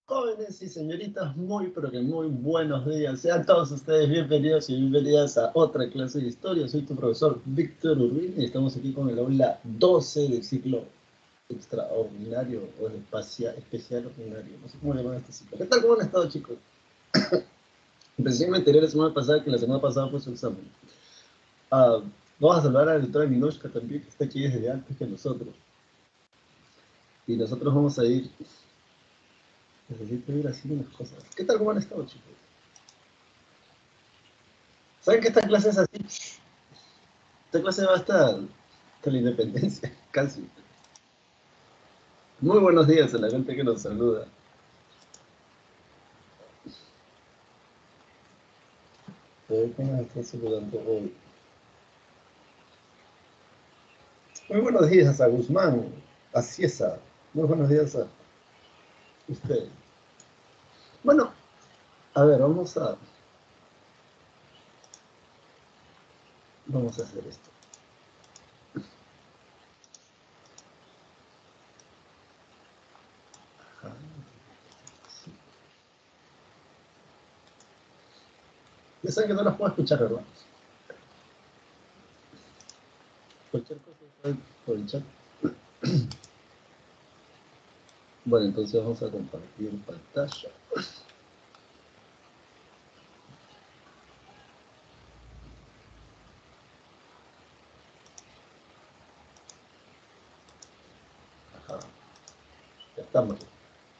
Jóvenes y señoritas, muy pero que muy buenos días. Sean todos ustedes bienvenidos y bienvenidas a otra clase de historia. Soy tu profesor Víctor Urbina y estamos aquí con el aula 12 del ciclo extraordinario o especial ordinario. No sé cómo llamar este ciclo. ¿Qué tal? ¿Cómo han estado, chicos? Recién me enteré la semana pasada que la semana pasada fue su examen. Ah, Vamos a saludar a la doctora Minoshka también, que está aquí desde antes que nosotros. Y nosotros vamos a ir. Necesito ir haciendo unas cosas. ¿Qué tal? ¿Cómo han estado, chicos? ¿Saben que esta clase es así? Esta clase va hasta la independencia, casi. Muy buenos días a la gente que nos saluda. ¿Quién nos está saludando hoy? Muy buenos días a Guzmán, a Ciesa. Muy buenos días a usted. Bueno, a ver, vamos a hacer esto. Ajá, sí. Ya saben que no las puedo escuchar, ¿verdad? Cualquier cosa por el chat. Bueno, entonces vamos a compartir pantalla. Ajá, ya estamos.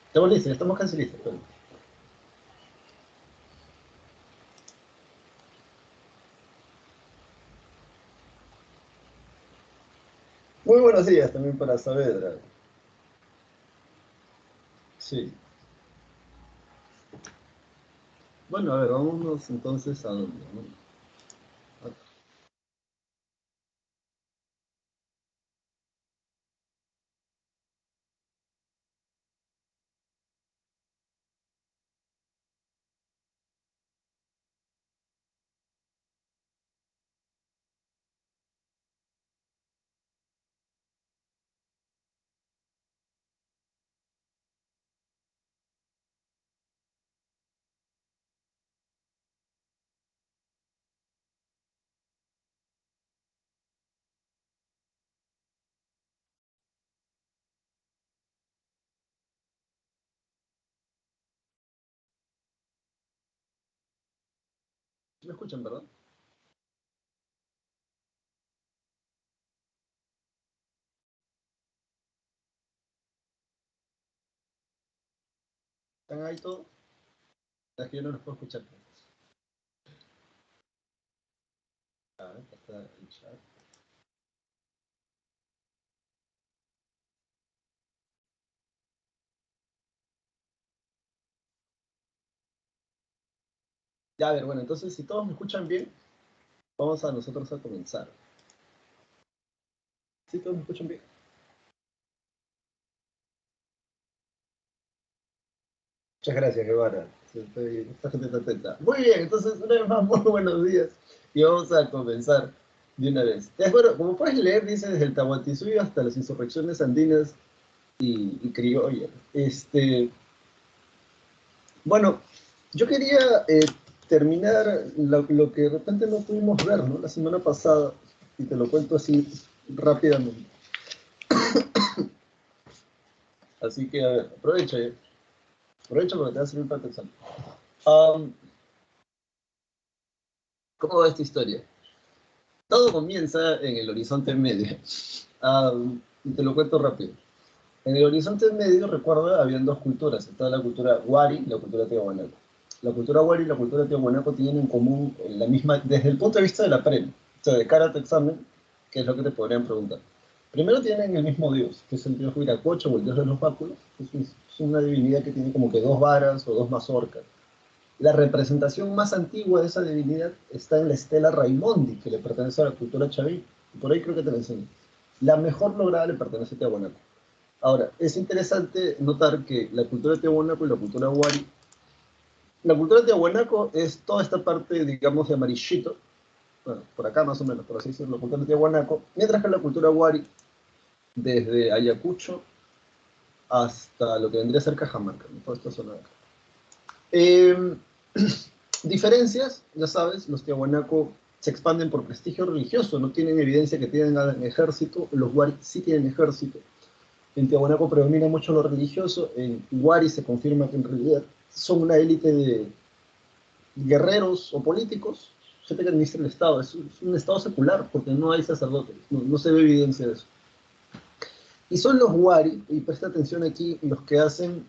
Estamos listos, ya estamos casi listos. Pero... Muy buenos días también para Saavedra. Sí. Bueno, a ver, vámonos entonces a dónde, ¿no? ¿Me escuchan, verdad? ¿Están ahí todos? Es que yo no los puedo escuchar. Acá está el chat. Ya, a ver, bueno, entonces si todos me escuchan bien, vamos a nosotros a comenzar. ¿Sí todos me escuchan bien? Muchas gracias, Guevara. Sí, esta gente está atenta. Muy bien, entonces una vez más, muy buenos días. Y vamos a comenzar de una vez. Bueno, como puedes leer, dice desde el Tahuantinsuyo hasta las insurrecciones andinas y criollas. Bueno, yo quería terminar lo que de repente no pudimos ver, ¿no? La semana pasada, y te lo cuento así rápidamente. Así que, a ver, aprovecha porque te va a servir para tu examen. Um, ¿Cómo va esta historia? Todo comienza en el Horizonte Medio. Y te lo cuento rápido. En el Horizonte Medio, recuerda, habían dos culturas. Estaba la cultura Wari y la cultura Tiahuanaco. La cultura Wari y la cultura Tiahuanaco tienen en común la misma, desde el punto de vista de la premia. O sea, de cara a tu examen, ¿qué es lo que te podrían preguntar? Primero tienen el mismo dios, que es el dios Huiracocha o el dios de los báculos. Es una divinidad que tiene como que dos varas o dos mazorcas. La representación más antigua de esa divinidad está en la estela Raimondi, que le pertenece a la cultura chaví. Y por ahí creo que te la enseño. La mejor lograda le pertenece a Tiahuanaco. Ahora, es interesante notar que la cultura de Tiahuanaco y la cultura Wari, la cultura de Tiahuanaco es toda esta parte, digamos, de amarillito, bueno, por acá más o menos, por así decirlo, la cultura de Tiahuanaco, mientras que la cultura Wari, desde Ayacucho hasta lo que vendría a ser Cajamarca, ¿no? Toda esta zona de acá. Eh, Diferencias, ya sabes, los Tiahuanaco se expanden por prestigio religioso, no tienen evidencia que tienen ejército, los Wari sí tienen ejército. En Tiahuanaco predomina mucho lo religioso, en Wari se confirma que en realidad son una élite de guerreros o políticos, gente que administra el Estado, es un Estado secular, porque no hay sacerdotes, no se ve evidencia de eso. Y son los Wari, y presta atención aquí, los que hacen,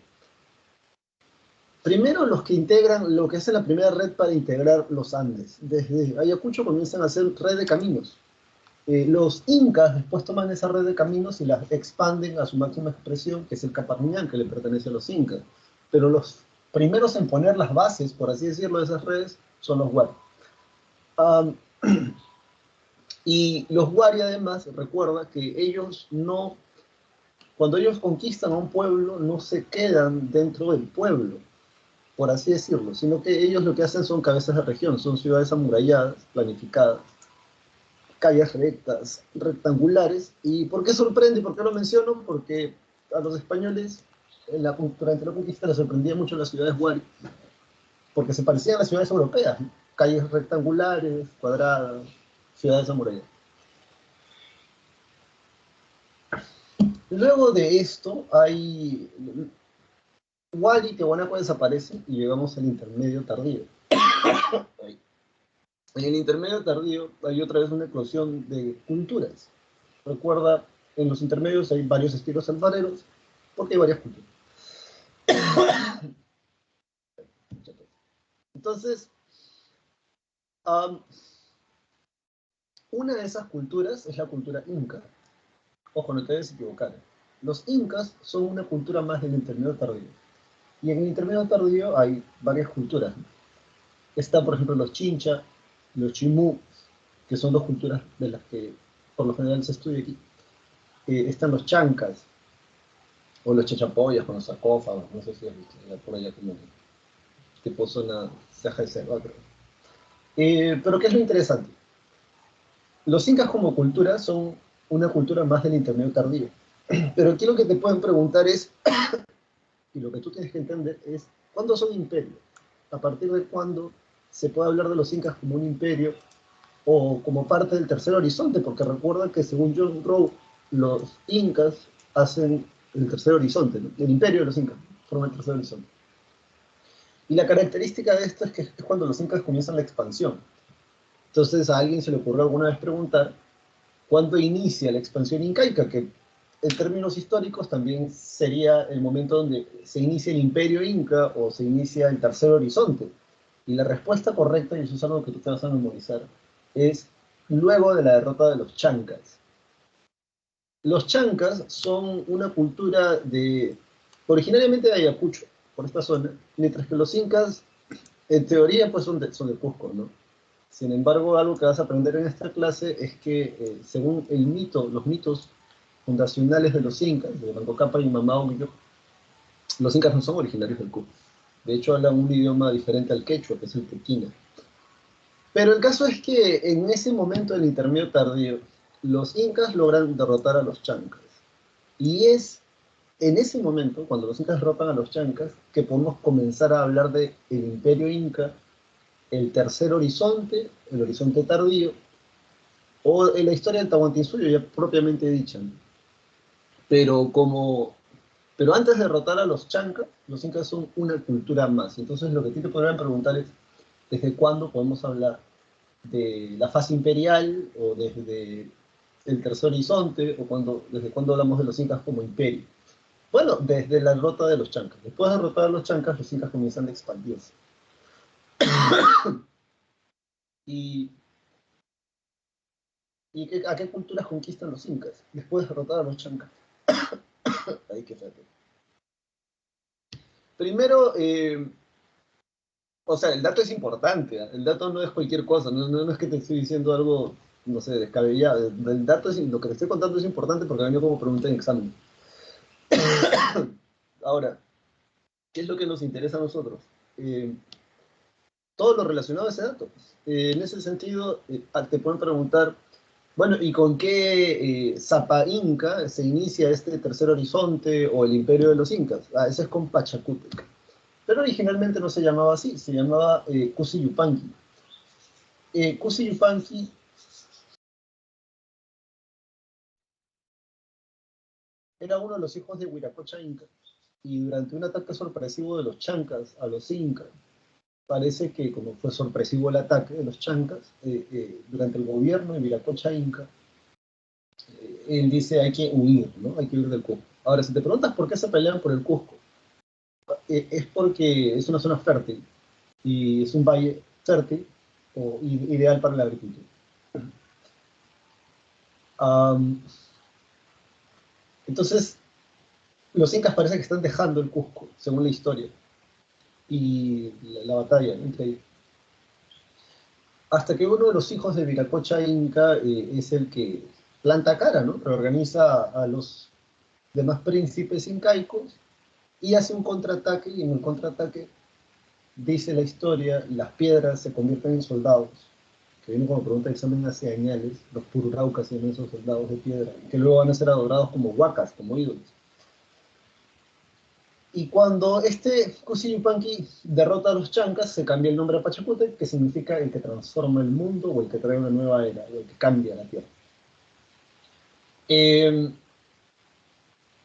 primero los que integran, lo que es la primera red para integrar los Andes. Desde Ayacucho comienzan a hacer red de caminos. Los incas después toman esa red de caminos y las expanden a su máxima expresión, que es el Caparnián, que le pertenece a los incas. Pero los primeros en poner las bases, por así decirlo, de esas redes son los Wari. Um, y los Wari además, recuerda que ellos no, cuando ellos conquistan a un pueblo, no se quedan dentro del pueblo, por así decirlo, sino que ellos lo que hacen son cabezas de región, son ciudades amuralladas, planificadas, calles rectas, rectangulares. ¿Y por qué sorprende? ¿Por qué lo menciono? Porque a los españoles durante la conquista les sorprendía mucho las ciudades Wari, porque se parecían a las ciudades europeas, ¿no? Calles rectangulares, cuadradas, ciudades amuralladas. Luego de esto, hay Wari y Tiahuanaco desaparecen y llegamos al intermedio tardío. En el intermedio tardío hay otra vez una eclosión de culturas. Recuerda, en los intermedios hay varios estilos alfareros, porque hay varias culturas. Entonces, um, una de esas culturas es la cultura inca. Ojo, no te debes equivocar. Los incas son una cultura más del intermedio tardío. Y en el intermedio tardío hay varias culturas. Está, por ejemplo, los chincha, los chimú, que son dos culturas de las que por lo general se estudia aquí. Están los chancas, o los chachapoyas con los sarcófagos, no sé si has visto, por allá como tipo zona Ceja de Selva, creo. Pero ¿qué es lo interesante? Los incas como cultura son una cultura más del intermedio tardío. Pero aquí lo que te pueden preguntar es, y lo que tú tienes que entender es, ¿cuándo son imperios? ¿A partir de cuándo se puede hablar de los incas como un imperio o como parte del tercer horizonte? Porque recuerda que según John Rowe, los incas hacen el tercer horizonte, ¿no? El imperio de los incas forma el tercer horizonte. Y la característica de esto es que es cuando los incas comienzan la expansión. Entonces a alguien se le ocurrió alguna vez preguntar cuándo inicia la expansión incaica, que en términos históricos también sería el momento donde se inicia el imperio inca o se inicia el tercer horizonte. Y la respuesta correcta, y eso es algo que tú te vas a memorizar, es luego de la derrota de los chancas. Los chancas son una cultura originariamente de Ayacucho, por esta zona, mientras que los incas, en teoría, pues son de Cusco, ¿no? Sin embargo, algo que vas a aprender en esta clase es que, según el mito, los mitos fundacionales de los incas, de Manco Cápac y Mamá Humillo, los incas no son originarios del Cusco. De hecho, hablan un idioma diferente al quechua, que es el tequina. Pero el caso es que en ese momento del intermedio tardío, los incas logran derrotar a los chancas. Y es en ese momento, cuando los incas derrotan a los chancas, que podemos comenzar a hablar del imperio inca, el tercer horizonte, el horizonte tardío, o en la historia del Tahuantinsuyo ya propiamente dicha. Pero pero antes de derrotar a los chancas, los incas son una cultura más. Entonces lo que te podrían preguntar es, ¿desde cuándo podemos hablar de la fase imperial o desde el tercer horizonte o desde cuándo hablamos de los incas como imperio? Bueno, desde la derrota de los chancas. Después de derrotar a los chancas, los incas comienzan a expandirse. ¿Y, a qué culturas conquistan los incas? Después de derrotar a los chancas. Ahí que fíjate. Primero, o sea, el dato es importante. El dato no es cualquier cosa. No es que te estoy diciendo algo, no sé, descabellado. El dato lo que te estoy contando es importante porque venido como pregunta en examen. Ahora, ¿qué es lo que nos interesa a nosotros? Todo lo relacionado a ese dato. En ese sentido, te pueden preguntar, Bueno, ¿y con qué Zapa Inca se inicia este tercer horizonte o el imperio de los incas? Ah, ese es con Pachacútec. Pero originalmente no se llamaba así, se llamaba Cusi Yupanqui. Cusi Yupanqui era uno de los hijos de Huiracocha Inca y durante un ataque sorpresivo de los chancas a los incas, parece que como fue sorpresivo el ataque de los chancas, durante el gobierno de Viracocha Inca, él dice hay que huir, ¿no? Hay que huir del Cusco. Ahora, si te preguntas por qué se pelean por el Cusco, es porque es una zona fértil y es un valle fértil o ideal para la agricultura. Um, entonces, los incas parece que están dejando el Cusco, según la historia, y la batalla entre ellos. Hasta que uno de los hijos de Viracocha Inca es el que planta cara, ¿no? Reorganiza a los demás príncipes incaicos y hace un contraataque, y en el contraataque, dice la historia, las piedras se convierten en soldados, que viene como pregunta de examen hace añales, los pururaucas y esos soldados de piedra, que luego van a ser adorados como huacas, como ídolos. Y cuando este Cusi Yupanqui derrota a los chancas, se cambia el nombre a Pachacútec, que significa el que transforma el mundo o el que trae una nueva era, el que cambia la tierra. Eh,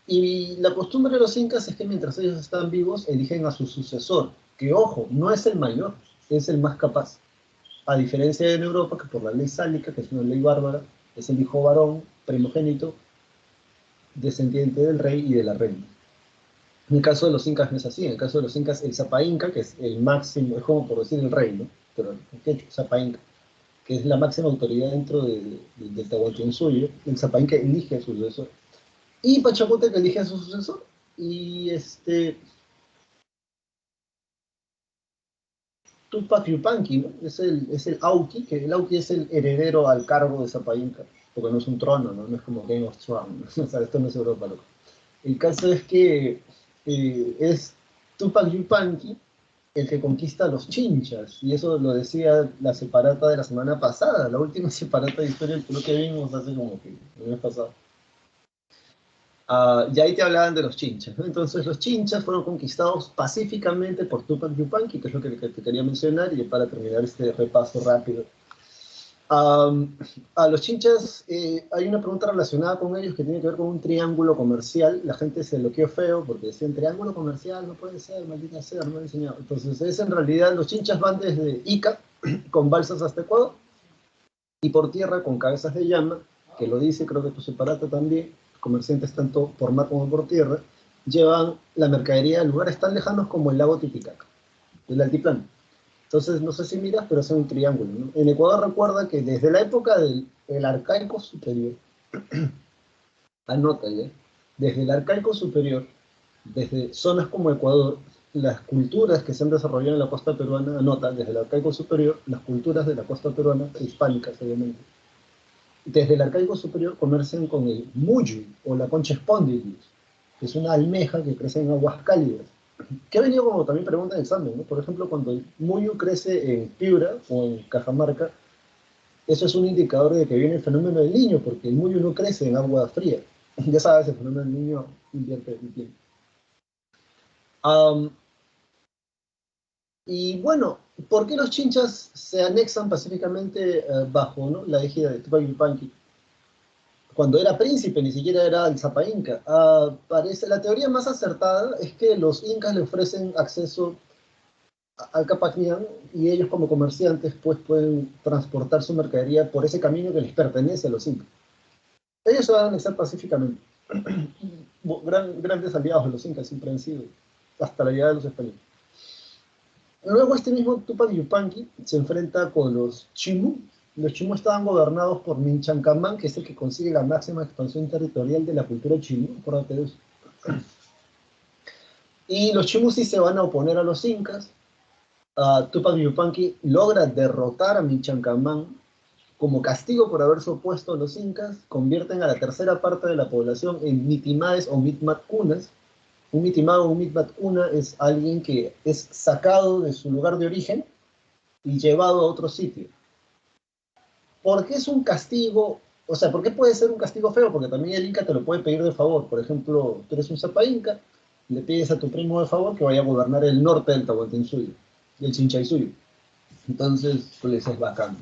y la costumbre de los incas es que mientras ellos están vivos, eligen a su sucesor, que ojo, no es el mayor, es el más capaz. A diferencia de en Europa, que por la ley sálica, que es una ley bárbara, es el hijo varón, primogénito, descendiente del rey y de la reina. En el caso de los incas no es así, en el caso de los incas el Zapa Inca, que es el máximo, es como por decir el rey, ¿no? Pero ¿qué Zapa Inca? Que es la máxima autoridad dentro del Tahuantinsuyo, el Zapa Inca elige a su sucesor. Y Pachacútec elige a su sucesor. Y Tupac Yupanqui, ¿no? Es el Auqui, que el Auqui es el heredero al cargo de Zapa Inca, porque no es un trono, ¿no? No es como Game of Thrones, ¿no? O sea, esto no es Europa, loco. El caso es que es Tupac Yupanqui el que conquista a los chinchas, y eso lo decía la separata de la semana pasada, la última separata de historia del Perú que vimos hace como que el mes pasado. Y ahí te hablaban de los chinchas, ¿no? Entonces los chinchas fueron conquistados pacíficamente por Tupac Yupanqui, que es lo que te quería mencionar, y para terminar este repaso rápido. A los chinchas hay una pregunta relacionada con ellos que tiene que ver con un triángulo comercial. La gente se lo quedó feo porque decían triángulo comercial, no puede ser, maldita sea, no me han enseñado. Entonces es en realidad los chinchas van desde Ica con balsas hasta Ecuador y por tierra con cabezas de llama, que lo dice, creo que tu separata también, comerciantes tanto por mar como por tierra, llevan la mercadería a lugares tan lejanos como el lago Titicaca, el altiplano. Entonces, no sé si miras, pero es un triángulo, ¿no? En Ecuador recuerda que desde la época del arcaico superior, anota ya, desde el arcaico superior, desde zonas como Ecuador, las culturas que se han desarrollado en la costa peruana, anota, desde el arcaico superior, las culturas de la costa peruana, hispánicas obviamente, desde el arcaico superior comercian con el muyu o la concha spondylus, que es una almeja que crece en aguas cálidas, que ha venido como también pregunta de examen, ¿no? Por ejemplo, cuando el muyu crece en Piura o en Cajamarca, eso es un indicador de que viene el fenómeno del niño, porque el muyu no crece en agua fría. Ya sabes, el fenómeno del niño invierte el tiempo. Um, y bueno, ¿por qué los chinchas se anexan pacíficamente bajo, ¿no?, la égida de Tupac Yupanqui? Cuando era príncipe, ni siquiera era el Zapa Inca. Parece, la teoría más acertada es que los incas le ofrecen acceso al Capacñán y ellos como comerciantes pues pueden transportar su mercadería por ese camino que les pertenece a los incas. Ellos se van a anexar pacíficamente. Grandes aliados de los incas siempre han sido, hasta la llegada de los españoles. Luego este mismo Tupac Yupanqui se enfrenta con los Chimú. Los Chimú estaban gobernados por Minchancamán, que es el que consigue la máxima expansión territorial de la cultura Chimú, acuérdate de eso. Y los Chimú sí se van a oponer a los incas. Tupac Yupanqui logra derrotar a Minchancamán. Como castigo por haberse opuesto a los incas, convierten a la tercera parte de la población en mitimaes o mitmatcunas. Un mitimao o un mitmatcuna es alguien que es sacado de su lugar de origen y llevado a otro sitio. ¿Por qué es un castigo o sea, ¿por qué puede ser un castigo feo? Porque también el Inca te lo puede pedir de favor. Por ejemplo, tú eres un Zapa Inca, le pides a tu primo de favor que vaya a gobernar el norte del Tahuantinsuyo, del Chinchaysuyo. Entonces, tú le dices bacán.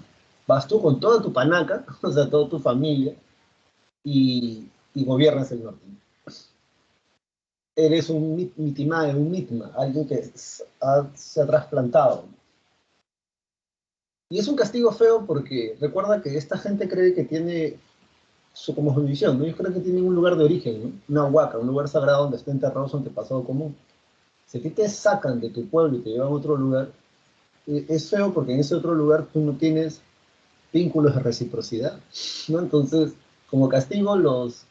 Vas tú con toda tu panaca, o sea, toda tu familia, y gobiernas el norte. Eres un mitimae, un mitma, alguien que se ha trasplantado. Y es un castigo feo porque recuerda que esta gente cree que tiene su como su visión, ¿no? Ellos creen que tienen un lugar de origen, ¿no? Una huaca, un lugar sagrado donde está enterrado su antepasado común. Si a ti te sacan de tu pueblo y te llevan a otro lugar, es feo porque en ese otro lugar tú no tienes vínculos de reciprocidad, ¿no? Entonces, como castigo, los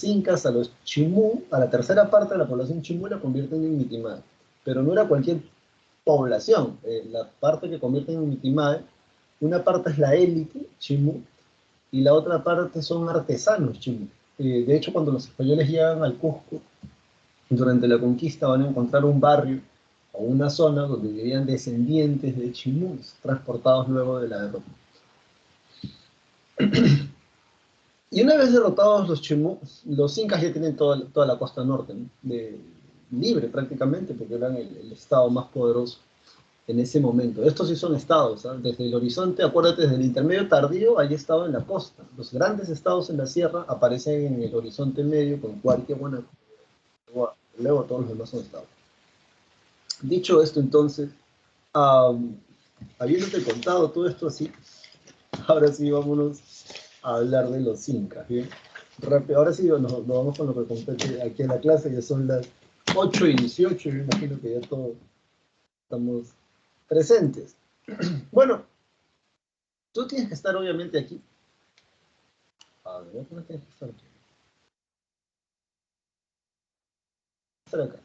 incas a los chimú, a la tercera parte de la población chimú la convierten en mitimae. Pero no era cualquier población. La parte que convierten en mitimae, una parte es la élite chimú y la otra parte son artesanos chimú. De hecho, cuando los españoles llegan al Cusco, durante la conquista van a encontrar un barrio o una zona donde vivían descendientes de chimús, transportados luego de la derrota. Y una vez derrotados los chimú, los incas ya tienen toda la costa norte, ¿no? Libre prácticamente, porque eran el estado más poderoso en ese momento. Estos sí son estados, ¿eh? Desde el horizonte, acuérdate, desde el intermedio tardío, hay estado en la costa. Los grandes estados en la sierra aparecen en el horizonte medio con Cuarque, bueno, luego todos los demás son estados. Dicho esto, entonces, um, habiéndote contado todo esto así, ahora sí vámonos a hablar de los incas, ¿bien? Rápido, ahora sí nos vamos con lo que compete aquí en la clase, ya son las 8:18, yo imagino que ya todos estamos presentes. Bueno, tú tienes que estar obviamente aquí. A ver, ¿cómo tienes que estar aquí? Estar acá.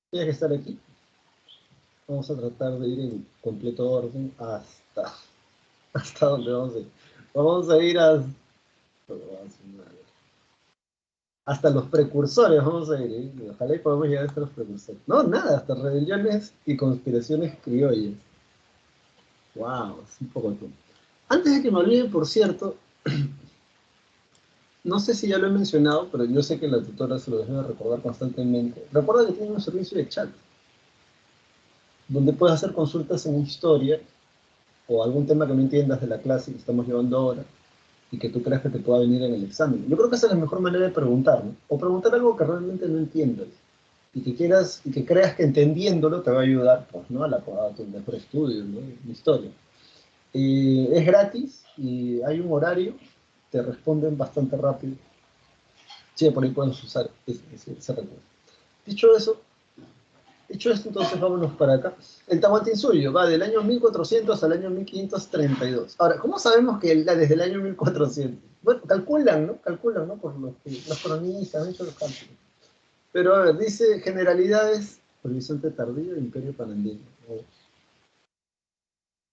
Tienes que estar aquí. Vamos a tratar de ir en completo orden hasta donde vamos a ir. Vamos a ir hasta los precursores, vamos a ir. Ojalá y podamos llegar hasta los precursores. No, nada, hasta rebeliones y conspiraciones criollas. Wow, es un poco tú. Antes de que me olvide, por cierto, no sé si ya lo he mencionado, pero yo sé que la tutora se lo debe recordar constantemente. Recuerda que tiene un servicio de chat, donde puedes hacer consultas en historia o algún tema que no entiendas de la clase que estamos llevando ahora y que tú creas que te pueda venir en el examen. Yo creo que esa es la mejor manera de preguntar, ¿no? O preguntar algo que realmente no entiendas y que quieras y que creas que entendiéndolo te va a ayudar, pues, ¿no? A tu mejor estudio, ¿no? En historia. Es gratis y hay un horario, te responden bastante rápido. Sí, por ahí puedes usar ese recurso. Dicho eso, Dicho esto, entonces vámonos para acá. El Tahuantinsuyo va del año 1400 al año 1532. Ahora, ¿cómo sabemos que desde el año 1400? Bueno, calculan, ¿no? Por los cronistas han hecho los cálculos. Pero a ver, dice generalidades, horizonte tardío, Imperio Panandino. Oh.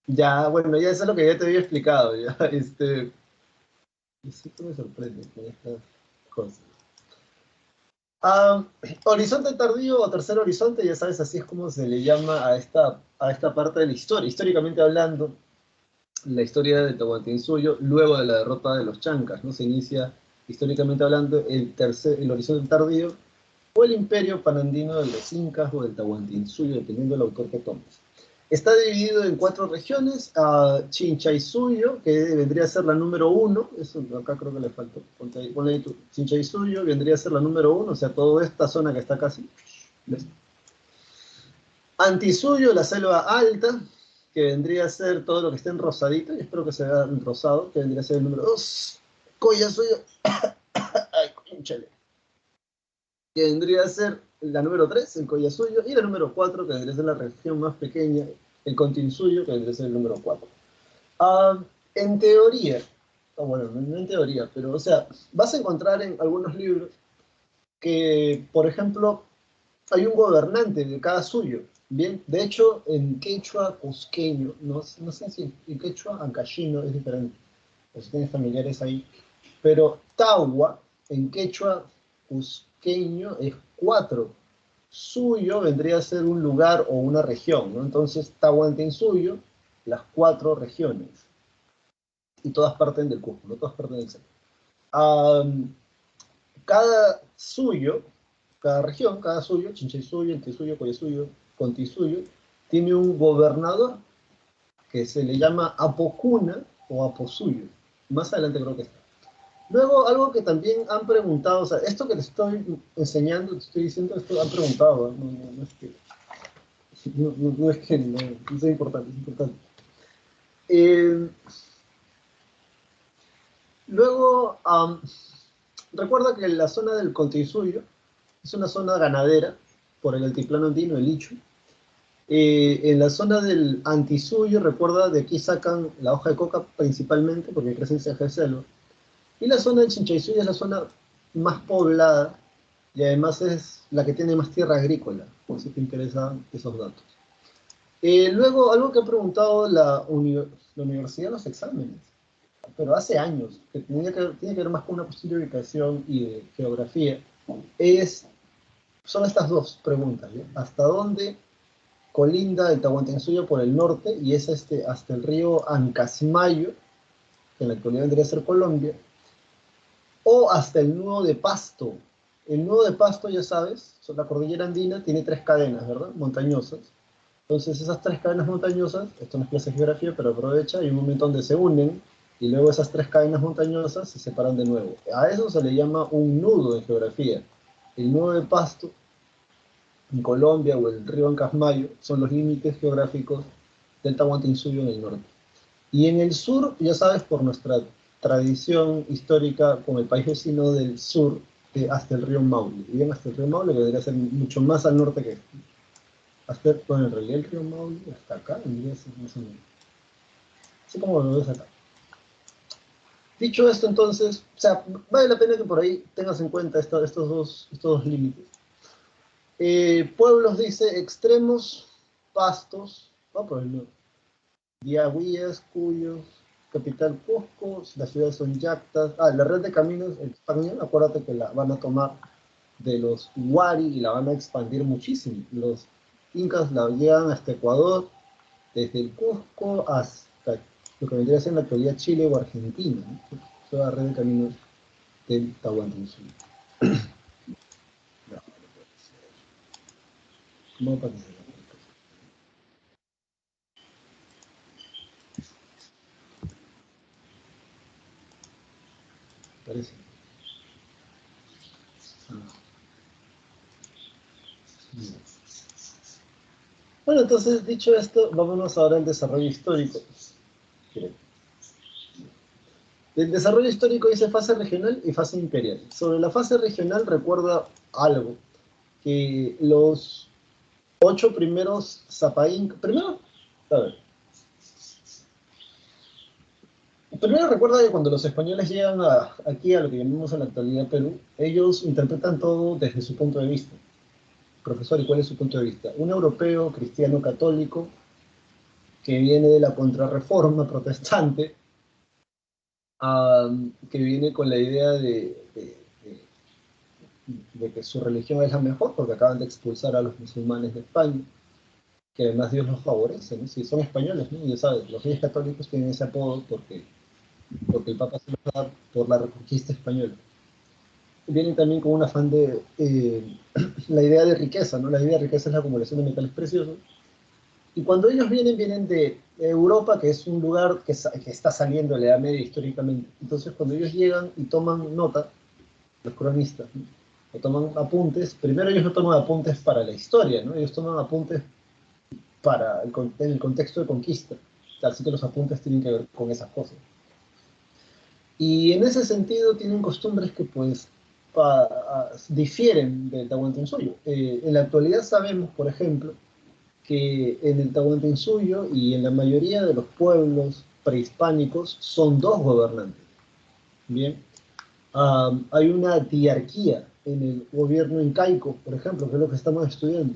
Ya, bueno, ya eso es lo que ya te había explicado. Ya, esto me sorprende con estas cosas. Ah, horizonte tardío o tercer horizonte, ya sabes, así es como se le llama a esta parte de la historia. Históricamente hablando, la historia de Tahuantinsuyo, luego de la derrota de los Chancas, ¿no? Se inicia, históricamente hablando, el horizonte tardío o el imperio panandino de los Incas o del Tahuantinsuyo, dependiendo del autor que tomes. Está dividido en 4 regiones, Chinchaysuyo, que vendría a ser la número 1, eso acá creo que le faltó, ponle ahí tú, Chinchaysuyo vendría a ser la número 1, o sea, toda esta zona que está casi, ¿ves? Antisuyo, la selva alta, que vendría a ser todo lo que esté en rosadito, y espero que se vea en rosado, que vendría a ser el número 2, Collasuyo, ay, cónchale, que vendría a ser la número 3, el Collasuyo, y la número 4, que vendría a ser la región más pequeña, el Continsuyo, que vendría a ser el número 4. En teoría, bueno, no en teoría, pero o sea, vas a encontrar en algunos libros que, por ejemplo, hay un gobernante de cada suyo. Bien, de hecho, en quechua cusqueño, no sé si en quechua ancashino es diferente, o si tienes familiares ahí, pero Tagua en quechua cusqueño es 4. Suyo vendría a ser un lugar o una región, ¿no? Entonces, Tahuantinsuyo las 4 regiones, y todas parten del Cusco, ¿no? Todas parten del centro. Cada suyo, cada región, cada suyo, Chinchaysuyo, Antisuyo, Collasuyo, Contisuyo, tiene un gobernador que se le llama Apocuna o Aposuyo. Más adelante creo que está. Luego, algo que también han preguntado, o sea, esto que te estoy enseñando, te estoy diciendo, esto han preguntado, no es que no es que no es importante, es importante. Luego, recuerda que la zona del Contisuyo es una zona ganadera por el altiplano andino, el Ichu. En la zona del Antisuyo, recuerda, de aquí sacan la hoja de coca principalmente porque crece en ceja de selva. Y la zona del Chinchaysuyo es la zona más poblada y además es la que tiene más tierra agrícola, por si te interesan esos datos. Luego, algo que ha preguntado la universidad en los exámenes, pero hace años, que tiene que ver más con una cuestión de ubicación y de geografía, son estas dos preguntas, ¿sí? ¿Hasta dónde colinda el Tahuantinsuyo por el norte? Y es hasta el río Ancasmayo, que en la actualidad vendría a ser Colombia, o hasta el nudo de Pasto. El nudo de Pasto, ya sabes, la cordillera andina tiene 3 cadenas, ¿verdad? Montañosas. Entonces esas 3 cadenas montañosas, esto no es clase de geografía, pero aprovecha, hay un momento donde se unen, y luego esas 3 cadenas montañosas se separan de nuevo. A eso se le llama un nudo en geografía. El nudo de Pasto, en Colombia, o el río Ancasmayo, son los límites geográficos del Tahuantinsuyo en el norte. Y en el sur, ya sabes, por nuestra tradición histórica con el país vecino del sur, hasta el río Maule. Y bien hasta el río Maule, que debería ser mucho más al norte que hasta, bueno, en realidad el río Maule hasta acá, debería ser más o menos. Así como lo ves acá. Dicho esto, entonces, o sea, vale la pena que por ahí tengas en cuenta estos dos límites. Pueblos, dice, extremos, Pastos, va por el norte. Diaguías, Cuyos, capital Cusco, las ciudades son Yactas. La red de caminos español, acuérdate que la van a tomar de los Wari y la van a expandir muchísimo. Los incas la llevan hasta Ecuador, desde el Cusco hasta lo que vendría a ser en la actualidad Chile o Argentina, ¿no? Toda la red de caminos del Tahuantinsuyo. ¿Cómo parece? Parece. Bueno, entonces, dicho esto, vámonos ahora al desarrollo histórico. El desarrollo histórico dice fase regional y fase imperial. Sobre la fase regional recuerda algo, que los 8 primeros primero, a ver, primero recuerda que cuando los españoles llegan aquí a lo que llamamos en la actualidad Perú, ellos interpretan todo desde su punto de vista. Profesor, ¿y cuál es su punto de vista? Un europeo cristiano católico que viene de la contrarreforma protestante, que viene con la idea de que su religión es la mejor porque acaban de expulsar a los musulmanes de España, que además Dios los favorece, ¿no? Si son españoles, ¿no? Ya sabes, los reyes católicos tienen ese apodo porque el Papa se los da por la reconquista española. Vienen también con un afán de la idea de riqueza, ¿no? La idea de riqueza es la acumulación de metales preciosos. Y cuando ellos vienen de Europa, que es un lugar que está saliendo de la Edad Media históricamente. Entonces, cuando ellos llegan y toman nota, los cronistas, ¿no? O toman apuntes, primero ellos no toman apuntes para la historia, ¿no? Ellos toman apuntes en el contexto de conquista. Así que los apuntes tienen que ver con esas cosas. Y en ese sentido tienen costumbres que pues difieren del Tahuantinsuyo. En la actualidad sabemos, por ejemplo, que en el Tahuantinsuyo y en la mayoría de los pueblos prehispánicos son 2 gobernantes. Bien, hay una diarquía en el gobierno incaico, por ejemplo, que es lo que estamos estudiando.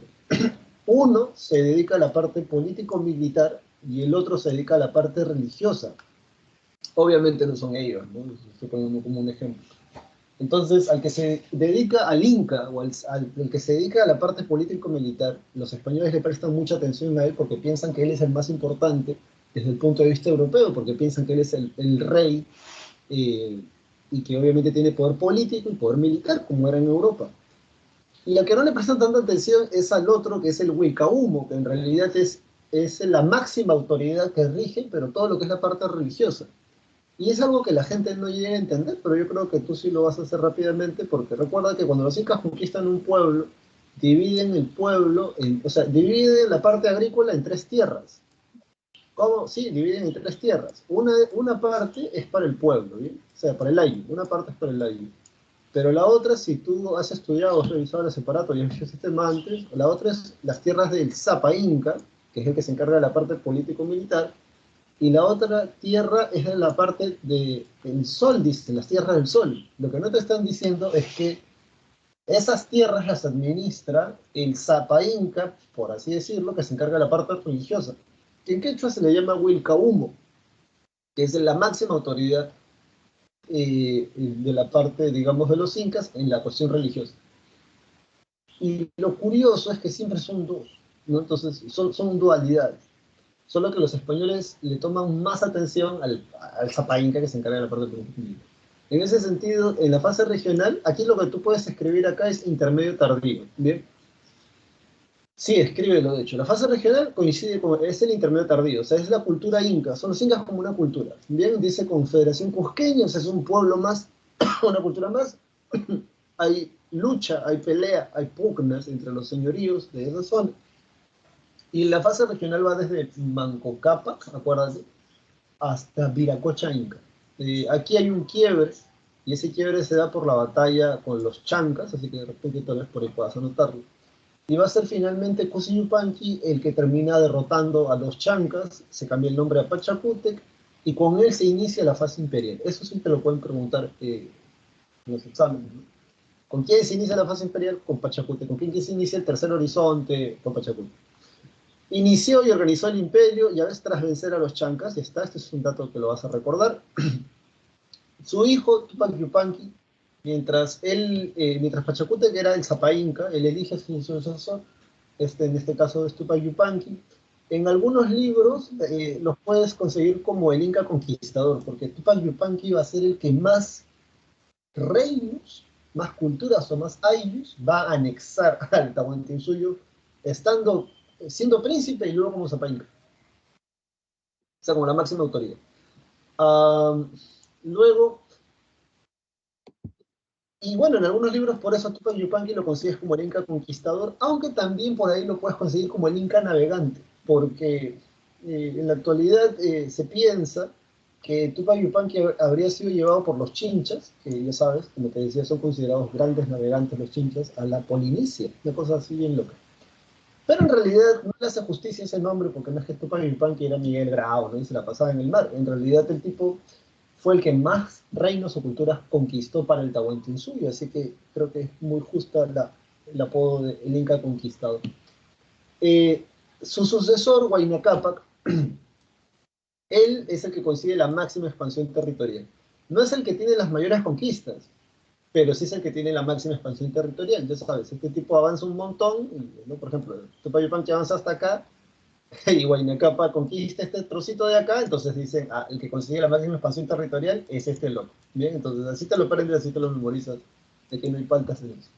Uno se dedica a la parte político-militar y el otro se dedica a la parte religiosa. Obviamente no son ellos, ¿no? Estoy poniendo como un ejemplo. Entonces, al que se dedica al Inca o al que se dedica a la parte político-militar, los españoles le prestan mucha atención a él porque piensan que él es el más importante desde el punto de vista europeo, porque piensan que él es el rey y que obviamente tiene poder político y poder militar, como era en Europa. Y al que no le prestan tanta atención es al otro, que es el Wiccahumo, que en realidad es la máxima autoridad que rige, pero todo lo que es la parte religiosa. Y es algo que la gente no llega a entender, pero yo creo que tú sí lo vas a hacer rápidamente, porque recuerda que cuando los incas conquistan un pueblo, dividen el pueblo, o sea, dividen la parte agrícola en tres tierras. ¿Cómo? Sí, dividen en tres tierras. Una parte es para el pueblo, ¿bien? O sea, para el ayu. Una parte es para el ayu. Pero la otra, si tú has estudiado o revisado el separato y has hecho ese tema antes, la otra es las tierras del Zapa Inca, que es el que se encarga de la parte político-militar, y la otra tierra es de la parte del sol, dice, las tierras del sol. Lo que no te están diciendo es que esas tierras las administra el Zapa Inca, por así decirlo, que se encarga de la parte religiosa. En quechua se le llama Wilcahumo, que es la máxima autoridad de la parte, digamos, de los incas en la cuestión religiosa. Y lo curioso es que siempre son dos, ¿no? Entonces, son dualidades. Solo que los españoles le toman más atención al Zapa Inca que se encarga de la parte política. En ese sentido, en la fase regional, aquí lo que tú puedes escribir acá es intermedio tardío, ¿bien? Sí, escríbelo, de hecho. La fase regional coincide con, es el intermedio tardío, o sea, es la cultura inca, son los incas como una cultura. Bien, dice Confederación Cusqueña, o sea, es un pueblo más, una cultura más. Hay lucha, hay pelea, hay pugnas entre los señoríos de esa zona. Y la fase regional va desde Mancocapa, acuérdate, hasta Viracocha Inca. Aquí hay un quiebre, y ese quiebre se da por la batalla con los chancas, así que de repente tal vez por ahí puedas anotarlo. Y va a ser finalmente Cusi Yupanqui el que termina derrotando a los chancas, se cambia el nombre a Pachacútec, y con él se inicia la fase imperial. Eso sí te lo pueden preguntar en los exámenes, ¿no? ¿Con quién se inicia la fase imperial? Con Pachacútec. ¿Con quién se inicia el tercer horizonte? Con Pachacútec. Inició y organizó el imperio, y a veces tras vencer a los chancas, ya está, este es un dato que lo vas a recordar, su hijo, Tupac Yupanqui, mientras Pachacútec era el Zapa Inca, él elige a su sucesor, en este caso es Tupac Yupanqui. En algunos libros los puedes conseguir como el Inca Conquistador, porque Tupac Yupanqui va a ser el que más reinos, más culturas o más ayllus va a anexar al Tahuantinsuyo, siendo príncipe y luego como Zapa Inca. O sea, como la máxima autoridad. Um, luego, y bueno, en algunos libros por eso Tupac Yupanqui lo consigues como el Inca Conquistador, aunque también por ahí lo puedes conseguir como el Inca Navegante, porque en la actualidad se piensa que Tupac Yupanqui habría sido llevado por los chinchas, que ya sabes, como te decía, son considerados grandes navegantes los chinchas, a la Polinesia, una cosa así bien loca. Pero en realidad no le hace justicia ese nombre, porque no es que Tupac Yupanqui era Miguel Grau, ¿no? Y se la pasaba en el mar. En realidad el tipo fue el que más reinos o culturas conquistó para el Tahuantinsuyo, así que creo que es muy justa el apodo de el Inca Conquistador. Eh, Su sucesor, Huayna Cápac, él es el que consigue la máxima expansión territorial. No es el que tiene las mayores conquistas, pero sí es el que tiene la máxima expansión territorial. Ya sabes, este tipo avanza un montón, y, ¿no? Por ejemplo, Tupayupanqui avanza hasta acá, y Huayna conquista este trocito de acá, entonces dicen, ah, el que consigue la máxima expansión territorial es este loco. Bien, entonces así te lo aprendes, así te lo memorizas, de que no hay faltas en eso.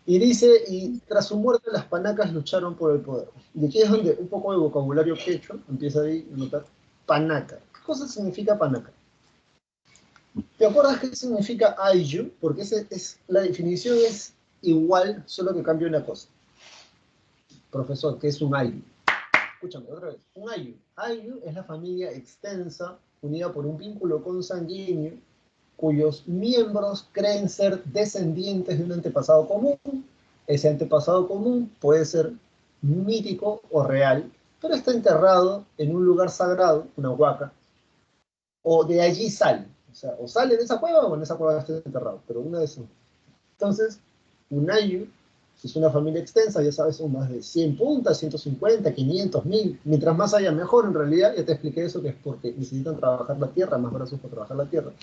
Y dice, y tras su muerte las panacas lucharon por el poder. Y aquí es donde un poco de vocabulario quechua empieza ahí a notar panaca. ¿Qué cosa significa panaca? ¿Te acuerdas qué significa ayu? Porque la definición es igual, solo que cambia una cosa. Profesor, ¿qué es un ayu? Escúchame otra vez. Un ayu. Ayu es la familia extensa, unida por un vínculo consanguíneo, cuyos miembros creen ser descendientes de un antepasado común. Ese antepasado común puede ser mítico o real, pero está enterrado en un lugar sagrado, una huaca, o de allí sale. O sea, o sale de esa cueva o en esa cueva está enterrado, pero una de esas. Entonces, un ayu es una familia extensa, ya sabes, son más de 100 puntas, 150, 500, 1000. Mientras más haya, mejor en realidad. Ya te expliqué eso, que es porque necesitan trabajar la tierra, más brazos para trabajar la tierra.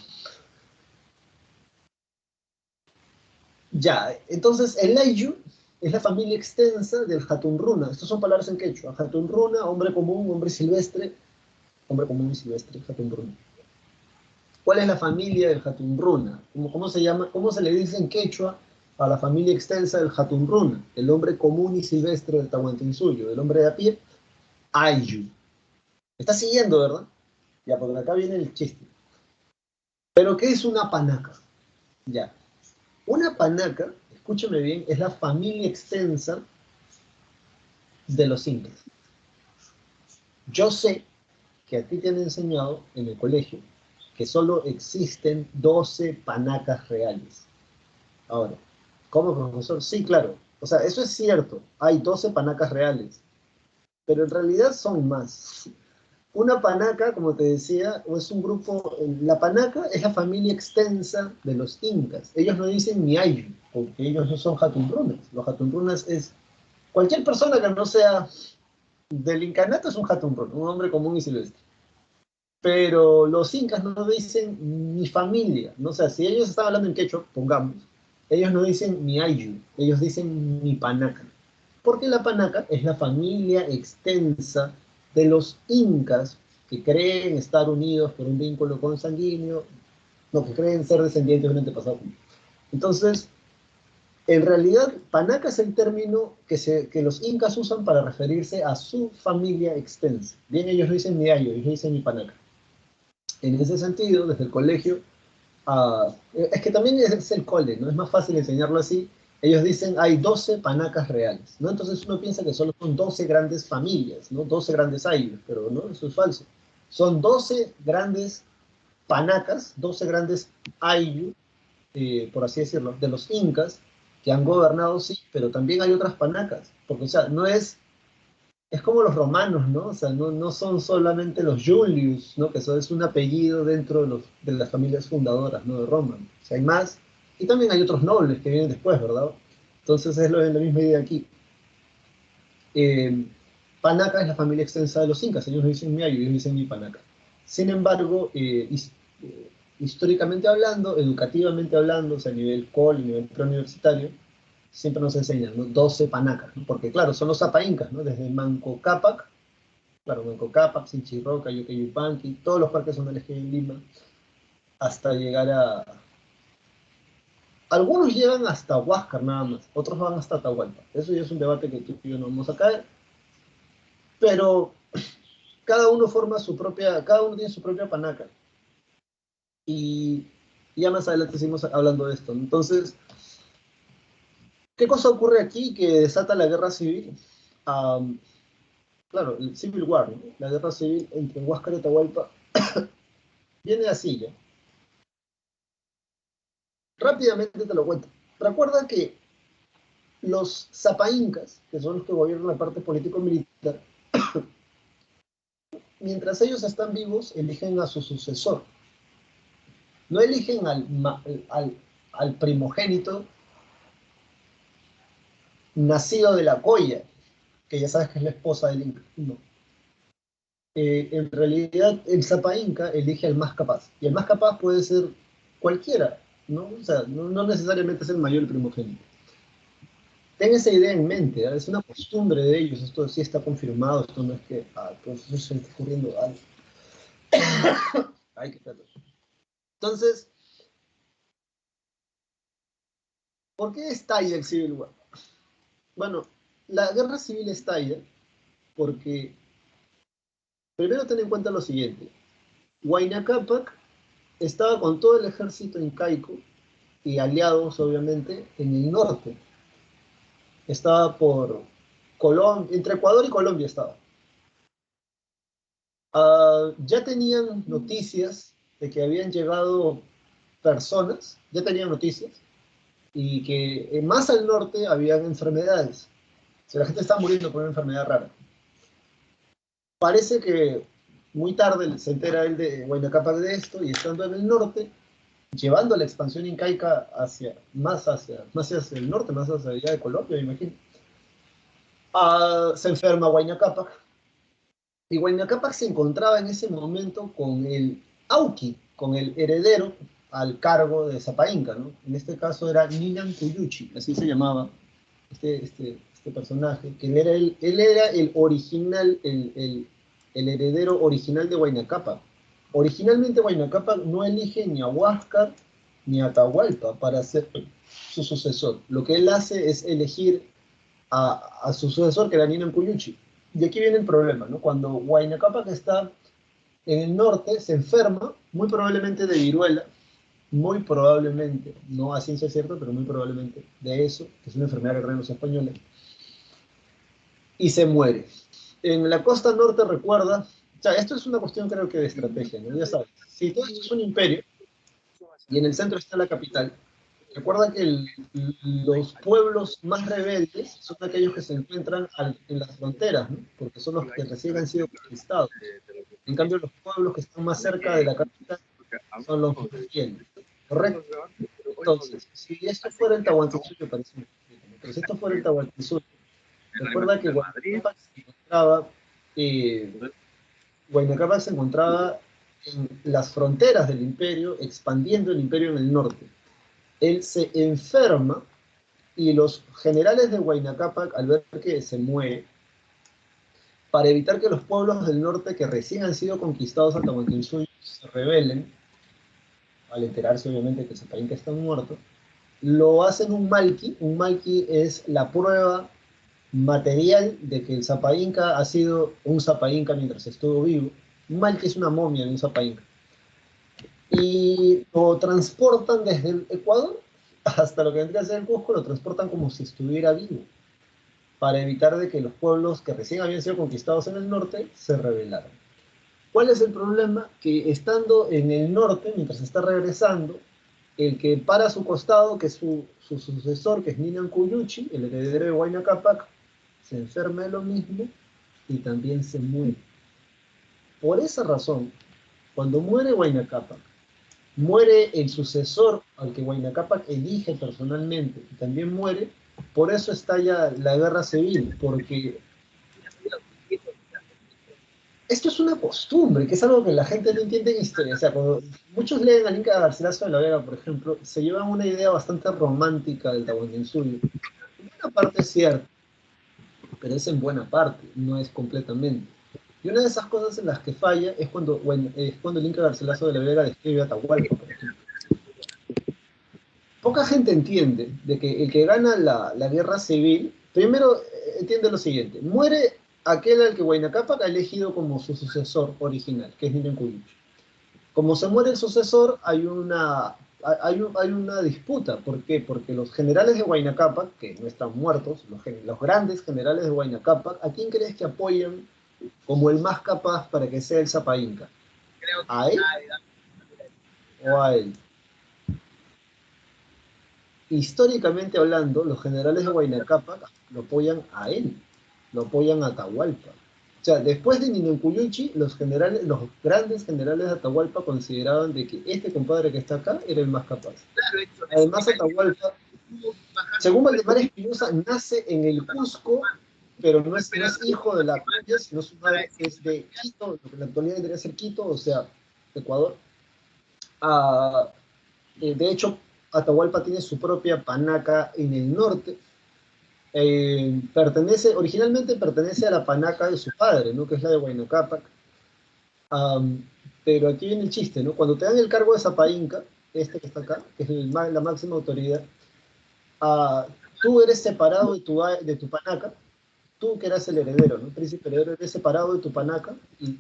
Ya, entonces el ayu es la familia extensa del Hatunruna. Estas son palabras en quechua. Hatunruna, hombre común, hombre silvestre. hombre común y silvestre, Hatunruna. ¿Cuál es la familia del Hatunruna? ¿Cómo se llama? ¿Cómo se le dice en quechua a la familia extensa del Hatunruna? El hombre común y silvestre del Tahuantinsuyo, el hombre de a pie, Ayu. ¿Está siguiendo, verdad? Ya, porque acá viene el chiste. ¿Pero qué es una panaca? Ya. Una panaca, escúchame bien, es la familia extensa de los incas. Yo sé que a ti te han enseñado en el colegio que solo existen 12 panacas reales. Ahora, ¿cómo, profesor? Sí, claro. O sea, eso es cierto. Hay 12 panacas reales, pero en realidad son más. Una panaca, como te decía, es un grupo, la panaca es la familia extensa de los incas. Ellos no dicen ni ayu, porque ellos no son jatunrunas. Los jatunrunas es cualquier persona que no sea del incanato es un jatunrun, un hombre común y silvestre. Pero los incas no dicen ni familia, ¿no? O sea, si ellos están hablando en quechua, pongamos, ellos no dicen ni ayu, ellos dicen ni panaca. Porque la panaca es la familia extensa de los incas que creen estar unidos por un vínculo consanguíneo, no, que creen ser descendientes de un antepasado. Entonces, en realidad, panaca es el término que los incas usan para referirse a su familia extensa. Bien, ellos no dicen ni ayu, ellos dicen ni panaca. En ese sentido, desde el colegio, es que también es el cole, ¿no? Es más fácil enseñarlo así. Ellos dicen hay 12 panacas reales, ¿no? Entonces uno piensa que solo son 12 grandes familias, ¿no? 12 grandes ayllus, pero no, eso es falso. Son 12 grandes panacas, 12 grandes ayllus, por así decirlo, de los incas, que han gobernado, sí, pero también hay otras panacas, porque, o sea, no es como los romanos, ¿no? O sea, no son solamente los Julius, ¿no? Que eso es un apellido dentro de las familias fundadoras, ¿no? De Roma. O sea, hay más. Y también hay otros nobles que vienen después, ¿verdad? Entonces es la misma idea aquí. Eh, Panaca es la familia extensa de los incas. Ellos no dicen mi ayu, ellos dicen mi panaca. Sin embargo, históricamente hablando, educativamente hablando, o sea, a nivel col, a nivel preuniversitario, siempre nos enseñan, ¿no? 12 panacas, ¿no? Porque claro, son los zapaincas, ¿no? Desde Manco Cápac, claro, Manco Cápac, Sinchirroca, Yupanqui, todos los parques zonales que hay en Lima, hasta llegar a... Algunos llegan hasta Huáscar nada más, otros van hasta Atahualpa. Eso ya es un debate que tú y yo no vamos a caer, pero cada uno forma su propia, cada uno tiene su propia panaca. Y ya más adelante seguimos hablando de esto. Entonces, ¿qué cosa ocurre aquí que desata la guerra civil? Um, claro, el Civil War, ¿no? La guerra civil entre Huáscar y Atahualpa viene así ya. Rápidamente te lo cuento. Recuerda que los zapaincas, que son los que gobiernan la parte político-militar, mientras ellos están vivos, eligen a su sucesor. No eligen al primogénito nacido de la colla, que ya sabes que es la esposa del inca. No. En realidad, el zapainca elige al más capaz. Y el más capaz puede ser cualquiera, ¿no? O sea, no necesariamente es el mayor primogénito. Ten esa idea en mente, ¿eh? Es una costumbre de ellos, esto sí está confirmado, esto no es que al profesor se le está ocurriendo algo. Ay, qué pedo. Entonces, ¿por qué estalla el Civil War? Bueno, la guerra civil estalla porque, primero ten en cuenta lo siguiente, Huayna Cápac estaba con todo el ejército incaico y aliados, obviamente, en el norte. Estaba por Colombia, entre Ecuador y Colombia estaba. Ya tenían noticias de que habían llegado personas, ya tenían noticias, y que más al norte habían enfermedades. O sea, la gente estaba muriendo por una enfermedad rara. Parece que muy tarde se entera él de Huayna Cápac de esto, y estando en el norte, llevando la expansión incaica más hacia el norte, más hacia allá de Colombia, me imagino. Se enferma Huayna Cápac, y Huayna Cápac se encontraba en ese momento con el Auqui, con el heredero al cargo de Zapainca, ¿no? En este caso era Ninan Cuyuchi, así se llamaba este personaje, que él era el original, el heredero original de Huayna Cápac. Originalmente Huayna Cápac no elige ni a Huáscar ni a Atahualpa para ser su sucesor. Lo que él hace es elegir a su sucesor, que era Ninan Cuyuchi. Y aquí viene el problema, ¿no? Cuando Huayna Cápac está en el norte, se enferma, muy probablemente de viruela, muy probablemente, no a ciencia cierta, pero muy probablemente de eso, que es una enfermedad que traen los españoles, y se muere. En la costa norte recuerda, o sea, esto es una cuestión creo que de estrategia, ¿no? Ya sabes, si todo esto es un imperio y en el centro está la capital, recuerda que los pueblos más rebeldes son aquellos que se encuentran en las fronteras, ¿no? Porque son los que recién han sido conquistados. En cambio, los pueblos que están más cerca de la capital son los más fieles. ¿Correcto? Entonces, si esto fuera el Tahuantinsuyo, parece un poquito, ¿no? Pero si esto fuera el Tahuantinsuyo, recuerda que eh, Huayna Cápac se encontraba en las fronteras del imperio, expandiendo el imperio en el norte. Él se enferma y los generales de Huayna Cápac, al ver que se muere, para evitar que los pueblos del norte que recién han sido conquistados a Tahuantinsuyo se rebelen, al enterarse obviamente que Zapainca está muerto, lo hacen un malqui. Un malqui es la prueba material de que el Zapa Inca ha sido un Zapa Inca mientras estuvo vivo. Un malqui es una momia de un Zapa Inca. Y lo transportan desde el Ecuador hasta lo que vendría a ser el Cusco, lo transportan como si estuviera vivo, para evitar de que los pueblos que recién habían sido conquistados en el norte se rebelaran. ¿Cuál es el problema? Que estando en el norte, mientras está regresando, el que para a su costado, que es su sucesor, que es Ninan Cuyuchi, el heredero de Huayna Cápac, se enferma de lo mismo y también se muere. Por esa razón, cuando muere Huayna Cápac, muere el sucesor al que Huayna Cápac elige personalmente y también muere. Por eso estalla la guerra civil, porque esto es una costumbre, que es algo que la gente no entiende en historia. O sea, cuando muchos leen al Inca Garcilaso de la Vega, por ejemplo, se llevan una idea bastante romántica del Tahuantinsuyo. En buena parte es cierto, pero es en buena parte, no es completamente. Y una de esas cosas en las que falla es cuando el Inca Garcilaso de la Vega describe a Atahualpa, por ejemplo. Poca gente entiende de que el que gana la guerra civil, primero entiende lo siguiente: muere aquel al que Huayna Cápac ha elegido como su sucesor original, que es Ninan Cuyuchi. Como se muere el sucesor, hay una disputa. ¿Por qué? Porque los generales de Huayna Cápac, que no están muertos, los grandes generales de Huayna Cápac, ¿a quién crees que apoyan como el más capaz para que sea el Zapa Inca? ¿A él o a él? Históricamente hablando, los generales de Huayna Cápac lo apoyan a él, lo apoyan a Atahualpa. O sea, después de Ninencuyuchi, los grandes generales de Atahualpa consideraban de que este compadre que está acá era el más capaz. Además, Atahualpa, según Valdemar Espinosa, nace en el Cusco, pero no es hijo de la Cuya, sino su madre es de Quito, lo que en la actualidad debería ser Quito, o sea, Ecuador. De hecho, Atahualpa tiene su propia panaca en el norte. Originalmente pertenece a la panaca de su padre, ¿no? Que es la de Huayna Cápac. Pero aquí viene el chiste, ¿no? Cuando te dan el cargo de Zapa Inca, este que está acá, que es la máxima autoridad, tú eres separado de tu panaca, tú que eras el heredero, ¿no? Príncipe heredero, eres separado de tu panaca y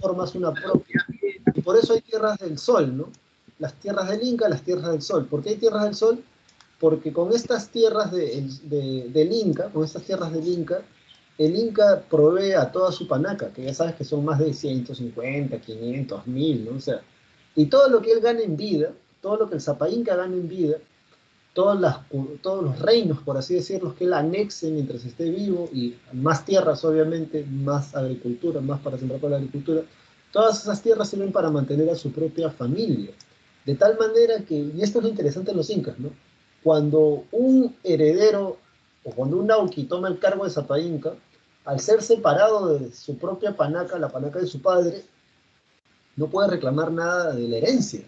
formas una propia. Y por eso hay tierras del sol, ¿no? Las tierras del Inca, las tierras del sol. ¿Por qué hay tierras del sol? Porque con estas tierras del Inca, con estas tierras del Inca, el Inca provee a toda su panaca, que ya sabes que son más de 150, 500, 1000, ¿no? O sea, y todo lo que él gana en vida, todo lo que el Zapa Inca gana en vida, todos los reinos, por así decirlo, que él anexe mientras esté vivo, y más tierras, obviamente, más agricultura, más para sembrar para la agricultura, todas esas tierras sirven para mantener a su propia familia. De tal manera que, y esto es lo interesante de los incas, ¿no? Cuando un heredero o cuando un Nauqui toma el cargo de Zapa Inca, al ser separado de su propia panaca, la panaca de su padre, no puede reclamar nada de la herencia,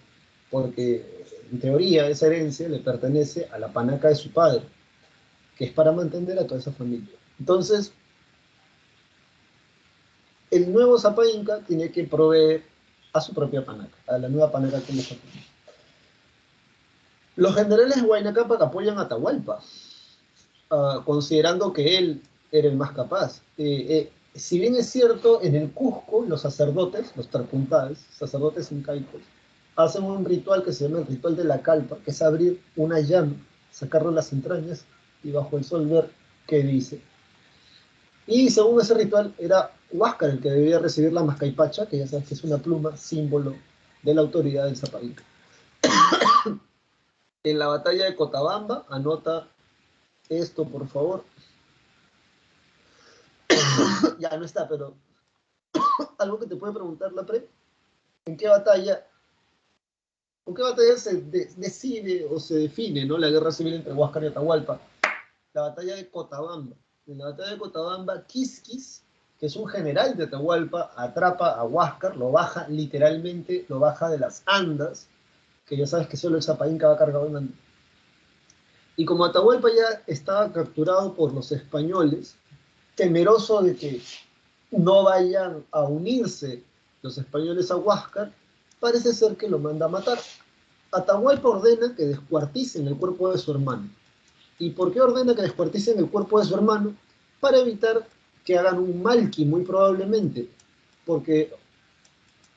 porque en teoría esa herencia le pertenece a la panaca de su padre, que es para mantener a toda esa familia. Entonces, el nuevo Zapa Inca tiene que proveer a su propia panaca, a la nueva panaca que le está poniendo. Los generales de Huayna Cápac apoyan a Atahualpa, considerando que él era el más capaz. Si bien es cierto, en el Cusco los sacerdotes, los tarpuntades, sacerdotes incaicos, hacen un ritual que se llama el ritual de la calpa, que es abrir una llama, sacarle las entrañas y bajo el sol ver qué dice. Y según ese ritual era Huáscar el que debía recibir la mascaipacha, que ya sabes que es una pluma, símbolo de la autoridad del Zapa Inca. En la batalla de Cotabamba, anota esto por favor, ya no está, pero algo que te puede preguntar la pre, ¿en qué batalla, ¿con qué batalla se decide o se define, ¿no?, la guerra civil entre Huáscar y Atahualpa? La batalla de Cotabamba. En la batalla de Cotabamba, Quisquis, que es un general de Atahualpa, atrapa a Huáscar, lo baja literalmente, lo baja de las andas, que ya sabes que solo el Zapa Inca va cargado en andas. Y como Atahualpa ya estaba capturado por los españoles, temeroso de que no vayan a unirse los españoles a Huáscar, parece ser que lo manda a matar. Atahualpa ordena que descuarticen el cuerpo de su hermano. ¿Y por qué ordena que descuarticen el cuerpo de su hermano? Para evitar que hagan un malqui, muy probablemente. Porque,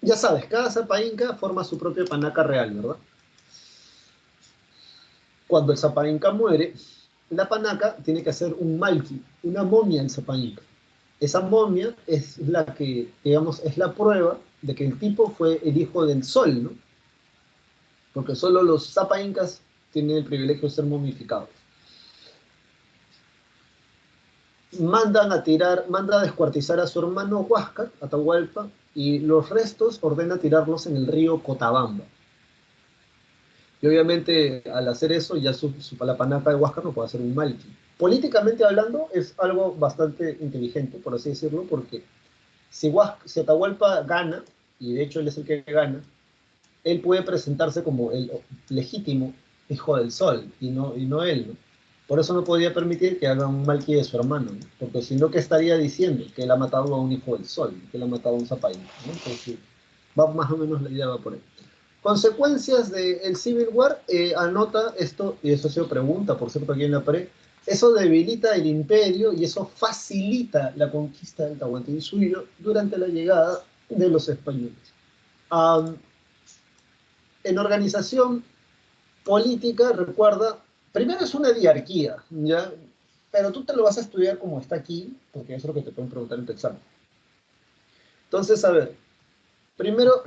ya sabes, cada Zapa Inca forma su propia panaca real, ¿verdad? Cuando el Zapa Inca muere, la panaca tiene que hacer un malqui, una momia del Zapa Inca. Esa momia es la que, digamos, es la prueba de que el tipo fue el hijo del sol, ¿no? Porque solo los Zapa Incas tienen el privilegio de ser momificados. Manda a descuartizar a su hermano Huáscar, Atahualpa, y los restos ordena tirarlos en el río Cotabamba. Y obviamente al hacer eso ya la panaca de Huáscar no puede hacer un malqui. Políticamente hablando es algo bastante inteligente, por así decirlo, porque si Atahualpa gana, y de hecho él es el que gana, él puede presentarse como el legítimo hijo del sol, y no él, ¿no? Por eso no podía permitir que haga un malqui de su hermano, ¿no? Porque si no, ¿qué estaría diciendo? Que él ha matado a un hijo del sol, que él ha matado a un zapallo, ¿no? Entonces, va más o menos la idea va por ahí. Consecuencias del Civil War, anota esto, y eso se pregunta, por cierto, aquí en la pared, eso debilita el imperio y eso facilita la conquista del Tahuantinsuyo durante la llegada de los españoles. Um, en organización política, recuerda, primero es una diarquía, ¿ya? Pero tú te lo vas a estudiar como está aquí, porque eso es lo que te pueden preguntar en tu examen. Entonces, a ver, primero,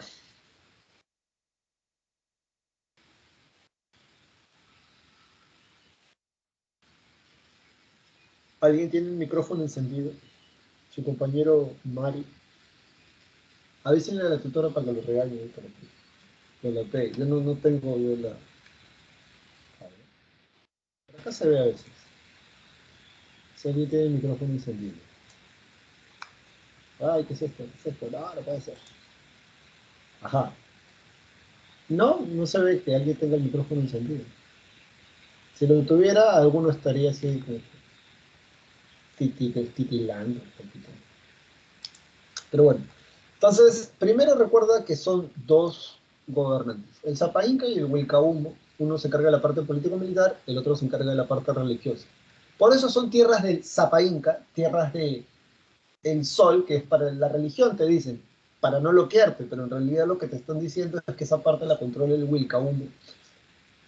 ¿alguien tiene el micrófono encendido? Su compañero Mari. Avísenle a la tutora para que lo regañe, para que lo pegue. Yo no tengo yo la... A ver, por acá se ve a veces. Si alguien tiene el micrófono encendido. Ay, ¿qué es esto? ¿Qué es esto? No, no puede ser. Ajá. No, no se ve que alguien tenga el micrófono encendido. Si lo tuviera, alguno estaría así como titilando. Pero bueno, entonces, primero recuerda que son dos gobernantes, el Zapa Inca y el Wilcahumo. Uno se encarga de la parte político-militar, el otro se encarga de la parte religiosa. Por eso son tierras del Zapa Inca, tierras de el sol, que es para la religión, te dicen, para no bloquearte, pero en realidad lo que te están diciendo es que esa parte la controla el Wilcahumo.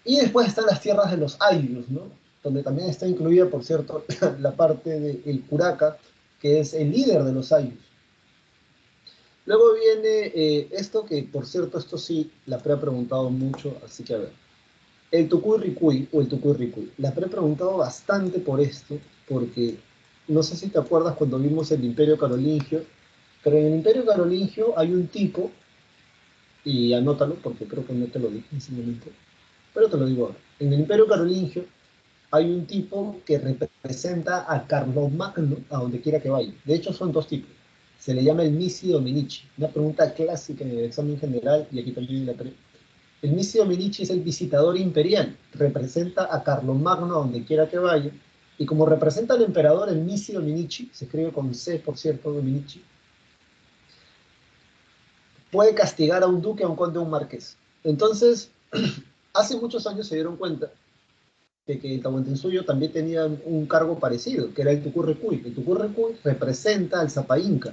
Y después están las tierras de los Ayllus, ¿no? Donde también está incluida, por cierto, la parte del Curaca, que es el líder de los Ayllus. Luego viene esto que, por cierto, esto sí, la pre ha preguntado mucho, así que a ver. El Tucuy Ricuy o el Tucuy Ricuy. La pre ha preguntado bastante por esto, porque no sé si te acuerdas cuando vimos el Imperio Carolingio, pero en el Imperio Carolingio hay un tipo, y anótalo porque creo que no te lo dije en ese momento, pero te lo digo ahora. En el Imperio Carolingio hay un tipo que representa a Carlomagno a donde quiera que vaya. De hecho, son dos tipos. Se le llama el Misi Dominici. Una pregunta clásica en el examen general, y aquí también la pre. El Misi Dominici es el visitador imperial. Representa a Carlomagno a donde quiera que vaya. Y como representa al emperador, el Misi Dominici, se escribe con C, por cierto, Dominici, puede castigar a un duque, a un conde, a un marqués. Entonces, hace muchos años se dieron cuenta de que el Tahuantinsuyo también tenía un cargo parecido, que era el Tucurrecuy. El Tucurrecuy representa al Zapa Inca,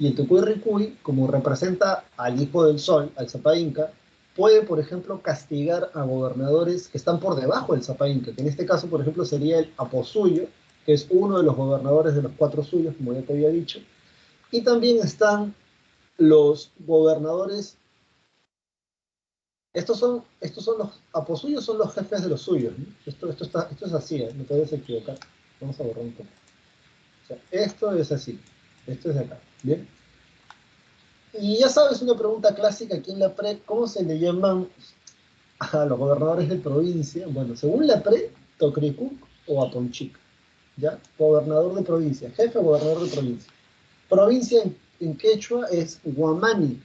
y el Tucurrecuy, como representa al Hijo del Sol, al Zapa Inca, puede, por ejemplo, castigar a gobernadores que están por debajo del Zapa Inca, que en este caso, por ejemplo, sería el Aposuyo, que es uno de los gobernadores de los cuatro suyos, como ya te había dicho, y también están los gobernadores. Estos son los aposuyos, son los jefes de los suyos, ¿no? Esto es así, ¿eh? No te debes equivocar. Vamos a borrar un poco. O sea, esto es así. Esto es de acá. ¿Bien? Y ya sabes, una pregunta clásica aquí en la PRE, ¿cómo se le llaman a los gobernadores de provincia? Bueno, según la PRE, Tocricuc o Aponchic. ¿Ya? Gobernador de provincia, jefe gobernador de provincia. Provincia en quechua es Guamani,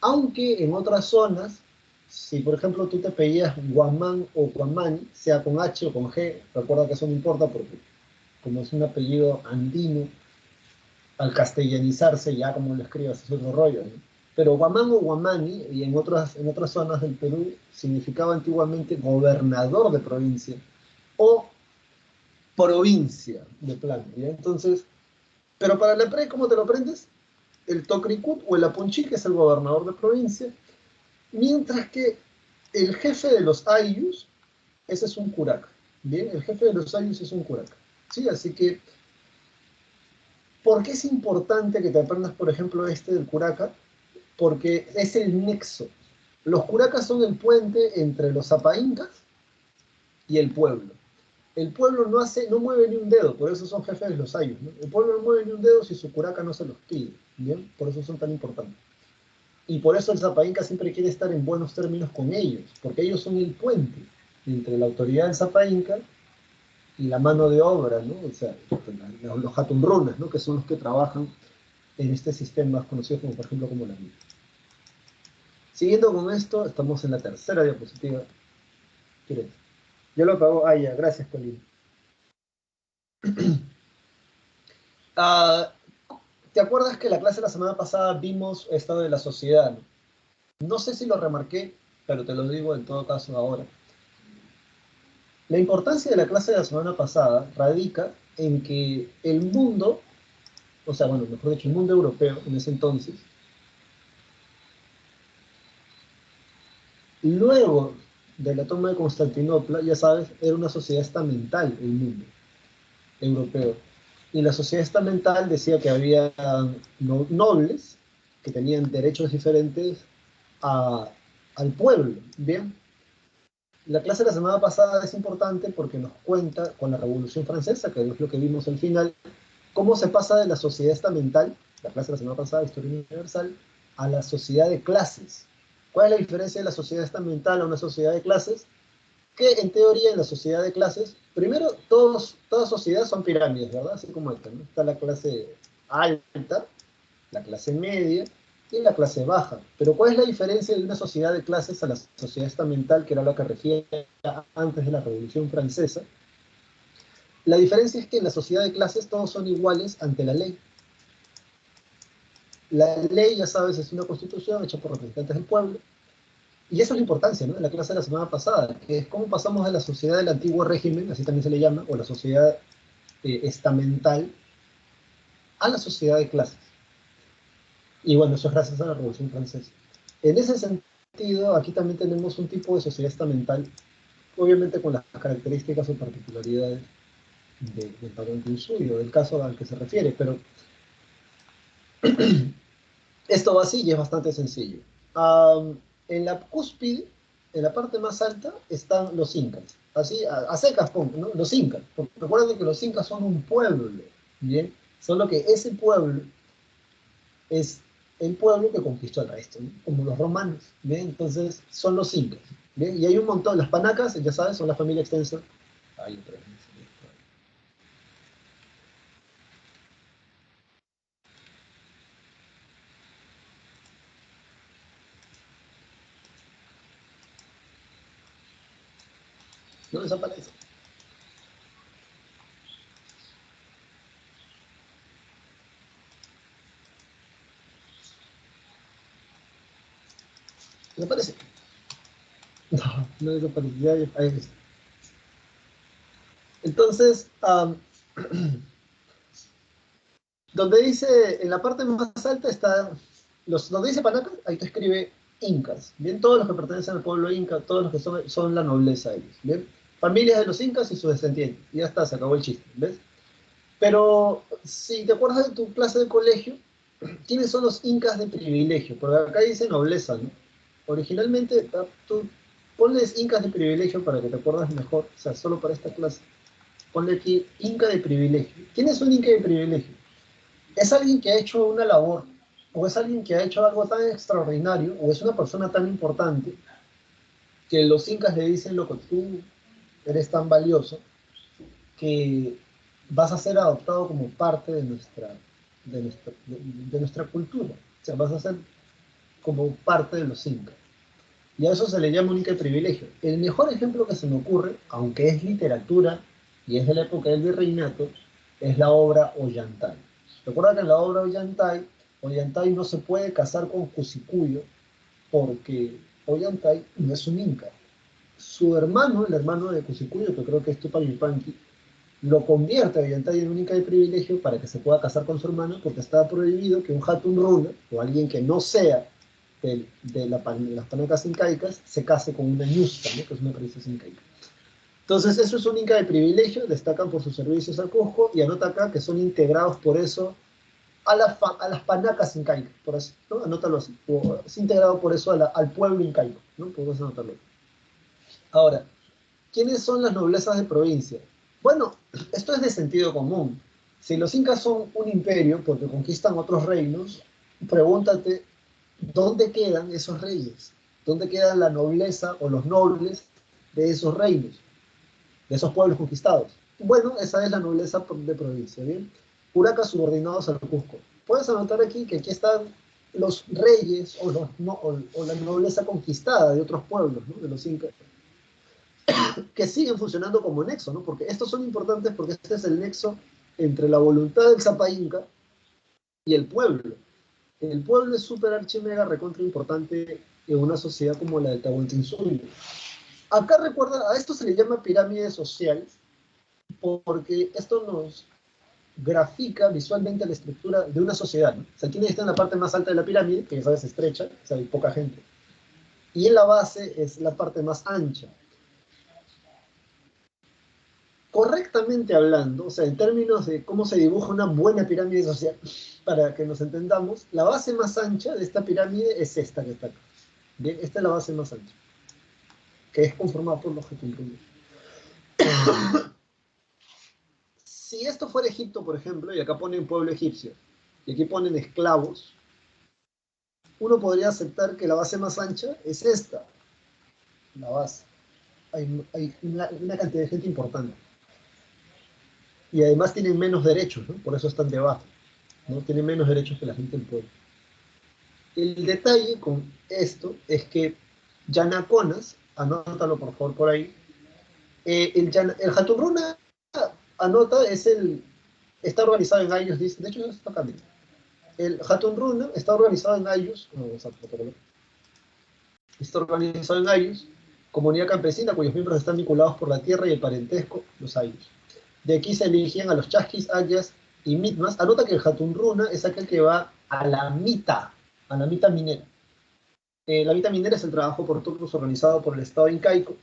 aunque en otras zonas, si por ejemplo tú te apellidas Guamán o Guamani, sea con H o con G, recuerda que eso no importa porque como es un apellido andino, al castellanizarse ya como lo escribas es otro rollo, ¿no? Pero Guamán o Guamani, y en otras zonas del Perú, significaba antiguamente gobernador de provincia o provincia de plano, ¿ya? Entonces, pero para la PRE, ¿cómo te lo aprendes? El Tocricut o el Apunchi, que es el gobernador de provincia, mientras que el jefe de los Ayllus, ese es un curaca. Bien, el jefe de los Ayllus es un curaca. ¿Sí? Así que, ¿por qué es importante que te aprendas, por ejemplo, este del curaca? Porque es el nexo. Los curacas son el puente entre los zapaincas y el pueblo. El pueblo no mueve ni un dedo, por eso son jefes de los Ayllus, ¿no? El pueblo no mueve ni un dedo si su curaca no se los pide. Bien, por eso son tan importantes. Y por eso el Zapa Inca siempre quiere estar en buenos términos con ellos, porque ellos son el puente entre la autoridad del Zapa Inca y la mano de obra, ¿no? O sea, los Hatunrunas, ¿no? Que son los que trabajan en este sistema conocido como, por ejemplo, como la MIP. Siguiendo con esto, estamos en la tercera diapositiva. ¿Quieres? Yo lo acabo. Ah, ya, gracias, Colín. Ah, ¿te acuerdas que la clase de la semana pasada vimos estado de la sociedad? No sé si lo remarqué, pero te lo digo en todo caso ahora. La importancia de la clase de la semana pasada radica en que el mundo, o sea, bueno, mejor dicho, el mundo europeo en ese entonces, luego de la toma de Constantinopla, ya sabes, era una sociedad estamental el mundo europeo. Y la sociedad estamental decía que había nobles que tenían derechos diferentes a, al pueblo, ¿bien? La clase de la semana pasada es importante porque nos cuenta con la Revolución Francesa, que es lo que vimos al final, cómo se pasa de la sociedad estamental, la clase de la semana pasada, Historia Universal, a la sociedad de clases. ¿Cuál es la diferencia de la sociedad estamental a una sociedad de clases? Que en teoría en la sociedad de clases, primero, todas sociedades son pirámides, ¿verdad? Así como esta, ¿no? Está la clase alta, la clase media y la clase baja. Pero ¿cuál es la diferencia de una sociedad de clases a la sociedad estamental, que era la que regía antes de la Revolución Francesa? La diferencia es que en la sociedad de clases todos son iguales ante la ley. La ley, ya sabes, es una constitución hecha por representantes del pueblo. Y esa es la importancia, ¿no? De la clase de la semana pasada, que es cómo pasamos de la sociedad del antiguo régimen, así también se le llama, o la sociedad estamental, a la sociedad de clases. Y bueno, eso es gracias a la Revolución Francesa. En ese sentido, aquí también tenemos un tipo de sociedad estamental, obviamente con las características o particularidades del Tahuantinsuyo suyo, del caso al que se refiere, pero esto va así y es bastante sencillo. En la cúspide, en la parte más alta, están los incas. Así, a secas, ¿no? Los incas. Recuerden que los incas son un pueblo, ¿bien? Solo que ese pueblo es el pueblo que conquistó el resto, ¿no? Como los romanos, ¿bien? Entonces, son los incas, ¿bien? Y hay un montón, las panacas, ya sabes, son la familia extensa. Hay otra vez. No desaparece. ¿Me parece? No, no desapareció, ahí está. Entonces, donde dice, en la parte más alta está, donde dice Panaca, ahí te escribe incas, ¿bien? Todos los que pertenecen al pueblo inca, todos los que son la nobleza ellos, ¿bien? Familias de los incas y sus descendientes. Y ya está, se acabó el chiste, ¿ves? Pero si te acuerdas de tu clase de colegio, ¿quiénes son los incas de privilegio? Porque acá dice nobleza, ¿no? Originalmente, tú ponles incas de privilegio para que te acuerdas mejor, o sea, solo para esta clase. Ponle aquí inca de privilegio. ¿Quién es un inca de privilegio? Es alguien que ha hecho una labor, o es alguien que ha hecho algo tan extraordinario, o es una persona tan importante, que los incas le dicen, loco, tú eres tan valioso que vas a ser adoptado como parte de nuestra cultura. O sea, vas a ser como parte de los incas. Y a eso se le llama un inca de privilegio. El mejor ejemplo que se me ocurre, aunque es literatura y es de la época del virreinato, es la obra Ollantay. Recuerda que en la obra Ollantay, Ollantay no se puede casar con Cusicuyo porque Ollantay no es un inca. Su hermano, el hermano de Cusicuyo, que creo que es Tupac Yupanqui, lo convierte a Ollantay en un inca de privilegio para que se pueda casar con su hermano, porque está prohibido que un Hatun Runa, o alguien que no sea las panacas incaicas, se case con una ñusca, ¿no? Que es una princesa incaica. Entonces, eso es un inca de privilegio, destacan por sus servicios al Cusco, y anota acá que son integrados por eso a las panacas incaicas, por así, ¿no? Anótalo así, o es integrado por eso al pueblo incaico, ¿no? Podemos anotarlo. Ahora, ¿quiénes son las noblezas de provincia? Bueno, esto es de sentido común. Si los incas son un imperio porque conquistan otros reinos, pregúntate, ¿dónde quedan esos reyes? ¿Dónde queda la nobleza o los nobles de esos reinos, de esos pueblos conquistados? Bueno, esa es la nobleza de provincia, ¿bien? Uracas subordinados al Cusco. Puedes anotar aquí que aquí están los reyes o la nobleza conquistada de otros pueblos, ¿no? De los incas, que siguen funcionando como nexo, ¿no? Porque estos son importantes porque este es el nexo entre la voluntad del Zapa Inca y el pueblo. El pueblo es súper archimega recontra importante en una sociedad como la de Tahuantinsuyo. Acá recuerda, a esto se le llama pirámide social porque esto nos grafica visualmente la estructura de una sociedad, ¿no? O sea, quien está en la parte más alta de la pirámide, que ya sabes, es estrecha, o sea, hay poca gente, y en la base es la parte más ancha. Correctamente hablando, o sea, en términos de cómo se dibuja una buena pirámide social, para que nos entendamos, la base más ancha de esta pirámide es esta que está acá. Bien, esta es la base más ancha, que es conformada por los Getumbrunos. Si esto fuera Egipto, por ejemplo, y acá ponen pueblo egipcio, y aquí ponen esclavos, uno podría aceptar que la base más ancha es esta, la base. Hay una cantidad de gente importante. Y además tienen menos derechos, ¿no? Por eso están debajo, ¿no? Tienen menos derechos que la gente del pueblo. El detalle con esto es que Yanaconas, anótalo por favor por ahí, el Haturruna, anota, está organizado en Ayllus, dice, de hecho no está acá, mira. El Haturruna está organizado en Ayllus, está organizado en Ayllus, comunidad campesina cuyos miembros están vinculados por la tierra y el parentesco, los Ayllus. De aquí se eligían a los chasquis, ayas y mitmas. Anota que el Haturruna es aquel que va a la mita minera. La vida minera es el trabajo por turnos organizado por el Estado incaico.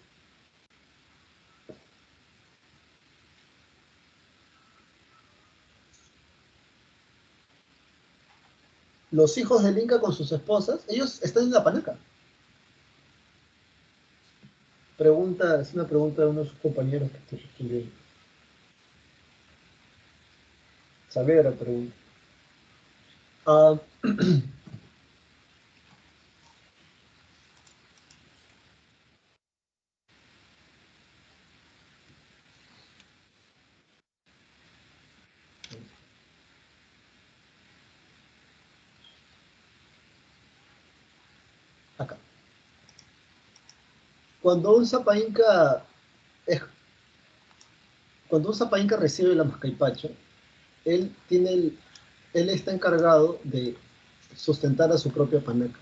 Los hijos del Inca con sus esposas, ellos están en la panaca. Es una pregunta de unos compañeros que estoy estudiando. Saavedra pregunta. Ah, acá. Cuando un Zapa Inca, es- cuando un Zapa Inca recibe la Mascaipacha, él, él está encargado de sustentar a su propia panaca.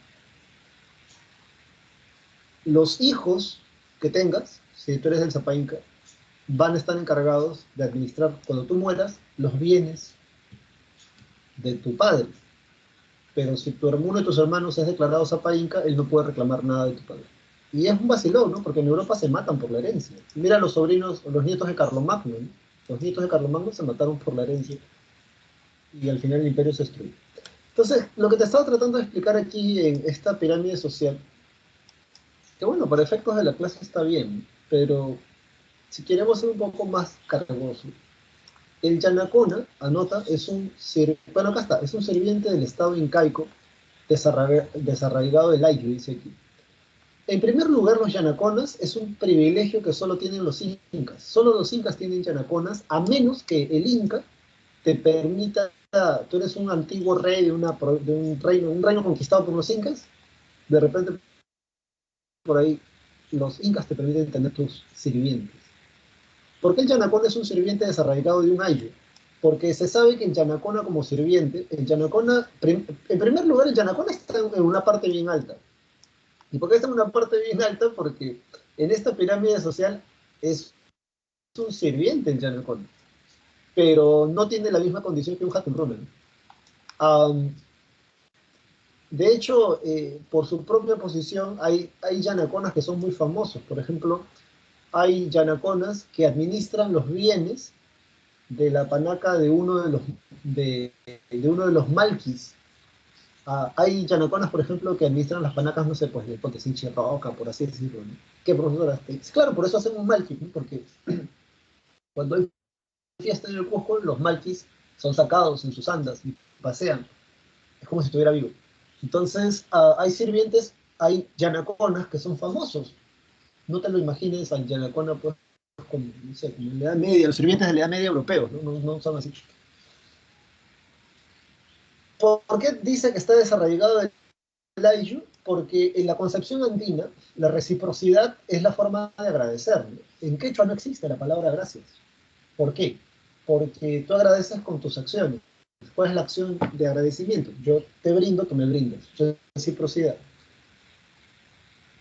los hijos que tengas, si tú eres del Sapa Inca, van a estar encargados de administrar, cuando tú mueras, los bienes de tu padre. Pero si tu uno de tus hermanos es declarado Sapa Inca, él no puede reclamar nada de tu padre. Y es un vacilón, ¿no? Porque en Europa se matan por la herencia. Mira los sobrinos, los nietos de Carlomagno, ¿no? Los nietos de Carlomagno se mataron por la herencia y al final el imperio se destruyó. Entonces, lo que te estaba tratando de explicar aquí en esta pirámide social, que bueno, para efectos de la clase está bien, pero si queremos ser un poco más cargoso, el Yanacona, anota, bueno, acá está, es un sirviente del estado incaico desarraigado del Ayllu, dice aquí. En primer lugar, los yanaconas es un privilegio que solo tienen los incas. Solo los incas tienen yanaconas, a menos que el inca te permita, tú eres un antiguo rey de un reino conquistado por los incas, de repente por ahí los incas te permiten tener tus sirvientes. ¿Por qué el yanacona es un sirviente desarraigado de un ayllu? Porque se sabe que el yanacona como sirviente, en primer lugar, el yanacona está en una parte bien alta. ¿Y por qué está en una parte bien alta? Porque en esta pirámide social es un sirviente el yanacona, pero no tiene la misma condición que un Hatunruna. Um, de hecho, por su propia posición, hay yanaconas que son muy famosos. Por ejemplo, hay yanaconas que administran los bienes de la panaca de uno de los malquis. Hay yanaconas, por ejemplo, que administran las panacas, no sé, pues de Potesinchi Roca, por así decirlo, ¿no? ¿Qué profesoras? Claro, por eso hacen un malquis, ¿no? Porque cuando hay fiesta en el Cusco, los malquis son sacados en sus andas y pasean. Es como si estuviera vivo. Entonces, hay sirvientes, hay yanaconas que son famosos. No te lo imagines al yanacona, pues, como, no sé, como en la Edad Media, los sirvientes de la Edad Media europeos, ¿no? No son así. ¿Por qué dice que está desarraigado el Ayllu? Porque en la concepción andina, la reciprocidad es la forma de agradecer. En quechua no existe la palabra gracias. ¿Por qué? Porque tú agradeces con tus acciones. ¿Cuál es la acción de agradecimiento? Yo te brindo, tú me brindas. Eso es reciprocidad.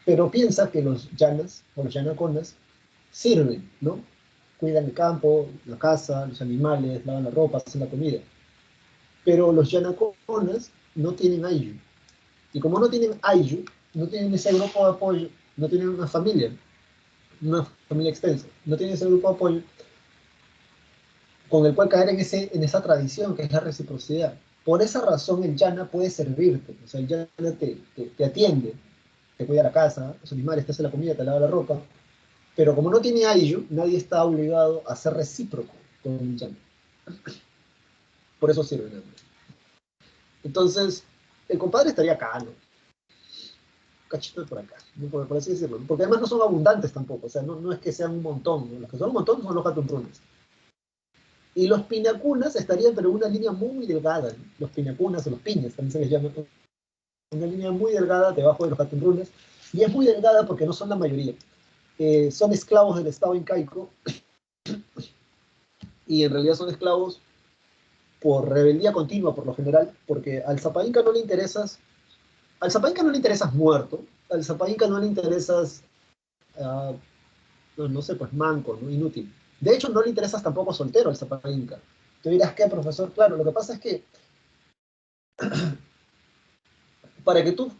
Pero piensa que los llanas o los yanaconas sirven, ¿no? Cuidan el campo, la casa, los animales, lavan la ropa, hacen la comida. Pero los yanaconas no tienen ayllu. Y como no tienen ayllu, no tienen ese grupo de apoyo, no tienen una familia extensa, no tienen ese grupo de apoyo con el cual caer en esa tradición que es la reciprocidad. Por esa razón el yana puede servirte, o sea, el yana te atiende, te cuida la casa, los animales, te hace la comida, te lava la ropa, pero como no tiene ayllu, nadie está obligado a ser recíproco con el yana. Por eso sirve el yana. Entonces, el compadre estaría acá, ¿no? Cachito de por acá, ¿no? Por así decirlo, porque además no son abundantes tampoco, o sea, no es que sean un montón, ¿no? Los que son un montón son los gatunrunes. Y los pinacunas estarían pero en una línea muy delgada, ¿no? Los pinacunas o los piñas también se les llama, una línea muy delgada debajo de los gatunrunes, y es muy delgada porque no son la mayoría. Son esclavos del Estado incaico, y en realidad son esclavos por rebeldía continua por lo general, porque al Zapa Inca no le interesas, al Zapa Inca no le interesas muerto, al Zapa Inca no le interesas uh, no sé, pues manco, ¿no? Inútil. De hecho, no le interesas tampoco soltero al Zapata Inca. Tú dirás, ¿qué, profesor? Claro, lo que pasa es que para que tú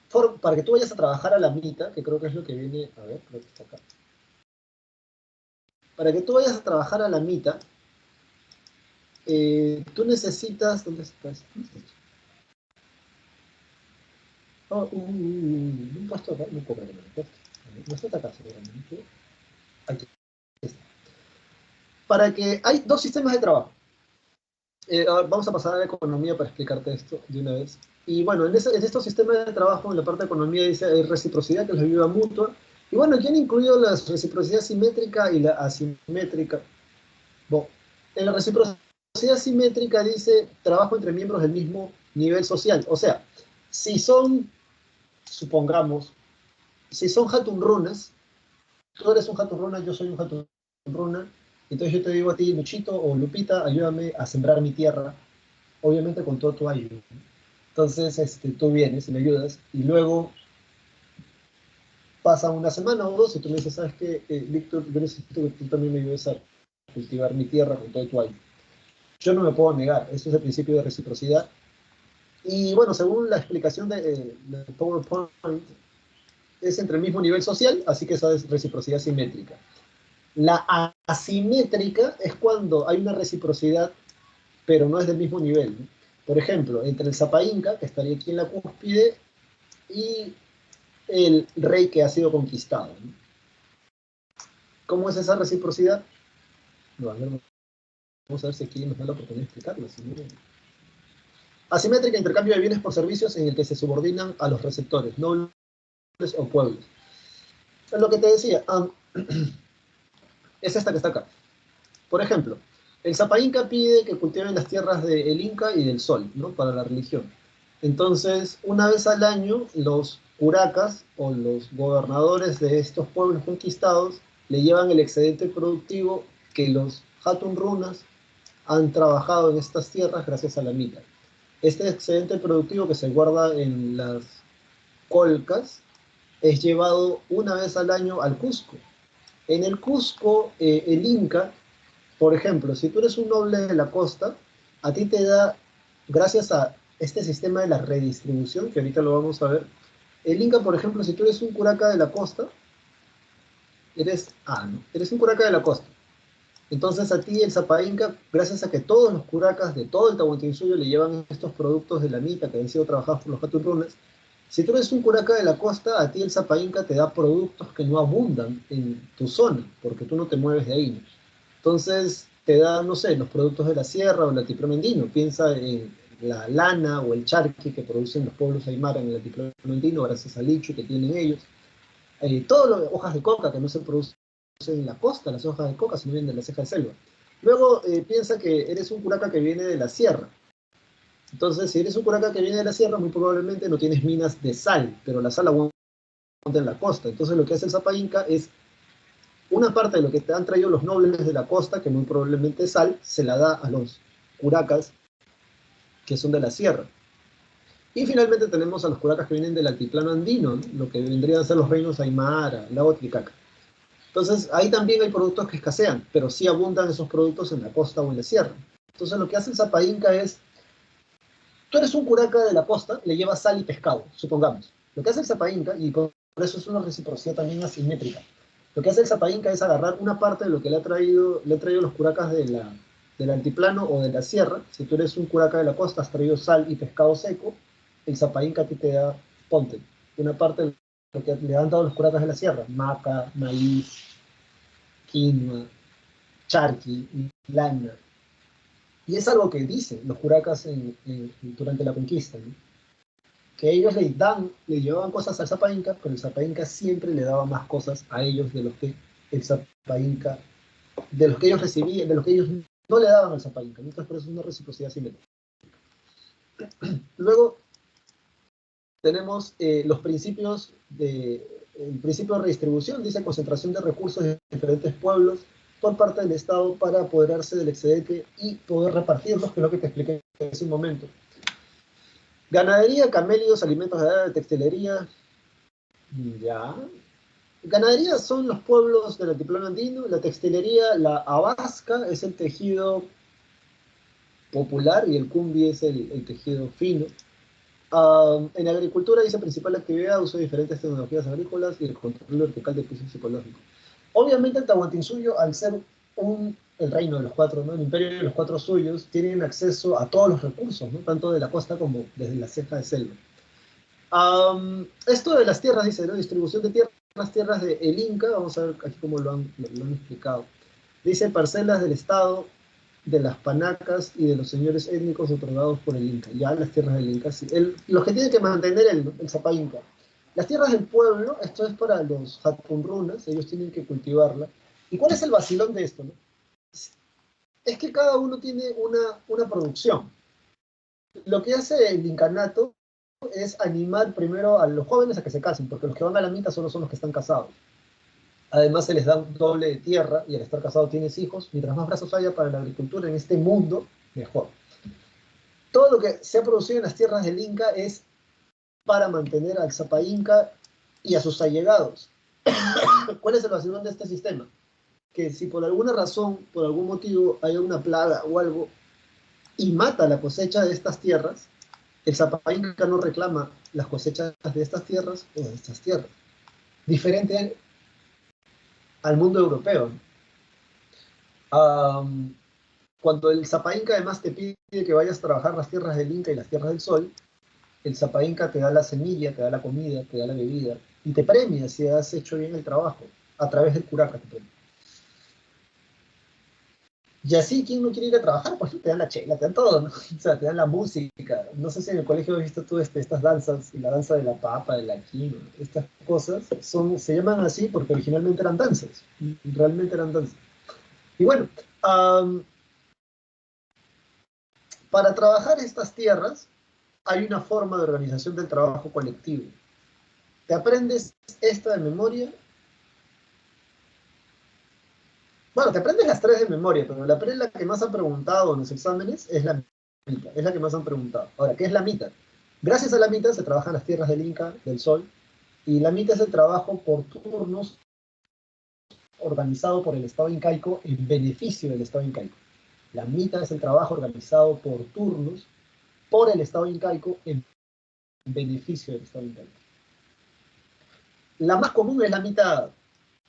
vayas a trabajar a la mitad, que creo que es lo que viene, a ver, creo que está acá. Para que tú vayas a trabajar a la mitad, tú necesitas, ¿dónde estás? Oh, un puesto acá, no cobra no está acá seguramente. Aquí está. Para que, hay dos sistemas de trabajo. Vamos a pasar a la economía para explicarte esto de una vez. Y bueno, en estos sistemas de trabajo, en la parte de economía dice hay reciprocidad, que es la ayuda mutua. Y bueno, aquí han incluido la reciprocidad simétrica y la asimétrica. Bueno, en la reciprocidad simétrica dice trabajo entre miembros del mismo nivel social. O sea, si son, supongamos, si son hatunrunas, tú eres un hatunruna, yo soy un hatunruna, entonces yo te digo a ti, Luchito o Lupita, ayúdame a sembrar mi tierra, obviamente con todo tu ayuda. Entonces, tú vienes y me ayudas, y luego pasa una semana o dos y tú me dices, ¿sabes qué, Víctor? Yo necesito que tú también me ayudes a cultivar mi tierra con todo tu aire. Yo no me puedo negar, eso es el principio de reciprocidad. Y bueno, según la explicación de PowerPoint, es entre el mismo nivel social, así que esa es reciprocidad simétrica. La asimétrica es cuando hay una reciprocidad, pero no es del mismo nivel, ¿no? Por ejemplo, entre el Sapa Inca, que estaría aquí en la cúspide, y el rey que ha sido conquistado, ¿no? ¿Cómo es esa reciprocidad? No, a ver, vamos a ver si aquí nos da la oportunidad de explicarlo. Si no... Asimétrica, intercambio de bienes por servicios en el que se subordinan a los receptores, nobles o pueblos. Es lo que te decía, es esta que está acá. Por ejemplo, el Sapa Inca pide que cultiven las tierras del Inca y del Sol, ¿no? Para la religión. Entonces, una vez al año, los curacas o los gobernadores de estos pueblos conquistados le llevan el excedente productivo que los Hatun Runas han trabajado en estas tierras gracias a la mita. Este excedente productivo que se guarda en las colcas es llevado una vez al año al Cusco. En el Cusco, el Inca, por ejemplo, si tú eres un noble de la costa, a ti te da, gracias a este sistema de la redistribución, que ahorita lo vamos a ver, el Inca, por ejemplo, si tú eres un curaca de la costa, eres un curaca de la costa. Entonces a ti el Sapa Inca, gracias a que todos los curacas de todo el Tahuantinsuyo le llevan estos productos de la mita que han sido trabajados por los Haturrunas, si tú eres un curaca de la costa, a ti el Sapa Inca te da productos que no abundan en tu zona, porque tú no te mueves de ahí, ¿no? Entonces te da, no sé, los productos de la sierra o el altiplano andino. Piensa en la lana o el charqui que producen los pueblos aymara en el altiplano andino, gracias al licho que tienen ellos. Todas las hojas de coca que no se producen en la costa, las hojas de coca, sino vienen de la ceja de selva. Luego piensa que eres un curaca que viene de la sierra. Entonces, si eres un curaca que viene de la sierra, muy probablemente no tienes minas de sal, pero la sal aguanta en la costa. Entonces, lo que hace el Sapa Inca es una parte de lo que te han traído los nobles de la costa, que muy probablemente es sal, se la da a los curacas que son de la sierra. Y finalmente tenemos a los curacas que vienen del altiplano andino, ¿no? Lo que vendrían a ser los reinos Aymara, Lago Titicaca. Entonces, ahí también hay productos que escasean, pero sí abundan esos productos en la costa o en la sierra. Entonces, lo que hace el Sapa Inca es, tú eres un curaca de la costa, le llevas sal y pescado, supongamos. Lo que hace el Sapa Inca, y por eso es una reciprocidad también asimétrica, lo que hace el Sapa Inca es agarrar una parte de lo que le han traído los curacas del altiplano o de la sierra. Si tú eres un curaca de la costa, has traído sal y pescado seco, el Sapa Inca a ti te da, ponte, una parte de lo que le han dado los curacas de la sierra, maca, maíz, quinoa, charqui, lana. Y es algo que dicen los curacas durante la conquista, ¿no? Que ellos le llevaban cosas al Sapa Inca, pero el Sapa Inca siempre le daba más cosas a ellos de los que el Sapa Inca, de los que ellos recibían, de los que ellos no le daban al Sapa Inca. Entonces, por eso es una reciprocidad simétrica. Luego tenemos los principios el principio de redistribución, dice concentración de recursos en diferentes pueblos por parte del Estado para apoderarse del excedente y poder repartirlos, que es lo que te expliqué hace un momento. Ganadería, camélidos, alimentos de textilería, ya. Ganadería son los pueblos del altiplano andino, la textilería, la abasca es el tejido popular y el cumbi es el tejido fino. En agricultura dice principal actividad, uso de diferentes tecnologías agrícolas y el control vertical de pisos psicológicos. Obviamente el Tahuantinsuyo, al ser el reino de los cuatro, ¿no? El imperio de los cuatro suyos, tienen acceso a todos los recursos, ¿no? Tanto de la costa como desde la ceja de selva. Esto de las tierras, dice, ¿no? Distribución de tierras, las tierras del Inca, vamos a ver aquí cómo lo han explicado. Dice parcelas del Estado, de las panacas y de los señores étnicos otorgados por el Inca. Ya las tierras del Inca, sí. Los que tiene que mantener el Sapa Inca. Las tierras del pueblo, esto es para los Hatunrunas, ellos tienen que cultivarla. ¿Y cuál es el vacilón de esto, no? Es que cada uno tiene una producción. Lo que hace el incanato es animar primero a los jóvenes a que se casen, porque los que van a la mitad solo son los que están casados. Además se les da un doble de tierra y al estar casado tienes hijos. Mientras más brazos haya para la agricultura en este mundo, mejor. Todo lo que se ha producido en las tierras del Inca es para mantener al Sapa Inca y a sus allegados. ¿Cuál es el vacilón de este sistema? Que si por alguna razón, por algún motivo, hay una plaga o algo y mata la cosecha de estas tierras, el Sapa Inca no reclama las cosechas de estas tierras o de estas tierras. Diferente al mundo europeo. Um, Cuando el Sapa Inca además te pide que vayas a trabajar las tierras del Inca y las tierras del Sol, el Sapa Inca te da la semilla, te da la comida, te da la bebida y te premia si has hecho bien el trabajo a través del curaca. Y así, ¿quién no quiere ir a trabajar? Pues te dan la chela, te dan todo, ¿no? O sea, te dan la música. No sé si en el colegio has visto tú estas danzas, y la danza de la papa, de la quinoa, estas cosas se llaman así porque originalmente eran danzas, realmente eran danzas. Y bueno, um, para trabajar estas tierras hay una forma de organización del trabajo colectivo. Te aprendes esta de memoria. Bueno, te aprendes las tres de memoria, pero la que más han preguntado en los exámenes es la mitad, es la que más han preguntado. Ahora, ¿qué es la mitad? Gracias a la mitad se trabajan las tierras del Inca, del Sol, y la mitad es el trabajo por turnos organizado por el Estado incaico en beneficio del Estado incaico. La mitad es el trabajo organizado por turnos por el Estado incaico en beneficio del Estado incaico. La más común es la mitad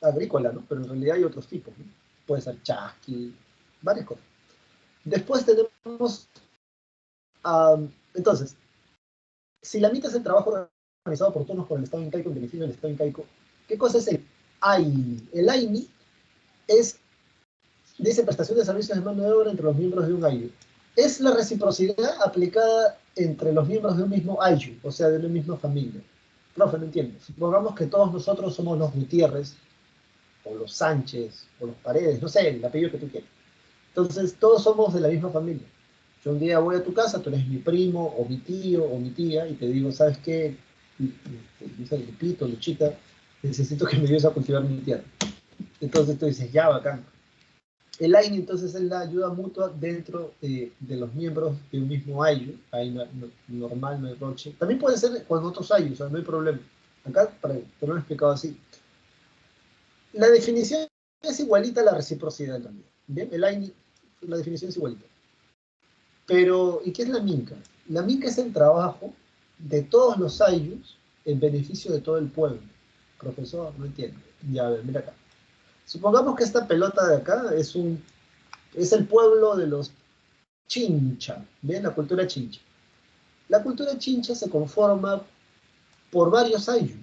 agrícola, ¿no? Pero en realidad hay otros tipos, ¿no? Puede ser chasqui, varias cosas. Después tenemos, entonces, si la mitad es el trabajo organizado por turnos por el Estado incaico en beneficio del Estado incaico, ¿qué cosa es el AINI? El AINI es, dice, prestación de servicios de mano de obra entre los miembros de un AIU. Es la reciprocidad aplicada entre los miembros de un mismo AIU, o sea, de una misma familia. Profe, no entiendo. Supongamos que todos nosotros somos los Gutiérrez, o los Sánchez, o los Paredes, no sé, el apellido que tú quieras. Entonces, todos somos de la misma familia. Yo un día voy a tu casa, tú eres mi primo, o mi tío, o mi tía, y te digo, ¿sabes qué? Dice Lupito, Luchita, necesito que me ayudes a cultivar mi tierra. Entonces tú dices, ya, bacán. El AINI entonces es la ayuda mutua dentro de los miembros de un mismo AIU, ahí normal, no hay roche. También puede ser con otros AIU, o sea, no hay problema. Acá te lo he explicado así. La definición es igualita a la reciprocidad también. ¿Bien? El AINI, la definición es igualita. Pero, ¿y qué es la minca? La minca es el trabajo de todos los ayllus en beneficio de todo el pueblo. Profesor, no entiendo. Ya, a ver, mira acá. Supongamos que esta pelota de acá es el pueblo de los Chincha, ¿bien? La cultura Chincha. La cultura Chincha se conforma por varios ayllus,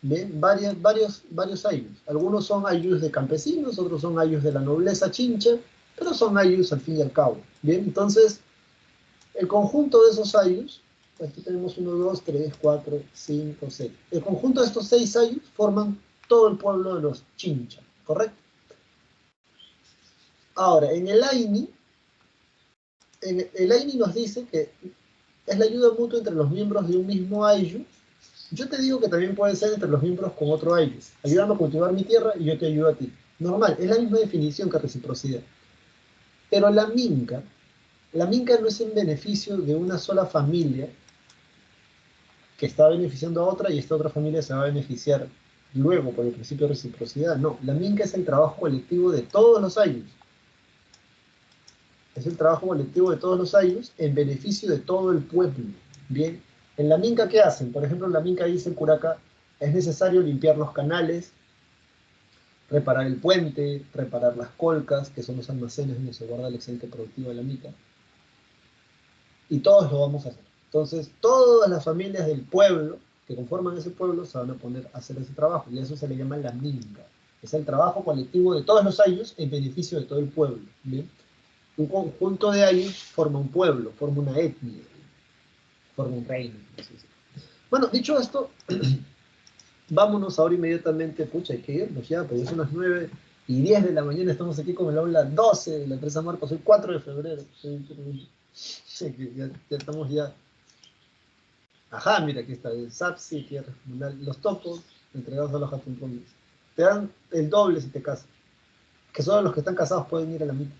¿bien? Varios ayllus. Algunos son ayllus de campesinos, otros son ayllus de la nobleza Chincha, pero son ayllus al fin y al cabo, ¿bien? Entonces, el conjunto de esos ayllus, aquí tenemos 1, 2, 3, 4, 5, 6. El conjunto de estos 6 ayllus forman todo el pueblo de los Chincha, ¿correcto? Ahora, en el AINI, el AINI nos dice que es la ayuda mutua entre los miembros de un mismo ayllu. Yo te digo que también puede ser entre los miembros con otro ayllu. Ayúdame a cultivar mi tierra y yo te ayudo a ti. Normal, es la misma definición que reciprocidad. Pero la minca no es en beneficio de una sola familia que está beneficiando a otra y esta otra familia se va a beneficiar luego por el principio de reciprocidad. No, la minca es el trabajo colectivo de todos los aylus. Es el trabajo colectivo de todos los aylus en beneficio de todo el pueblo. Bien, en la minca, ¿qué hacen? Por ejemplo, en la minca dice en Curaca, es necesario limpiar los canales, reparar el puente, reparar las colcas, que son los almacenes donde se guarda el excedente productivo de la minca. Y todos lo vamos a hacer. Entonces, todas las familias del pueblo que conforman ese pueblo se van a poner a hacer ese trabajo, y a eso se le llama la minca. Es el trabajo colectivo de todos los aylus en beneficio de todo el pueblo. ¿Bien? Un conjunto de aylus forma un pueblo, forma una etnia, forma un reino. No sé si. Bueno, dicho esto, vámonos ahora inmediatamente, pucha, hay que irnos ya, porque son las 9:10 de la mañana, estamos aquí con el aula 12 de la empresa Marcos, el 4 de febrero. Sí, ya estamos ya. Ajá, mira, aquí está, el SAPSI, tierra comunal, los topos entregados a los japonneses. Te dan el doble si te casas. Que solo los que están casados pueden ir a la mitad.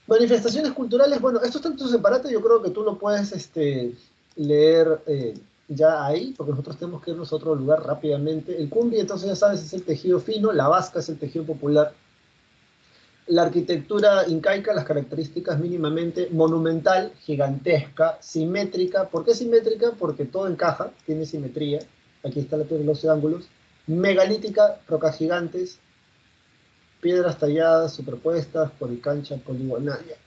Manifestaciones culturales, bueno, esto está en tu separate, yo creo que tú lo puedes leer ya ahí, porque nosotros tenemos que irnos a otro lugar rápidamente. El cumbia, entonces ya sabes, es el tejido fino, la vasca es el tejido popular. La arquitectura incaica, las características mínimamente monumental, gigantesca, simétrica. ¿Por qué simétrica? Porque todo encaja, tiene simetría. Aquí está la teoría de los ángulos. Megalítica, rocas gigantes, piedras talladas, superpuestas, policancha, poligonaria.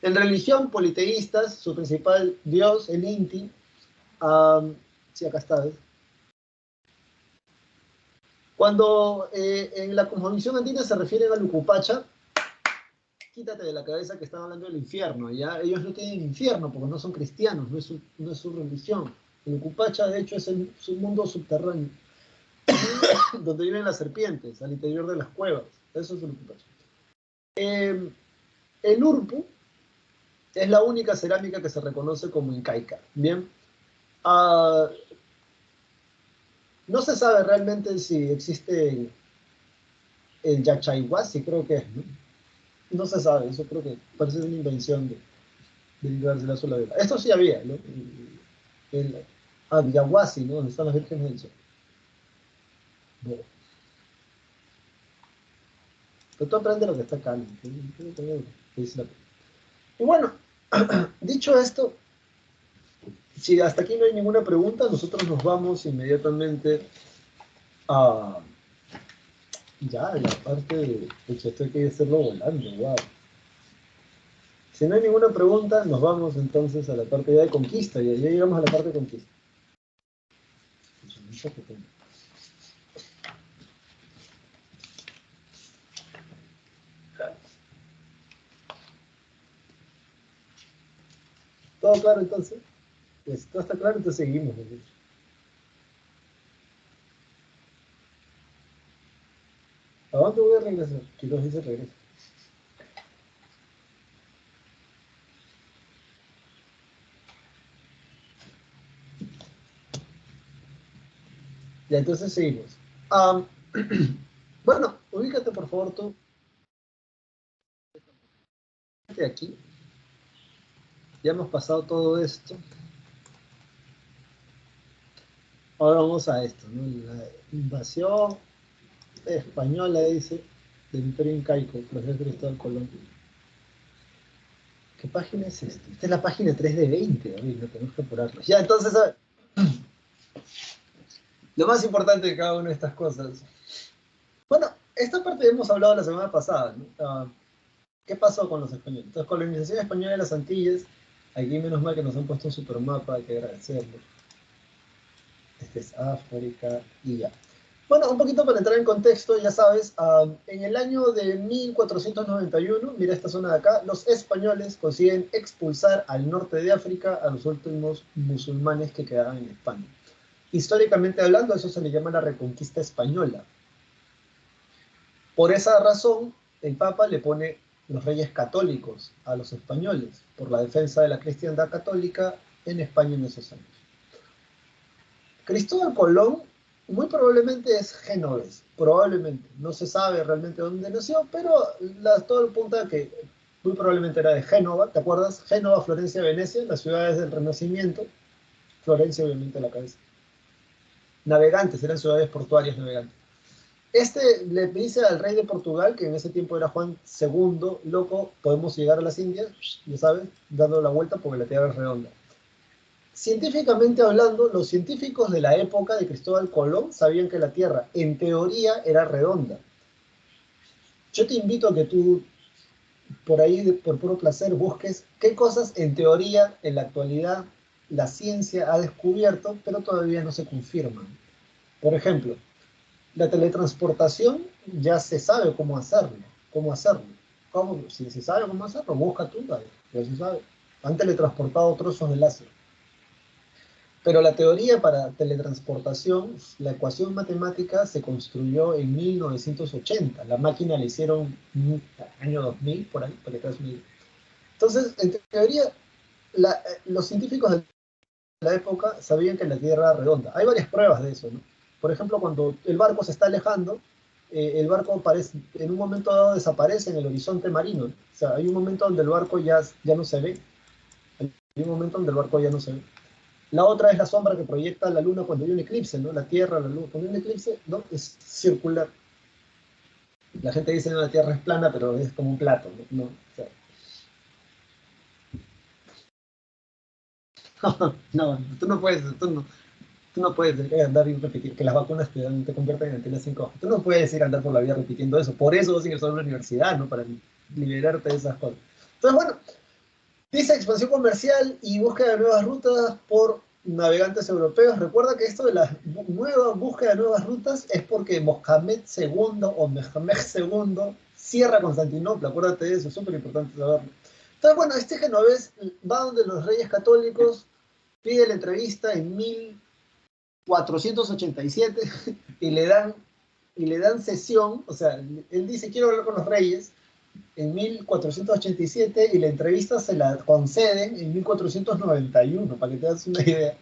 En religión, politeístas, su principal dios, el Inti. Sí, acá está, ¿ves? Cuando en la cosmovisión andina se refieren al Ucupacha, quítate de la cabeza que están hablando del infierno, ¿ya? Ellos no tienen infierno porque no son cristianos, no es su religión. El Ucupacha, de hecho, es un mundo subterráneo, donde viven las serpientes, al interior de las cuevas. Eso es el Ucupacha. El Urpu es la única cerámica que se reconoce como incaica, ¿bien? Uh, no se sabe realmente si existe el Yachayhuasi, creo que es, ¿no? No se sabe, eso creo que parece una invención de Garcilaso la Vega. Esto sí había, ¿no? Yahuasi, ¿no? Donde están las vírgenes del sol. Bueno, pero tú aprendes lo que está acá, ¿no? Y bueno, dicho esto, si hasta aquí no hay ninguna pregunta, nosotros nos vamos inmediatamente a ya, la parte de esto hay que hacerlo volando, wow. Si no hay ninguna pregunta, nos vamos entonces a la parte ya de conquista, ya llegamos a la parte de conquista. ¿Todo claro entonces? Pues, todo está claro, entonces seguimos. ¿No? ¿A dónde voy a regresar? Quiroz dice regresa. Ya, entonces seguimos. Bueno, ubícate por favor tú. Aquí. Ya hemos pasado todo esto. Ahora vamos a esto, ¿no? La invasión española, dice, del Imperio Incaico, profesor Cristóbal Colón. ¿Qué página es esta? Esta es la página 3 de 20, a ver, no tenemos que apurarnos. Ya, entonces, a ver. Lo más importante de cada una de estas cosas. Bueno, esta parte hemos hablado la semana pasada, ¿no? ¿Qué pasó con los españoles? Entonces, colonización española de las Antillas. Aquí menos mal que nos han puesto un supermapa, hay que agradecerlo. Este es África y ya. Bueno, un poquito para entrar en contexto, ya sabes, en el año de 1491, mira esta zona de acá, los españoles consiguen expulsar al norte de África a los últimos musulmanes que quedaban en España. Históricamente hablando, eso se le llama la Reconquista Española. Por esa razón, el Papa le pone los reyes católicos a los españoles, por la defensa de la cristiandad católica en España en esos años. Cristóbal Colón muy probablemente es genovés, probablemente. No se sabe realmente dónde nació, pero todo el punto de que muy probablemente era de Génova, ¿te acuerdas? Génova, Florencia, Venecia, las ciudades del Renacimiento. Florencia, obviamente, la cabeza. Navegantes, eran ciudades portuarias navegantes. Este le dice al rey de Portugal, que en ese tiempo era Juan II, loco, podemos llegar a las Indias, ya sabes, dando la vuelta porque la Tierra es redonda. Científicamente hablando, los científicos de la época de Cristóbal Colón sabían que la Tierra, en teoría, era redonda. Yo te invito a que tú, por ahí, por puro placer, busques qué cosas, en teoría, en la actualidad, la ciencia ha descubierto, pero todavía no se confirman. Por ejemplo, la teletransportación ya se sabe cómo hacerlo. ¿Cómo hacerlo? ¿Cómo? Si se sabe cómo hacerlo, busca tú, ya se sabe. Han teletransportado trozos de láser. Pero la teoría para teletransportación, la ecuación matemática se construyó en 1980. La máquina la hicieron en el año 2000, por ahí, para que te hagas una idea. Entonces, en teoría, los científicos de la época sabían que la Tierra era redonda. Hay varias pruebas de eso, ¿no? Por ejemplo, cuando el barco se está alejando, el barco en un momento dado desaparece en el horizonte marino. O sea, hay un momento donde el barco ya no se ve. Hay un momento donde el barco ya no se ve. La otra es la sombra que proyecta la luna cuando hay un eclipse, ¿no? La Tierra, la luna. Cuando hay un eclipse, ¿no? Es circular. La gente dice que la Tierra es plana, pero es como un plato, ¿no? O sea, no, tú no puedes andar y repetir que las vacunas te convierten en antena 5. Tú no puedes ir a andar por la vida repitiendo eso. Por eso vas a ingresar a la universidad, ¿no? Para liberarte de esas cosas. Entonces, bueno, dice expansión comercial y búsqueda de nuevas rutas por navegantes europeos. Recuerda que esto de la nueva búsqueda de nuevas rutas es porque Mohamed II o Mehmed II cierra Constantinopla. Acuérdate de eso, es súper importante saberlo. Entonces, bueno, este genovés va donde los reyes católicos, pide la entrevista en 1487 y le dan sesión, o sea, él dice, quiero hablar con los reyes, en 1487 y la entrevista se la conceden en 1491, para que te das una idea.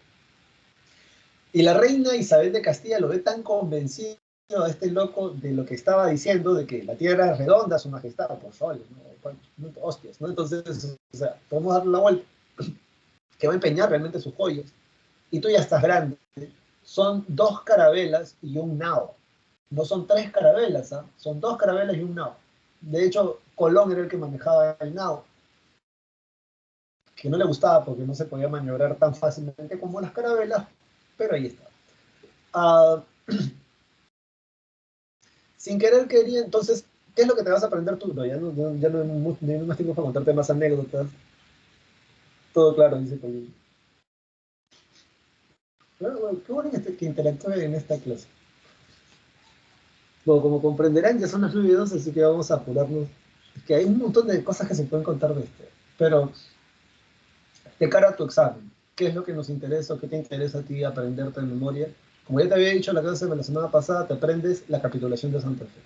Y la reina Isabel de Castilla lo ve tan convencido a este loco de lo que estaba diciendo, de que la tierra es redonda, su majestad, por sol, ¿no? Hostias, ¿no? Entonces, o sea, podemos darle la vuelta, que va a empeñar realmente sus joyas. Y tú ya estás grande. Son 2 carabelas y un nao. No son 3 carabelas, ¿eh? Son 2 carabelas y un nao. De hecho, Colón era el que manejaba el nao, que no le gustaba porque no se podía maniobrar tan fácilmente como las carabelas, pero ahí está. Uh, sin querer quería, entonces, ¿qué es lo que te vas a aprender tú? No, ya no hay más tiempo para contarte más anécdotas. Todo claro, dice Colón. Bueno, qué bueno que interactúe en esta clase. Bueno, como comprenderán, ya son las 9:02, así que vamos a apurarnos. Es que hay un montón de cosas que se pueden contar de este. Pero, de cara a tu examen, ¿qué es lo que nos interesa o qué te interesa a ti aprenderte de memoria? Como ya te había dicho en la clase de la semana pasada, te aprendes la capitulación de Santa Fe.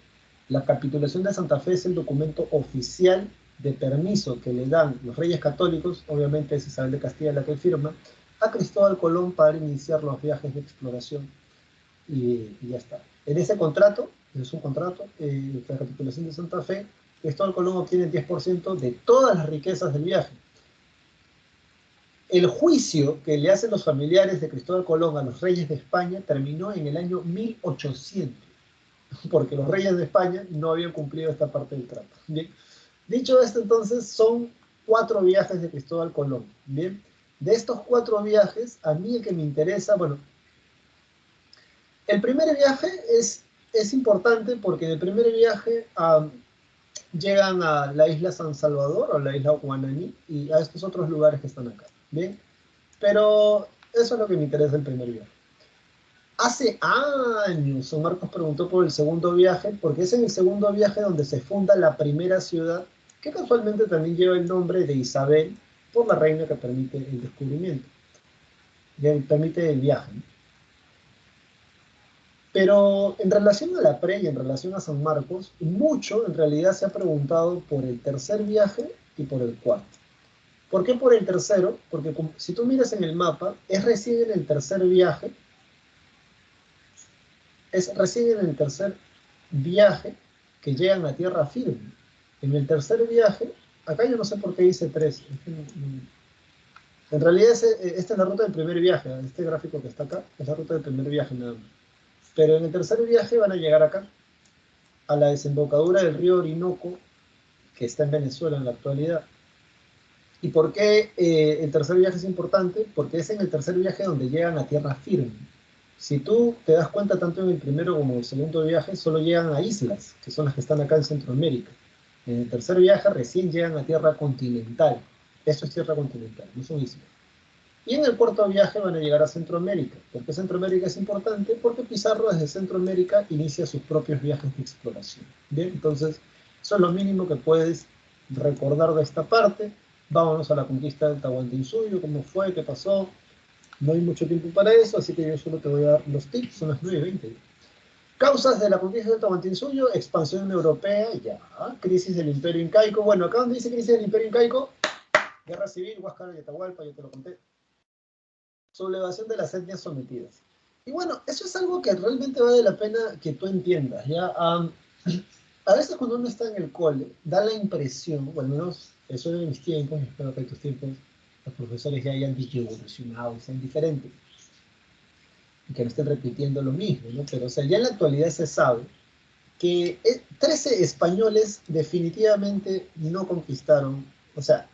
La capitulación de Santa Fe es el documento oficial de permiso que le dan los reyes católicos, obviamente es Isabel de Castilla la que firma, a Cristóbal Colón para iniciar los viajes de exploración y ya está. En ese contrato, es un contrato, la capitulación de Santa Fe, Cristóbal Colón obtiene el 10% de todas las riquezas del viaje. El juicio que le hacen los familiares de Cristóbal Colón a los reyes de España terminó en el año 1800, porque los reyes de España no habían cumplido esta parte del trato. Bien. Dicho esto, entonces, son 4 viajes de Cristóbal Colón. Bien. De estos 4 viajes, a mí el que me interesa, bueno, el primer viaje es importante porque en el primer viaje llegan a la isla San Salvador o la isla Guananí y a estos otros lugares que están acá. Bien. Pero eso es lo que me interesa el primer viaje. Hace años, San Marcos preguntó por el segundo viaje, porque es en el segundo viaje donde se funda la primera ciudad, que casualmente también lleva el nombre de Isabel, por la reina que permite el descubrimiento, que permite el viaje. Pero en relación a la pre y en relación a San Marcos, mucho en realidad se ha preguntado por el tercer viaje y por el cuarto. ¿Por qué por el tercero? Porque si tú miras en el mapa, es recién en el tercer viaje que llegan a tierra firme. En el tercer viaje, acá yo no sé por qué hice 3. En realidad esta es la ruta del primer viaje. Este gráfico que está acá es la ruta del primer viaje nada más. Pero en el tercer viaje van a llegar acá, a la desembocadura del río Orinoco, que está en Venezuela en la actualidad. ¿Y por qué el tercer viaje es importante? Porque es en el tercer viaje donde llegan a tierra firme. Si tú te das cuenta, tanto en el primero como en el segundo viaje, solo llegan a islas, que son las que están acá en Centroamérica. En el tercer viaje recién llegan a tierra continental. Eso es tierra continental, no son islas. Y en el cuarto viaje van a llegar a Centroamérica. ¿Por qué Centroamérica es importante? Porque Pizarro desde Centroamérica inicia sus propios viajes de exploración. Bien, entonces eso es lo mínimo que puedes recordar de esta parte. Vámonos a la conquista del Tahuantinsuyo, cómo fue, qué pasó. No hay mucho tiempo para eso, así que yo solo te voy a dar los tips, son las 9:20. Causas de la conquista del Tahuantinsuyo, expansión europea, ya. Crisis del Imperio Incaico. Bueno, acá donde dice crisis del Imperio Incaico, guerra civil, Huáscar y Atahualpa, yo te lo conté. Sublevación de las etnias sometidas. Y bueno, eso es algo que realmente vale la pena que tú entiendas, ¿ya? A veces cuando uno está en el cole, da la impresión, o al menos eso de mis tiempos, espero que tus tiempos, los profesores ya hayan evolucionado y sean diferentes, y que no estén repitiendo lo mismo, ¿no? Pero, o sea, ya en la actualidad se sabe que 13 españoles definitivamente no conquistaron, o sea,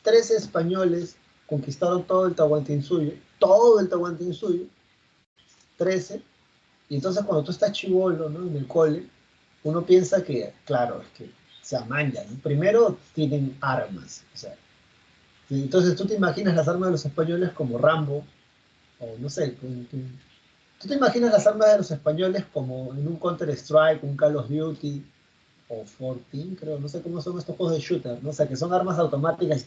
13 españoles conquistaron todo el Tahuantinsuyo, 13, y entonces cuando tú estás chivolo, ¿no? En el cole, uno piensa que, claro, es que se amañan, ¿no? Primero tienen armas, o sea, entonces tú te imaginas las armas de los españoles como Rambo, o no sé, tú te imaginas las armas de los españoles como en un Counter-Strike, un Call of Duty, o 14, creo, no sé cómo son estos juegos de shooter, ¿no? O sea, que son armas automáticas y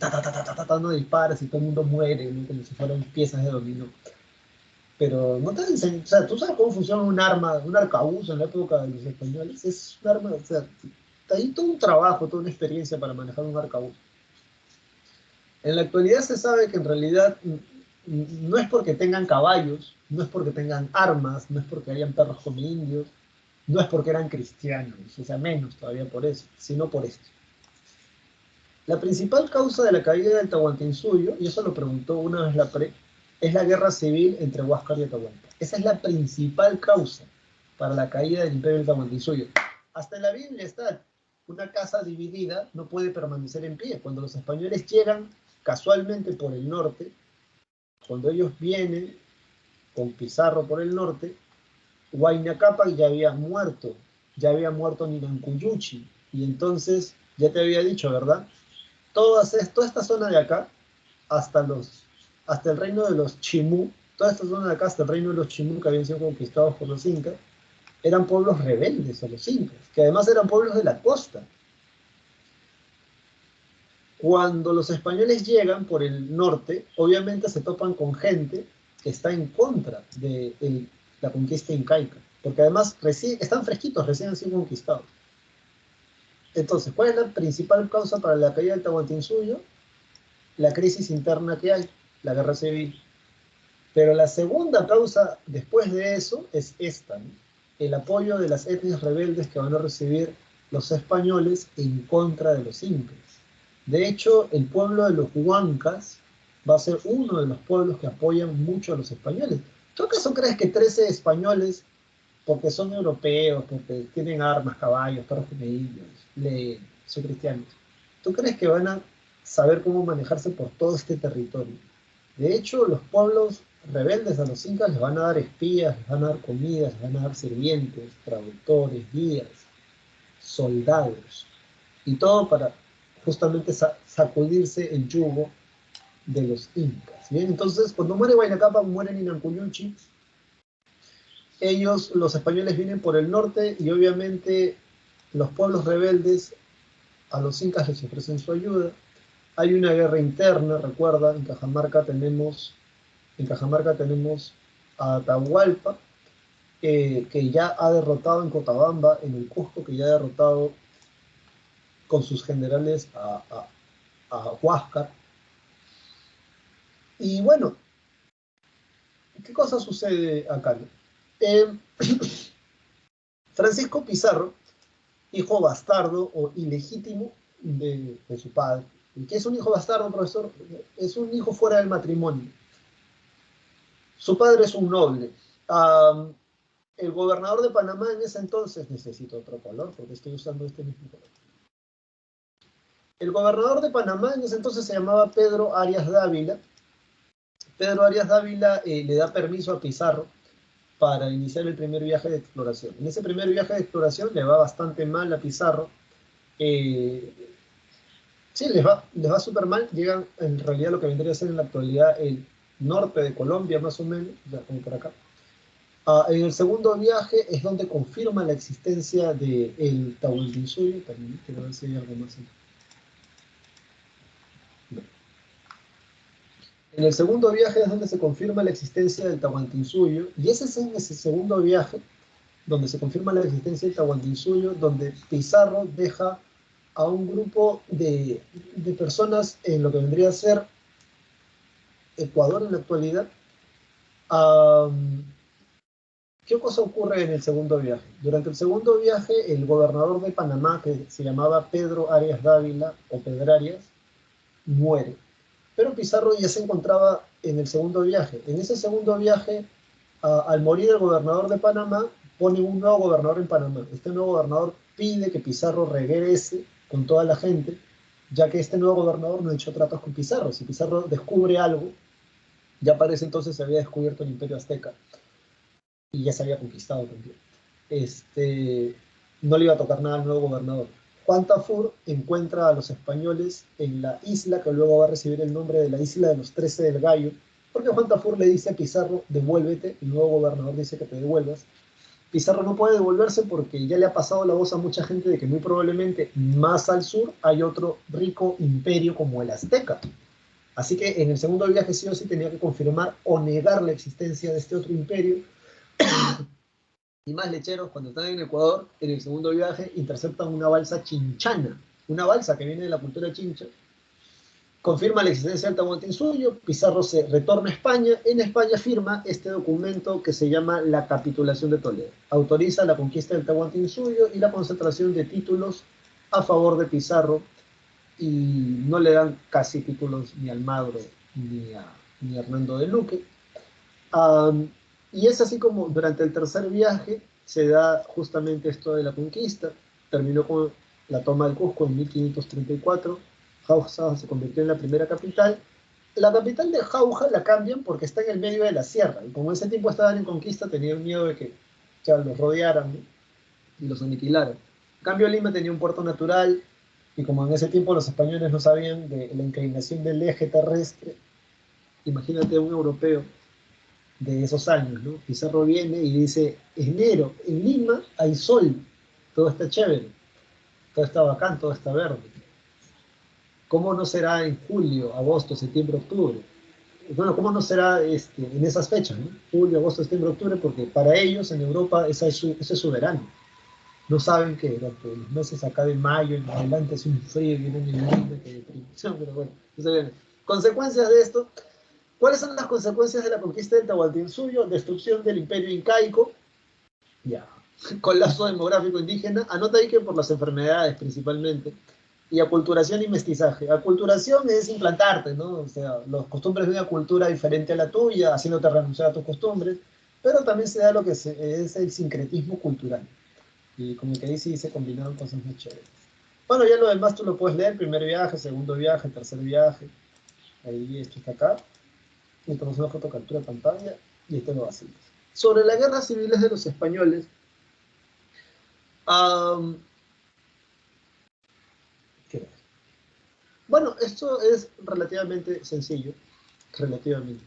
no disparas y todo el mundo muere, ¿no? Como si fueran piezas de dominó. Pero no te enseñan, o sea, tú sabes cómo funciona un arma, un arcabuz en la época de los españoles, es un arma, o sea, hay todo un trabajo, toda una experiencia para manejar un arcabuz. En la actualidad se sabe que en realidad no es porque tengan caballos, no es porque tengan armas, no es porque hayan perros como indios, no es porque eran cristianos, o sea, menos todavía por eso, sino por esto. La principal causa de la caída del Tahuantinsuyo, y eso lo preguntó una vez la PRE, es la guerra civil entre Huáscar y Atahualpa. Esa es la principal causa para la caída del imperio del Tahuantinsuyo. Hasta en la Biblia está, una casa dividida no puede permanecer en pie. Cuando los españoles llegan casualmente por el norte, cuando ellos vienen con Pizarro por el norte, Huayna Cápac ya había muerto Ninankuyuchi, y entonces, ya te había dicho, ¿verdad? Toda esta zona de acá, hasta el reino de los Chimú, toda esta zona de acá, hasta el reino de los Chimú, que habían sido conquistados por los incas, eran pueblos rebeldes a los incas, que además eran pueblos de la costa. Cuando los españoles llegan por el norte, obviamente se topan con gente que está en contra de la conquista incaica, porque además están fresquitos, recién han sido conquistados. Entonces, ¿cuál es la principal causa para la caída del Tahuantinsuyo? La crisis interna que hay, la guerra civil. Pero la segunda causa después de eso es esta, ¿no? El apoyo de las etnias rebeldes que van a recibir los españoles en contra de los incas. De hecho, el pueblo de los huancas va a ser uno de los pueblos que apoyan mucho a los españoles. ¿Tú acaso crees que 13 españoles, porque son europeos, porque tienen armas, caballos, perros indios, son cristianos, tú crees que van a saber cómo manejarse por todo este territorio? De hecho, los pueblos rebeldes a los incas les van a dar espías, les van a dar comidas, les van a dar sirvientes, traductores, guías, soldados, y todo para justamente sacudirse el yugo de los incas. ¿Bien? Entonces, cuando muere Huayna Cápac, muere Ninankuyuchi, los españoles vienen por el norte y obviamente los pueblos rebeldes a los incas les ofrecen su ayuda. Hay una guerra interna, recuerda, en Cajamarca tenemos a Atahualpa, que ya ha derrotado en Cochabamba, en el Cusco, que ya ha derrotado con sus generales a Huáscar. Y bueno, ¿qué cosa sucede acá? Francisco Pizarro, hijo bastardo o ilegítimo de su padre. ¿Qué es un hijo bastardo, profesor? Es un hijo fuera del matrimonio. Su padre es un noble. El gobernador de Panamá en ese entonces, necesito otro color porque estoy usando este mismo color. El gobernador de Panamá en ese entonces se llamaba Pedro Arias Dávila. Pedro Arias Dávila le da permiso a Pizarro para iniciar el primer viaje de exploración. En ese primer viaje de exploración le va bastante mal a Pizarro. Sí, les va súper mal. Llegan en realidad lo que vendría a ser en la actualidad el norte de Colombia, más o menos, ya como por acá. En el segundo viaje es donde confirma la existencia del Tahuantinsuyo. También quiero ver si hay algo más. No. En el segundo viaje es donde se confirma la existencia del Tahuantinsuyo, y ese es en ese segundo viaje donde se confirma la existencia del Tahuantinsuyo, donde Pizarro deja a un grupo de personas en lo que vendría a ser Ecuador en la actualidad. ¿Qué cosa ocurre en el segundo viaje? Durante el segundo viaje, el gobernador de Panamá, que se llamaba Pedro Arias Dávila, o Pedrarias, muere. pero Pizarro ya se encontraba en el segundo viaje. En ese segundo viaje, al morir el gobernador de Panamá, ponen un nuevo gobernador en Panamá. Este nuevo gobernador pide que Pizarro regrese con toda la gente, ya que este nuevo gobernador no ha hecho tratos con Pizarro. Si Pizarro descubre algo, ya para ese entonces se había descubierto el Imperio Azteca y ya se había conquistado también. No le iba a tocar nada al nuevo gobernador. Juan Tafur encuentra a los españoles en la isla que luego va a recibir el nombre de la isla de los 13 del Gallo, porque Juan Tafur le dice a Pizarro, devuélvete, el nuevo gobernador dice que te devuelvas. Pizarro no puede devolverse porque ya le ha pasado la voz a mucha gente de que muy probablemente más al sur hay otro rico imperio como el Azteca. Así que en el segundo viaje sí o sí tenía que confirmar o negar la existencia de este otro imperio. Y más lecheros, cuando están en Ecuador, en el segundo viaje, interceptan una balsa chinchana, una balsa que viene de la cultura chincha, confirma la existencia del Tahuantinsuyo, Pizarro se retorna a España, en España firma este documento que se llama la Capitulación de Toledo, autoriza la conquista del Tahuantinsuyo y la concentración de títulos a favor de Pizarro, y no le dan casi títulos ni a Almagro ni a Hernando de Luque. Y es así como durante el tercer viaje se da justamente esto de la conquista. Terminó con la toma del Cusco en 1534. Jauja se convirtió en la primera capital. La capital de Jauja la cambian porque está en el medio de la sierra. Y como en ese tiempo estaban en conquista, tenían miedo de que los rodearan, ¿no? Y los aniquilaran. En cambio, Lima tenía un puerto natural. Y como en ese tiempo los españoles no sabían de la inclinación del eje terrestre, imagínate un europeo de esos años, ¿no? Pizarro viene y dice, enero, en Lima hay sol, todo está chévere, todo está bacán, todo está verde. ¿Cómo no será en julio, agosto, septiembre, octubre? Bueno, ¿cómo no será en esas fechas, ¿no? Julio, agosto, septiembre, octubre, porque para ellos en Europa ese es su verano. No saben que durante los meses acá de mayo en adelante es un frío y una neblina que deprime. Pero bueno, no se viene. Consecuencias de esto. ¿Cuáles son las consecuencias de la conquista del Tahuantinsuyo? Destrucción del imperio incaico, ya, colapso demográfico indígena, anota ahí que por las enfermedades principalmente, y aculturación y mestizaje. Aculturación es implantarte, ¿no? O sea, los costumbres de una cultura diferente a la tuya, haciéndote renunciar a tus costumbres, pero también se da lo que es el sincretismo cultural. Y como que ahí sí se combinaron cosas muy chéveres. Bueno, ya lo demás tú lo puedes leer, primer viaje, segundo viaje, tercer viaje, ahí esto está acá. Y tomamos una foto captura de pantalla y esto lo hacemos. Sobre las guerras civiles de los españoles, ¿qué? Bueno, esto es relativamente sencillo, relativamente.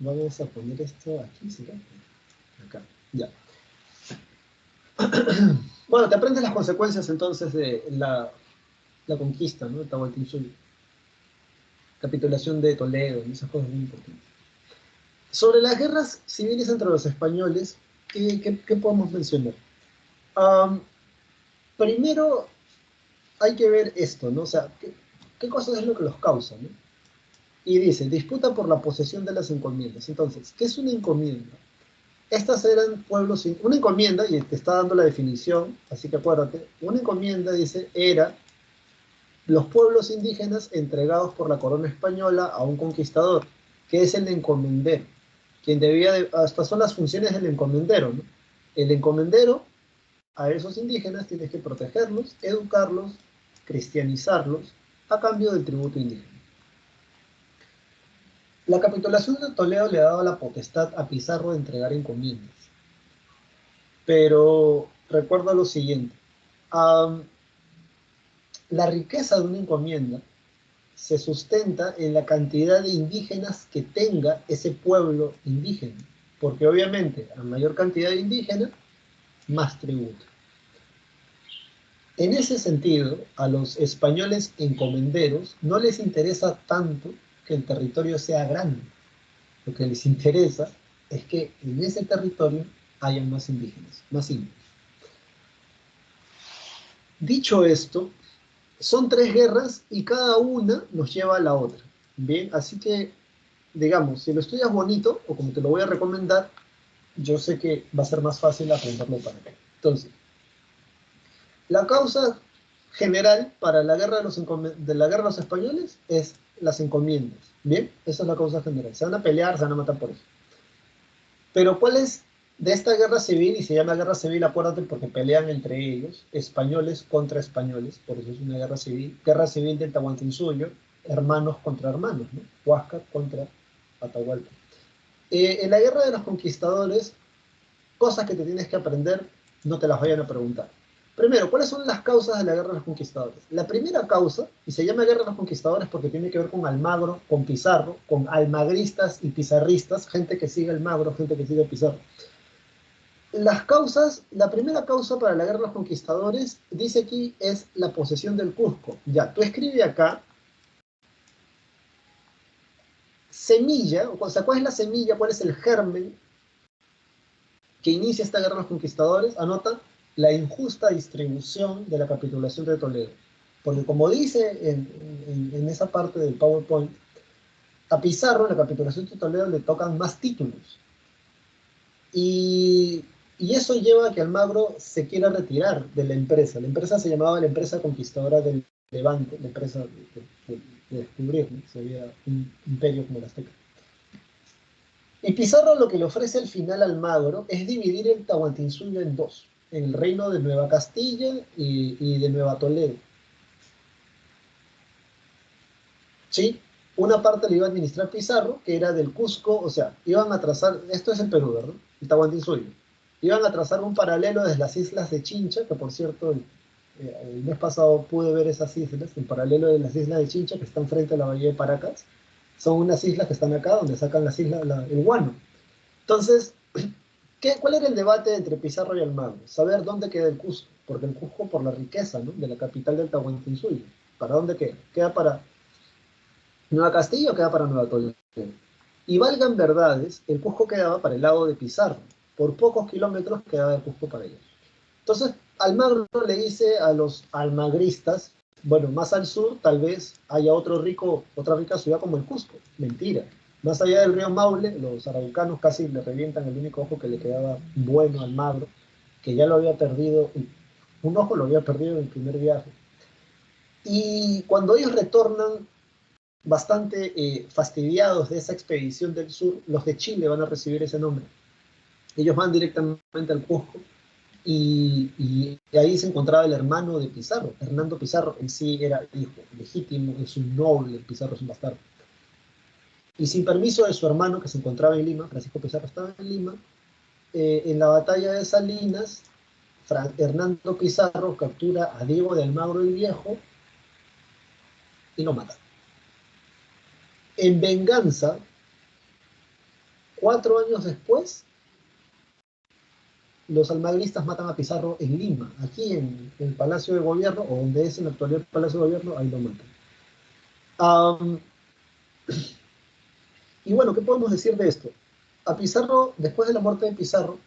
Vamos a poner esto aquí, ¿sí? Acá, ya. Bueno, te aprendes las consecuencias entonces de la conquista, ¿no? De Tahuantinsuyo. Capitulación de Toledo, y esas cosas muy importantes. Sobre las guerras civiles entre los españoles, ¿qué podemos mencionar? Primero hay que ver esto, ¿no? O sea, ¿qué cosas es lo que los causa, ¿no? Y dice, disputa por la posesión de las encomiendas. Entonces, ¿qué es una encomienda? Estas eran pueblos, una encomienda, y te está dando la definición, así que acuérdate, una encomienda, dice, era los pueblos indígenas entregados por la corona española a un conquistador, que es el encomendero, quien debía estas son las funciones del encomendero, ¿no? El encomendero, a esos indígenas tienes que protegerlos, educarlos, cristianizarlos, a cambio del tributo indígena. La capitulación de Toledo le ha dado la potestad a Pizarro de entregar encomiendas. Pero recuerda lo siguiente, la riqueza de una encomienda se sustenta en la cantidad de indígenas que tenga ese pueblo indígena, porque obviamente a mayor cantidad de indígenas, más tributo. En ese sentido, a los españoles encomenderos no les interesa tanto que el territorio sea grande. Lo que les interesa es que en ese territorio haya más indígenas, más indios. Dicho esto, son 3 guerras y cada una nos lleva a la otra. Bien, así que, digamos, si lo estudias bonito, o como te lo voy a recomendar, yo sé que va a ser más fácil aprenderlo para ti. Entonces, la causa general para la guerra de la guerra de los españoles es las encomiendas. ¿Bien? Esa es la causa general. Se van a pelear, se van a matar por eso. Pero ¿cuál es de esta guerra civil? Y se llama guerra civil, acuérdate, porque pelean entre ellos, españoles contra españoles, por eso es una guerra civil del Tahuantinsuyo, hermanos contra hermanos, ¿no? Huáscar contra Atahualpa. En la guerra de los conquistadores, cosas que te tienes que aprender, no te las vayan a preguntar. Primero, ¿cuáles son las causas de la guerra de los conquistadores? La primera causa, y se llama guerra de los conquistadores porque tiene que ver con Almagro, con Pizarro, con almagristas y pizarristas, gente que sigue Almagro, gente que sigue Pizarro. Las causas, la primera causa para la guerra de los conquistadores, dice aquí, es la posesión del Cusco. Ya, tú escribe acá, semilla, o sea, ¿cuál es la semilla? ¿Cuál es el germen que inicia esta guerra de los conquistadores? Anota, la injusta distribución de la capitulación de Toledo. Porque como dice en esa parte del PowerPoint, a Pizarro en la capitulación de Toledo le tocan más títulos. Y eso lleva a que Almagro se quiera retirar de la empresa. La empresa se llamaba la empresa conquistadora del Levante, la empresa de descubrir, ¿no? Si había un imperio como el azteca. Y Pizarro lo que le ofrece al final a Almagro es dividir el Tahuantinsuyo en dos, en el reino de Nueva Castilla y de Nueva Toledo. ¿Sí? Una parte le iba a administrar Pizarro, que era del Cusco, o sea, iban a trazar, esto es el Perú, ¿verdad? El Tahuantinsuyo. Iban a trazar un paralelo desde las islas de Chincha, que por cierto, el mes pasado pude ver esas islas, el paralelo de las islas de Chincha, que están frente a la bahía de Paracas. Son unas islas que están acá, donde sacan las islas, el guano. Entonces, ¿cuál era el debate entre Pizarro y Almagro? Saber dónde queda el Cusco, porque el Cusco por la riqueza, ¿no?, de la capital del Tahuantinsuyo. ¿Para dónde queda? ¿Queda para Nueva Castilla o queda para Nueva Toledo? Y valgan verdades, el Cusco quedaba para el lado de Pizarro. Por pocos kilómetros quedaba el Cusco para ellos. Entonces, Almagro le dice a los almagristas, bueno, más al sur tal vez haya otra rica ciudad como el Cusco. Mentira. Más allá del río Maule, los araucanos casi le revientan el único ojo que le quedaba bueno a Almagro, que ya lo había perdido, un ojo lo había perdido en el primer viaje. Y cuando ellos retornan bastante fastidiados de esa expedición del sur, los de Chile van a recibir ese nombre. Ellos van directamente al Cusco y ahí se encontraba el hermano de Pizarro, Hernando Pizarro. En sí era hijo legítimo, es un noble, Pizarro es un bastardo. Y sin permiso de su hermano, que se encontraba en Lima, Francisco Pizarro estaba en Lima, en la batalla de Salinas, Hernando Pizarro captura a Diego de Almagro el Viejo y lo mata. En venganza, 4 años después, los almagristas matan a Pizarro en Lima, aquí en el Palacio de Gobierno, o donde es en la actualidad el Palacio de Gobierno, ahí lo matan. Y bueno, ¿qué podemos decir de esto? A Pizarro, después de la muerte de Pizarro,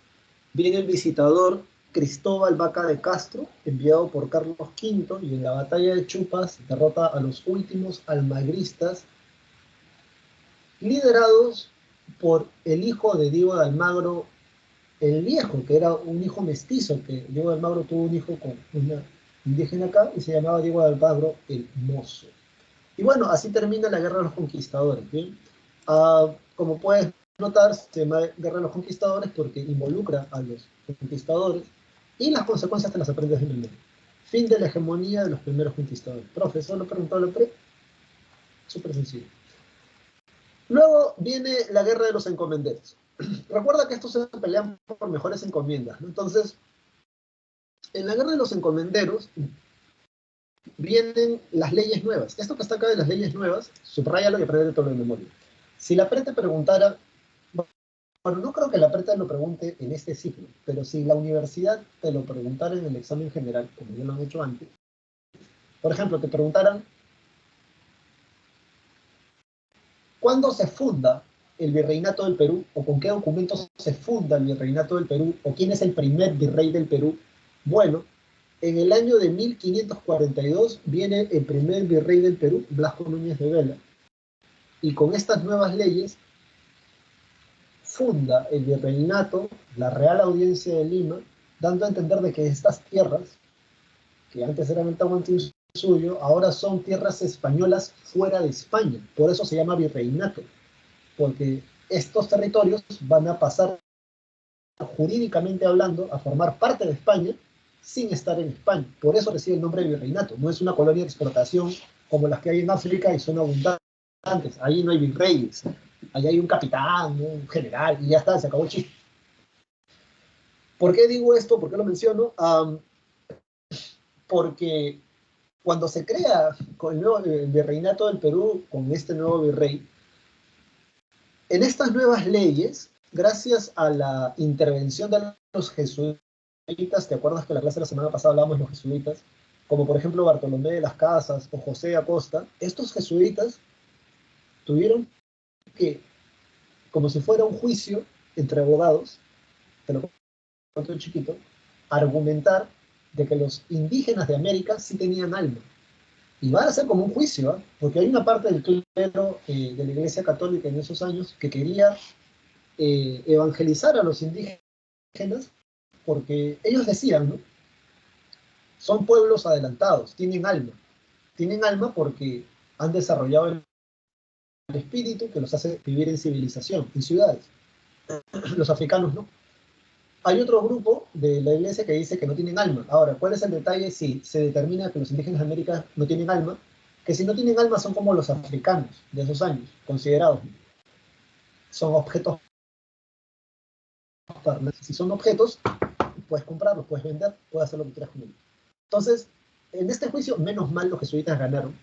viene el visitador Cristóbal Vaca de Castro, enviado por Carlos V, y en la batalla de Chupas derrota a los últimos almagristas, liderados por el hijo de Diego de Almagro el Viejo, que era un hijo mestizo, que Diego de Almagro tuvo un hijo con una indígena acá, y se llamaba Diego de Almagro el Mozo. Y bueno, así termina la Guerra de los Conquistadores, ¿bien? Como puedes notar, se llama Guerra de los Conquistadores porque involucra a los conquistadores y las consecuencias te las aprendes de memoria. Fin de la hegemonía de los primeros conquistadores. Profesor, lo preguntó la pre. Súper sencillo. Luego viene la Guerra de los Encomenderos. Recuerda que estos se pelean por mejores encomiendas, ¿no? Entonces, en la Guerra de los Encomenderos vienen las leyes nuevas. Esto que está acá de las leyes nuevas, subrayalo y aprende todo de memoria. Si la pre te preguntara, bueno, no creo que la pre te lo pregunte en este ciclo, pero si la universidad te lo preguntara en el examen general, como ya lo han hecho antes, por ejemplo, te preguntaran, ¿cuándo se funda el virreinato del Perú? ¿O con qué documentos se funda el virreinato del Perú? ¿O quién es el primer virrey del Perú? Bueno, en el año de 1542 viene el primer virrey del Perú, Blasco Núñez de Vela. Y con estas nuevas leyes funda el virreinato, la Real Audiencia de Lima, dando a entender de que estas tierras, que antes eran el Tahuantinsuyo, suyo, ahora son tierras españolas fuera de España. Por eso se llama virreinato, porque estos territorios van a pasar, jurídicamente hablando, a formar parte de España sin estar en España. Por eso recibe el nombre de virreinato. No es una colonia de exportación como las que hay en África y son abundantes. Ahí no hay virreyes. Ahí hay un capitán, un general, y ya está, se acabó el chiste. ¿Por qué digo esto? ¿Por qué lo menciono? Porque cuando se crea con el virreinato del Perú, con este nuevo virrey, en estas nuevas leyes, gracias a la intervención de los jesuitas, ¿te acuerdas que en la clase de la semana pasada hablábamos de los jesuitas? Como por ejemplo Bartolomé de las Casas o José Acosta, estos jesuitas tuvieron que, como si fuera un juicio entre abogados, te lo cuento en chiquito, argumentar de que los indígenas de América sí tenían alma. Y va a ser como un juicio, ¿eh? Porque hay una parte del clero de la Iglesia Católica en esos años que quería evangelizar a los indígenas porque ellos decían, ¿no? Son pueblos adelantados, tienen alma porque han desarrollado el espíritu que los hace vivir en civilización, en ciudades. Los africanos no. Hay otro grupo de la iglesia que dice que no tienen alma. Ahora, ¿cuál es el detalle si se determina que los indígenas de América no tienen alma? Que si no tienen alma son como los africanos de esos años, considerados. Son objetos. Si son objetos, puedes comprarlos, puedes vender, puedes hacer lo que quieras con ellos. Entonces, en este juicio, menos mal los jesuitas ganaron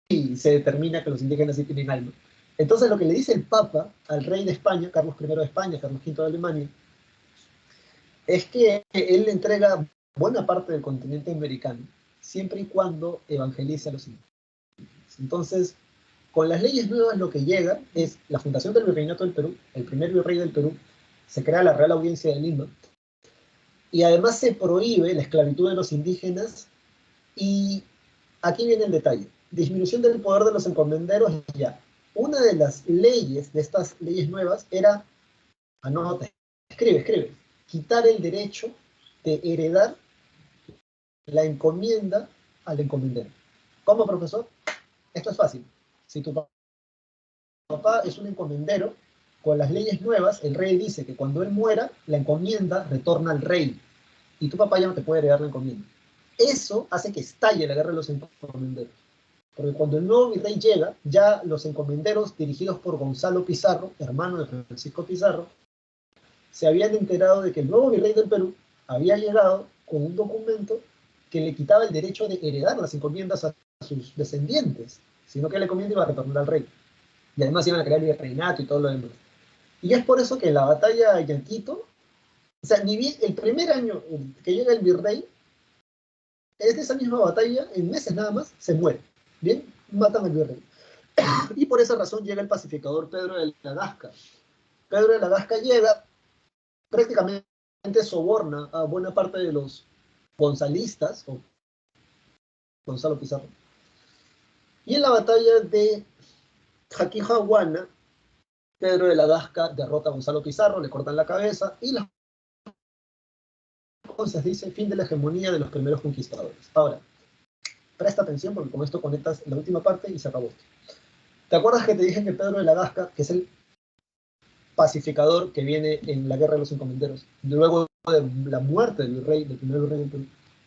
y se determina que los indígenas sí tienen alma. Entonces, lo que le dice el Papa al rey de España, Carlos I de España, Carlos V de Alemania, es que él le entrega buena parte del continente americano, siempre y cuando evangelice a los indígenas. Entonces, con las leyes nuevas lo que llega es la fundación del Virreinato del Perú, el primer virrey del Perú, se crea la Real Audiencia de Lima, y además se prohíbe la esclavitud de los indígenas, y aquí viene el detalle, disminución del poder de los encomenderos ya. Una de las leyes, de estas leyes nuevas, era, anota, escribe, quitar el derecho de heredar la encomienda al encomendero. ¿Cómo, profesor? Esto es fácil. Si tu papá es un encomendero, con las leyes nuevas, el rey dice que cuando él muera, la encomienda retorna al rey. Y tu papá ya no te puede heredar la encomienda. Eso hace que estalle la guerra de los encomenderos. Porque cuando el nuevo virrey llega, ya los encomenderos dirigidos por Gonzalo Pizarro, hermano de Francisco Pizarro, se habían enterado de que el nuevo virrey del Perú había llegado con un documento que le quitaba el derecho de heredar las encomiendas a sus descendientes, sino que la encomienda iba a retornar al rey. Y además iban a crear el virreinato y todo lo demás. Y es por eso que en la batalla de Yanquito, o sea, ni bien el primer año que llega el virrey, es de esa misma batalla, en meses nada más, se muere. Bien, matan al virrey. Y por esa razón llega el pacificador Pedro de la Gasca. Pedro de la Gasca llega, prácticamente soborna a buena parte de los gonzalistas, o Gonzalo Pizarro. Y en la batalla de Jaquijahuana, Pedro de la Gasca derrota a Gonzalo Pizarro, le cortan la cabeza y las entonces dice fin de la hegemonía de los primeros conquistadores. Ahora, presta atención porque con esto conectas la última parte y se acabó. ¿Te acuerdas que te dije que Pedro de la Gasca, que es el pacificador que viene en la guerra de los encomenderos, luego de la muerte del virrey, del primer virrey del Perú,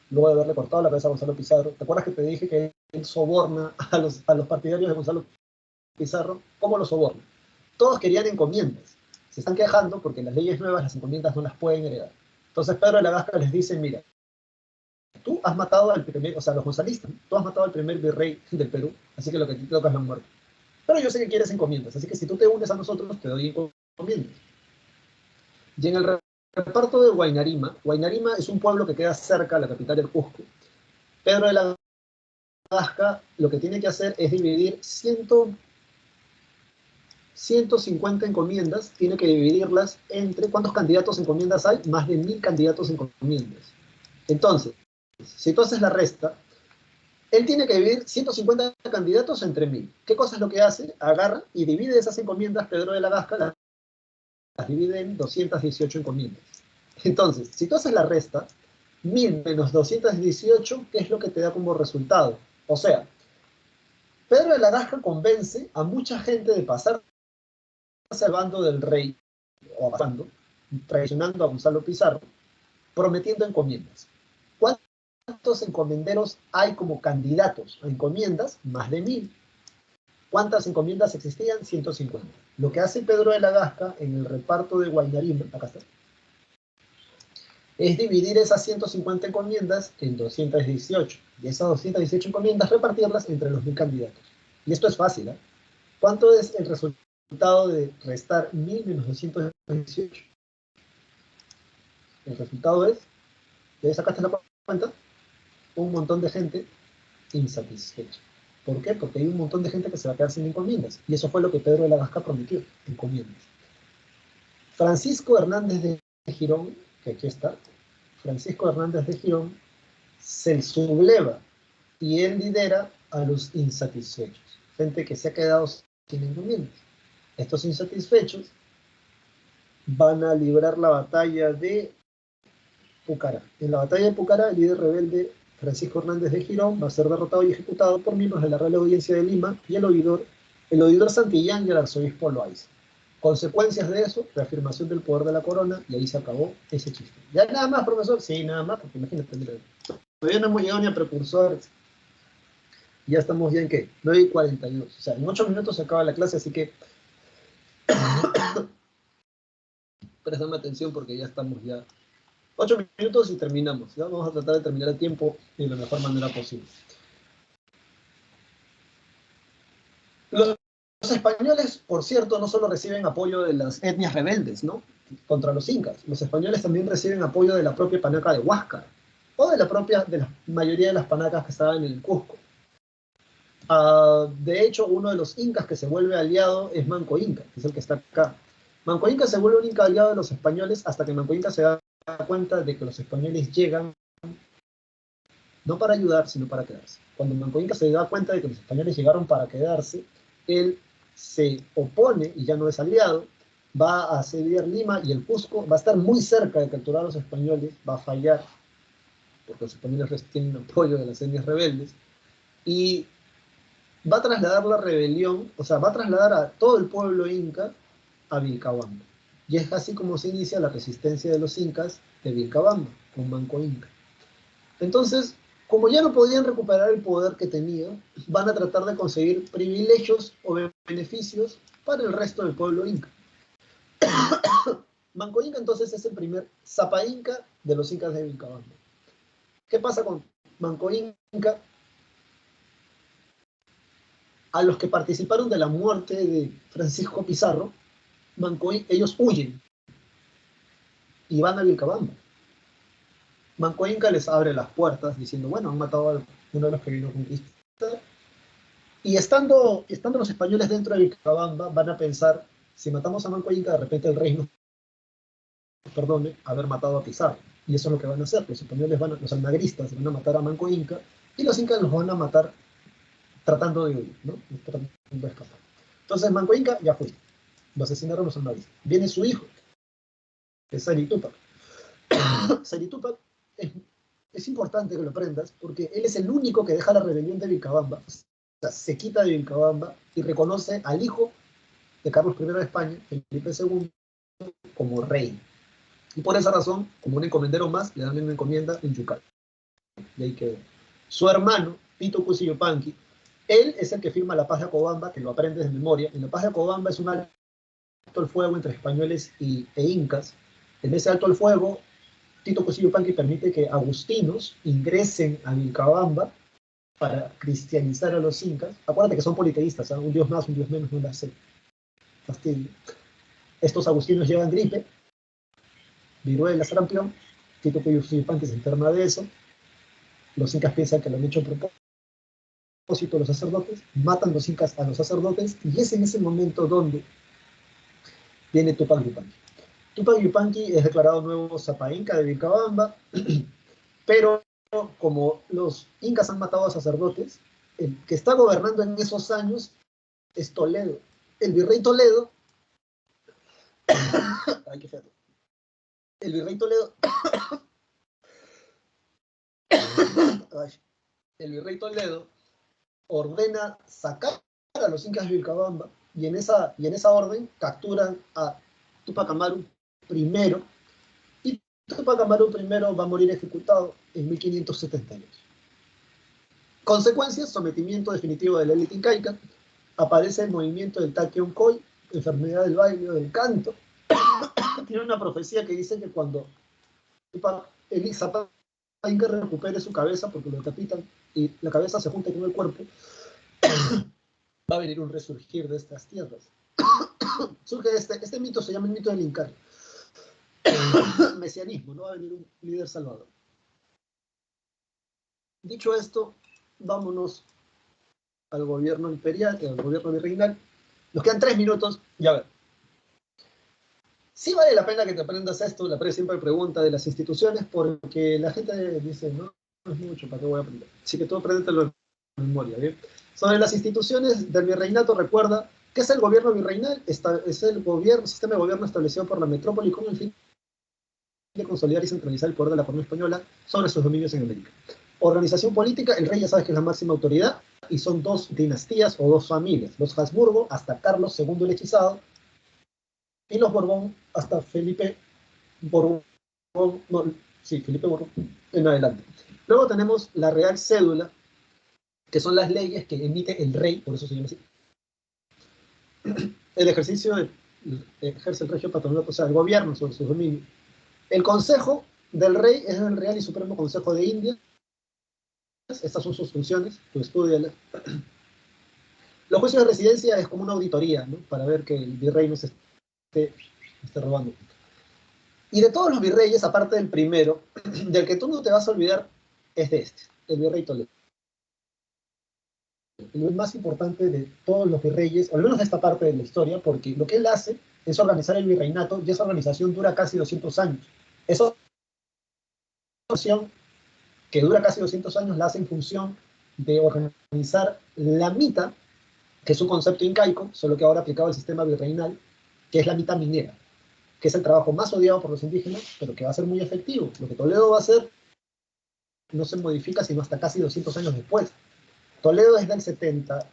luego de haberle cortado la cabeza a Gonzalo Pizarro, ¿te acuerdas que te dije que él soborna a los partidarios de Gonzalo Pizarro? ¿Cómo lo soborna? Todos querían encomiendas. Se están quejando porque en las leyes nuevas las encomiendas no las pueden heredar. Entonces Pedro de la Gasca les dice, mira, tú has matado al primer, o sea, los gonzalistas, tú has matado al primer virrey del Perú, así que lo que te toca es la muerte. Pero yo sé que quieres encomiendas, así que si tú te unes a nosotros, te doy encomiendas. Y en el reparto de Huaynarima, Huaynarima es un pueblo que queda cerca a la capital del Cusco. Pedro de la Gasca lo que tiene que hacer es dividir 150 encomiendas, tiene que dividirlas entre, ¿cuántos candidatos encomiendas hay? Más de 1000 candidatos encomiendas. Entonces, si tú haces la resta, él tiene que dividir 150 candidatos entre 1000. ¿Qué cosa es lo que hace? Agarra y divide esas encomiendas, Pedro de la Gasca las divide en 218 encomiendas. Entonces, si tú haces la resta, 1000 menos 218, ¿qué es lo que te da como resultado? O sea, Pedro de la Gasca convence a mucha gente de pasarse al bando del rey, o pasando, traicionando a Gonzalo Pizarro, prometiendo encomiendas. ¿Cuántos encomenderos hay como candidatos a encomiendas? Más de 1000. ¿Cuántas encomiendas existían? 150. Lo que hace Pedro de la Gasca en el reparto de Guaynarima, acá está, es dividir esas 150 encomiendas en 218. Y esas 218 encomiendas repartirlas entre los 1000 candidatos. Y esto es fácil, ¿eh? ¿Cuánto es el resultado de restar 1000 menos 218? El resultado es, ¿ya sacaste la cuenta? Un montón de gente insatisfecha. ¿Por qué? Porque hay un montón de gente que se va a quedar sin encomiendas. Y eso fue lo que Pedro de la Gasca prometió, encomiendas. Francisco Hernández de Girón, que aquí está, Francisco Hernández de Girón, se subleva y él lidera a los insatisfechos, gente que se ha quedado sin encomiendas. Estos insatisfechos van a librar la batalla de Pucará. En la batalla de Pucará, el líder rebelde Francisco Hernández de Girón va a ser derrotado y ejecutado por miembros de la Real Audiencia de Lima y el oidor Santillán y el arzobispo Loaiza. Consecuencias de eso, reafirmación del poder de la corona, y ahí se acabó ese chiste. ¿Ya nada más, profesor? Sí, nada más, porque imagínate, mira, todavía no hemos llegado ni a precursores. Ya estamos ya en ¿qué? 9:42. O sea, en 8 minutos se acaba la clase, así que préstame atención porque ya estamos ya 8 minutos y terminamos. ¿Ya? Vamos a tratar de terminar a tiempo y de la mejor manera posible. Los españoles, por cierto, no solo reciben apoyo de las etnias rebeldes, ¿no?, contra los incas. Los españoles también reciben apoyo de la propia panaca de Huáscar, o de la mayoría de las panacas que estaban en el Cusco. De hecho, uno de los incas que se vuelve aliado es Manco Inca, que es el que está acá. Manco Inca se vuelve un inca aliado de los españoles hasta que Manco Inca se da cuenta de que los españoles llegan no para ayudar, sino para quedarse. Cuando Manco Inca se da cuenta de que los españoles llegaron para quedarse, él se opone y ya no es aliado, va a asediar Lima y el Cusco, va a estar muy cerca de capturar a los españoles, va a fallar, porque los españoles tienen apoyo de las etnias rebeldes, y va a trasladar la rebelión, o sea, va a trasladar a todo el pueblo inca a Vilcabamba. Y es así como se inicia la resistencia de los incas de Vilcabamba, con Manco Inca. Entonces, como ya no podían recuperar el poder que tenían, van a tratar de conseguir privilegios o beneficios para el resto del pueblo inca. Manco Inca entonces es el primer Zapa Inca de los incas de Vilcabamba. ¿Qué pasa con Manco Inca? A los que participaron de la muerte de Francisco Pizarro, ellos huyen y van a Vilcabamba. Manco Inca les abre las puertas diciendo, bueno, han matado a uno de los que vino a conquistar. Y estando los españoles dentro de Vilcabamba, van a pensar, si matamos a Manco Inca, de repente el rey nos perdone haber matado a Pizarro. Y eso es lo que van a hacer. Los españoles los almagristas van a matar a Manco Inca y los incas los van a matar tratando de huir, ¿no? Tratando de escapar. Entonces Manco Inca ya fue. Lo asesinaron los almagristas. Viene su hijo, que es Sayri Túpac. Sayri Túpac es importante que lo aprendas porque él es el único que deja la rebelión de Vilcabamba. O sea, se quita de Vilcabamba y reconoce al hijo de Carlos I de España, Felipe II, como rey. Y por esa razón, como un encomendero más, le dan una encomienda en Yucatán. Y ahí quedó. Su hermano, Tito Cusi Yupanqui, él es el que firma la paz de Acobamba, que lo aprendes de memoria. En la paz de Acobamba es un alto al fuego entre españoles e incas. En ese alto al fuego, Tito Cusi Yupanqui permite que agustinos ingresen a Vilcabamba para cristianizar a los incas. Acuérdate que son politeístas, ¿eh? Un dios más, un dios menos, no la sé. Fastidio. Estos agustinos llevan gripe, viruela, sarampión. Tito Cusi Yupanqui se enferma de eso. Los incas piensan que lo han hecho a propósito los sacerdotes, matan los incas a los sacerdotes, y es en ese momento donde viene Tupac Yupanqui. Tupac Yupanqui es declarado nuevo Zapa Inca de Vilcabamba, pero como los incas han matado a sacerdotes, el que está gobernando en esos años es Toledo. El virrey Toledo, ay, qué feo. El virrey Toledo el virrey Toledo ordena sacar a los incas de Vilcabamba y en esa orden capturan a Tupac Amaru I y Tupac Amaru I va a morir ejecutado en 1578. Consecuencias, sometimiento definitivo de la élite incaica, aparece el movimiento del Taquioncoy, enfermedad del baile o del canto. Tiene una profecía que dice que cuando el Zapata Inca recupere su cabeza porque lo decapitan y la cabeza se junta con el cuerpo, va a venir un resurgir de estas tierras. Surge este mito, se llama el mito del Inca. Mesianismo, no va a venir un líder salvador. Dicho esto, vámonos al gobierno imperial, al gobierno virreinal. Nos quedan 3 minutos, y a ver. Sí vale la pena que te aprendas esto, la siempre pregunta de las instituciones, porque la gente dice, no es mucho, ¿para qué voy a aprender? Así que tú apréndetelo en memoria, ¿bien? Sobre las instituciones del virreinato, recuerda, ¿qué es el gobierno virreinal? Es el sistema de gobierno establecido por la metrópoli con el fin de consolidar y centralizar el poder de la corona española sobre sus dominios en América. Organización política, el rey ya sabes que es la máxima autoridad, y son 2 dinastías o 2 familias, los Habsburgo hasta Carlos II el Hechizado, y los Borbón hasta Felipe Borbón, Felipe Borbón en adelante. Luego tenemos la Real Cédula, que son las leyes que emite el rey, por eso se llama así. El ejercicio ejerce el regio patronato, o sea, el gobierno sobre sus dominios. El Consejo del Rey es el Real y Supremo Consejo de India. Estas son sus funciones, tú estudialas. Los juicios de residencia es como una auditoría, ¿no? Para ver que el virrey no se esté robando. Y de todos los virreyes, aparte del primero, del que tú no te vas a olvidar, es de el virrey Toledo. El más importante de todos los virreyes, o al menos de esta parte de la historia, porque lo que él hace es organizar el virreinato, y esa organización dura casi 200 años. Esa organización que dura casi 200 años la hace en función de organizar la mita, que es un concepto incaico, solo que ahora aplicado al sistema virreinal, que es la mita minera, que es el trabajo más odiado por los indígenas, pero que va a ser muy efectivo. Lo que Toledo va a hacer no se modifica sino hasta casi 200 años después. Toledo es del 70.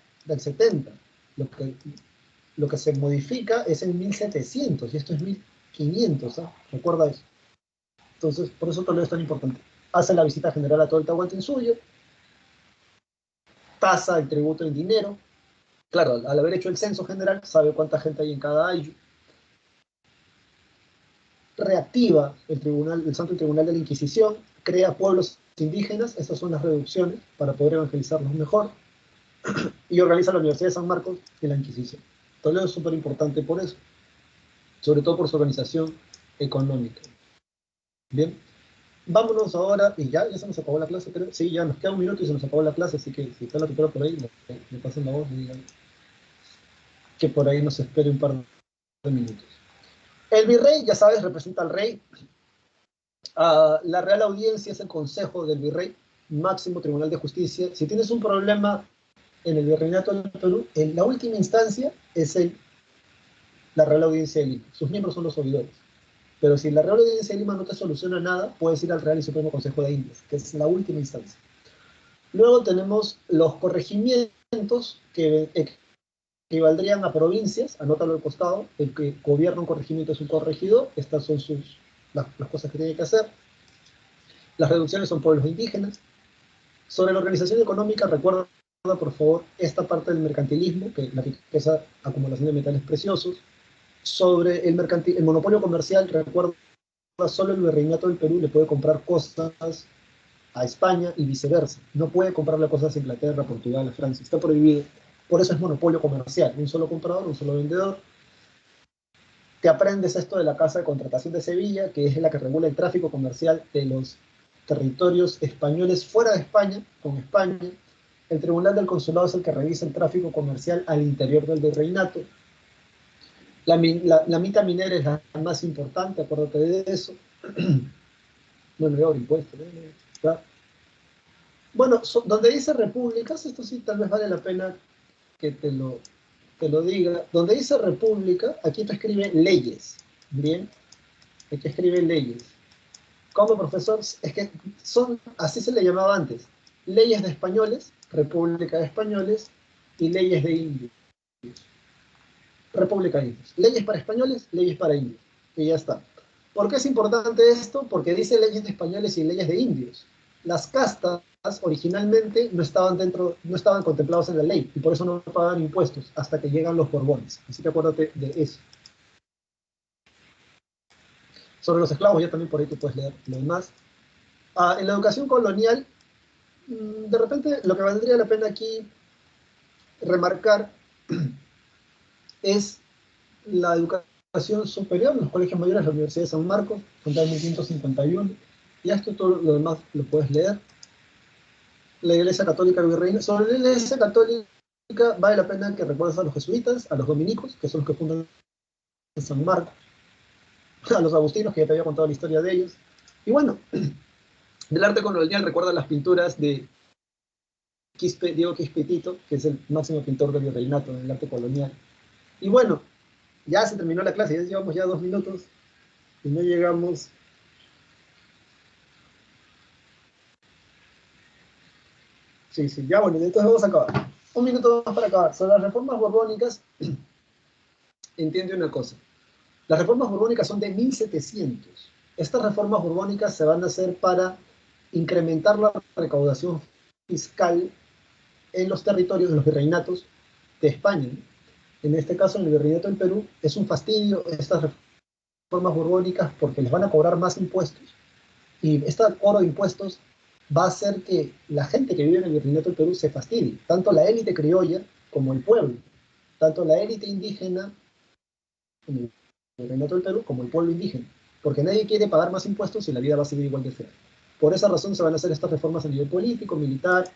Lo que se modifica es en 1700, y esto es 1500, ¿eh? Recuerda eso. Entonces, por eso Toledo es tan importante. Hace la visita general a todo el Tahuantinsuyo, tasa el tributo en dinero. Claro, al haber hecho el censo general, sabe cuánta gente hay en cada ayllu. Reactiva el Santo Tribunal de la Inquisición, crea pueblos indígenas, esas son las reducciones para poder evangelizarlos mejor, y organiza la Universidad de San Marcos y la Inquisición. Toledo es súper importante por eso, sobre todo por su organización económica. Bien, vámonos ahora, y ya se nos acabó la clase, creo. Sí, ya nos queda un minuto y se nos acabó la clase, así que si está la tutora por ahí, me pasen la voz y digan que por ahí nos espere un par de minutos. El virrey, ya sabes, representa al rey. La Real Audiencia es el consejo del virrey, máximo tribunal de justicia. Si tienes un problema en el virreinato del Perú, en la última instancia es la Real Audiencia de Lima. Sus miembros son los oidores. Pero si la Real Audiencia de Lima no te soluciona nada, puedes ir al Real y Supremo Consejo de Indias, que es la última instancia. Luego tenemos los corregimientos que equivaldrían a provincias, anótalo al costado, el que gobierna un corregimiento es un corregidor, estas son las cosas que tiene que hacer. Las reducciones son pueblos indígenas. Sobre la organización económica, recuerda por favor esta parte del mercantilismo, que la riqueza, acumulación de metales preciosos. Sobre el monopolio comercial, recuerda, solo el virreinato del Perú le puede comprar cosas a España y viceversa. No puede comprarle cosas a Inglaterra, Portugal, a Francia. Está prohibido. Por eso es monopolio comercial. Un solo comprador, un solo vendedor. Te aprendes esto de la Casa de Contratación de Sevilla, que es la que regula el tráfico comercial de los territorios españoles fuera de España, con España. El Tribunal del Consulado es el que revisa el tráfico comercial al interior del virreinato. La mita minera es la más importante, acuérdate de eso. Bueno, ahora impuestos. Bueno, donde dice repúblicas, esto sí tal vez vale la pena que te lo diga. Donde dice república, aquí te escribe leyes. Bien, aquí escribe leyes. como profesor, es que son, así se le llamaba antes, leyes de españoles, República de Españoles, y leyes de indios, República de Indios. Leyes para españoles, leyes para indios. Y ya está. ¿Por qué es importante esto? Porque dice leyes de españoles y leyes de indios. Las castas originalmente no estaban dentro, no estaban contemplados en la ley, y por eso no pagaban impuestos hasta que llegan los Borbones. Así que acuérdate de eso. Sobre los esclavos, ya también por ahí tú puedes leer lo demás. En la educación colonial, de repente lo que valdría la pena aquí remarcar es la educación superior, los colegios mayores, la Universidad de San Marcos, fundada en 1551. Y esto todo lo demás lo puedes leer. La Iglesia Católica Virreina. Sobre la Iglesia Católica vale la pena que recuerdes a los jesuitas, a los dominicos, que son los que fundan San Marcos, a los agustinos, que ya te había contado la historia de ellos. Y bueno, del arte colonial recuerda las pinturas de Diego Quispetito, que es el máximo pintor del virreinato del arte colonial. Y bueno, ya se terminó la clase, ya llevamos ya 2 minutos y no llegamos. Sí, sí, ya bueno, entonces vamos a acabar. Un minuto más para acabar. Sobre las reformas borbónicas, entiende una cosa. Las reformas borbónicas son de 1700. Estas reformas borbónicas se van a hacer para incrementar la recaudación fiscal en los territorios de los virreinatos de España. En este caso, en el virreinato del Perú, es un fastidio estas reformas borbónicas porque les van a cobrar más impuestos. Y este cobro de impuestos va a hacer que la gente que vive en el virreinato del Perú se fastidie, tanto la élite criolla como el pueblo, tanto la élite indígena en el virreinato del Perú como el pueblo indígena, porque nadie quiere pagar más impuestos y la vida va a seguir igual de fea. Por esa razón se van a hacer estas reformas a nivel político, militar,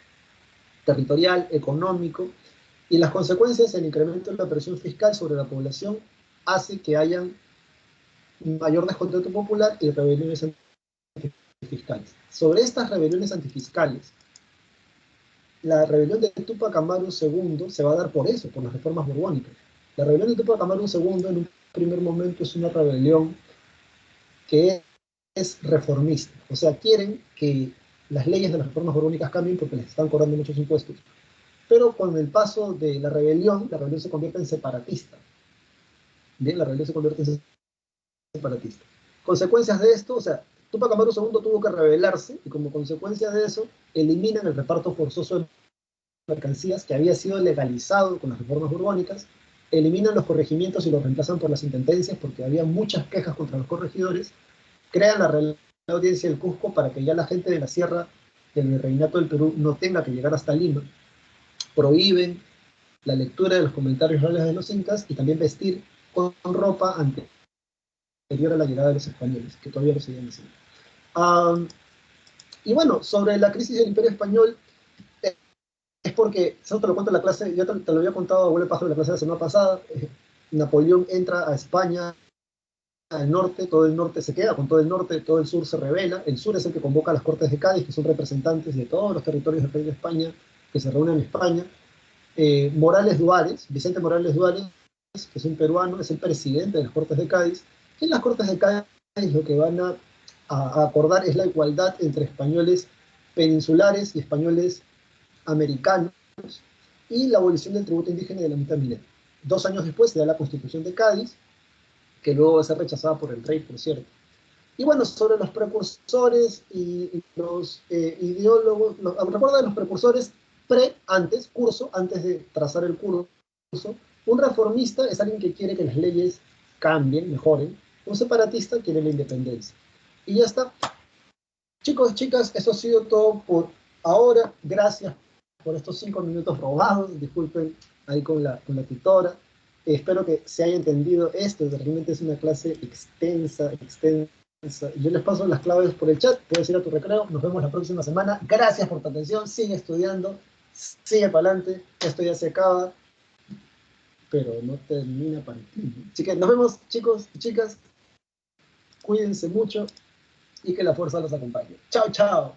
territorial, económico, y las consecuencias, el incremento de la presión fiscal sobre la población hace que haya mayor descontento popular y rebeliones antifiscales. Sobre estas rebeliones antifiscales, la rebelión de Túpac Amaru II se va a dar por eso, por las reformas borbónicas. La rebelión de Túpac Amaru II en un primer momento es una rebelión que es reformista, o sea, quieren que las leyes de las reformas borbónicas cambien porque les están cobrando muchos impuestos. Pero con el paso de la rebelión se convierte en separatista. Bien, la rebelión se convierte en separatista. Consecuencias de esto, o sea, Túpac Amaru II tuvo que rebelarse y como consecuencia de eso eliminan el reparto forzoso de mercancías que había sido legalizado con las reformas borbónicas, eliminan los corregimientos y los reemplazan por las intendencias porque había muchas quejas contra los corregidores, crean la Real Audiencia del Cusco para que ya la gente de la sierra del Virreinato del Perú no tenga que llegar hasta Lima, prohíben la lectura de los comentarios reales de los incas y también vestir con ropa anterior a la llegada de los españoles, que todavía lo siguen haciendo. Y bueno, sobre la crisis del Imperio Español, es porque, eso te lo cuento en la clase, yo te lo había contado a vuelo paso de la clase de la semana pasada, Napoleón entra a España, al norte, todo el norte se queda con todo el norte, todo el sur se rebela, el sur es el que convoca a las Cortes de Cádiz, que son representantes de todos los territorios del país de España, que se reúnen en España. Morales Duárez, Vicente Morales Duárez, que es un peruano, es el presidente de las Cortes de Cádiz, y en las Cortes de Cádiz lo que van a acordar es la igualdad entre españoles peninsulares y españoles americanos y la abolición del tributo indígena de la mitad minera. 2 años después se da la Constitución de Cádiz, que luego va a ser rechazada por el rey, por cierto. Y bueno, sobre los precursores y los ideólogos, recuerda de los precursores antes de trazar el curso, un reformista es alguien que quiere que las leyes cambien, mejoren, un separatista quiere la independencia. Y ya está. Chicos, chicas, eso ha sido todo por ahora. Gracias por estos 5 minutos robados. Disculpen ahí con la tutora. Espero que se haya entendido esto. Realmente es una clase extensa. Yo les paso las claves por el chat. Puedes ir a tu recreo. Nos vemos la próxima semana. Gracias por tu atención. Sigue estudiando. Sigue para adelante. Esto ya se acaba. Pero no termina para ti. Así que nos vemos, chicos y chicas. Cuídense mucho y que la fuerza los acompañe. Chao, chao.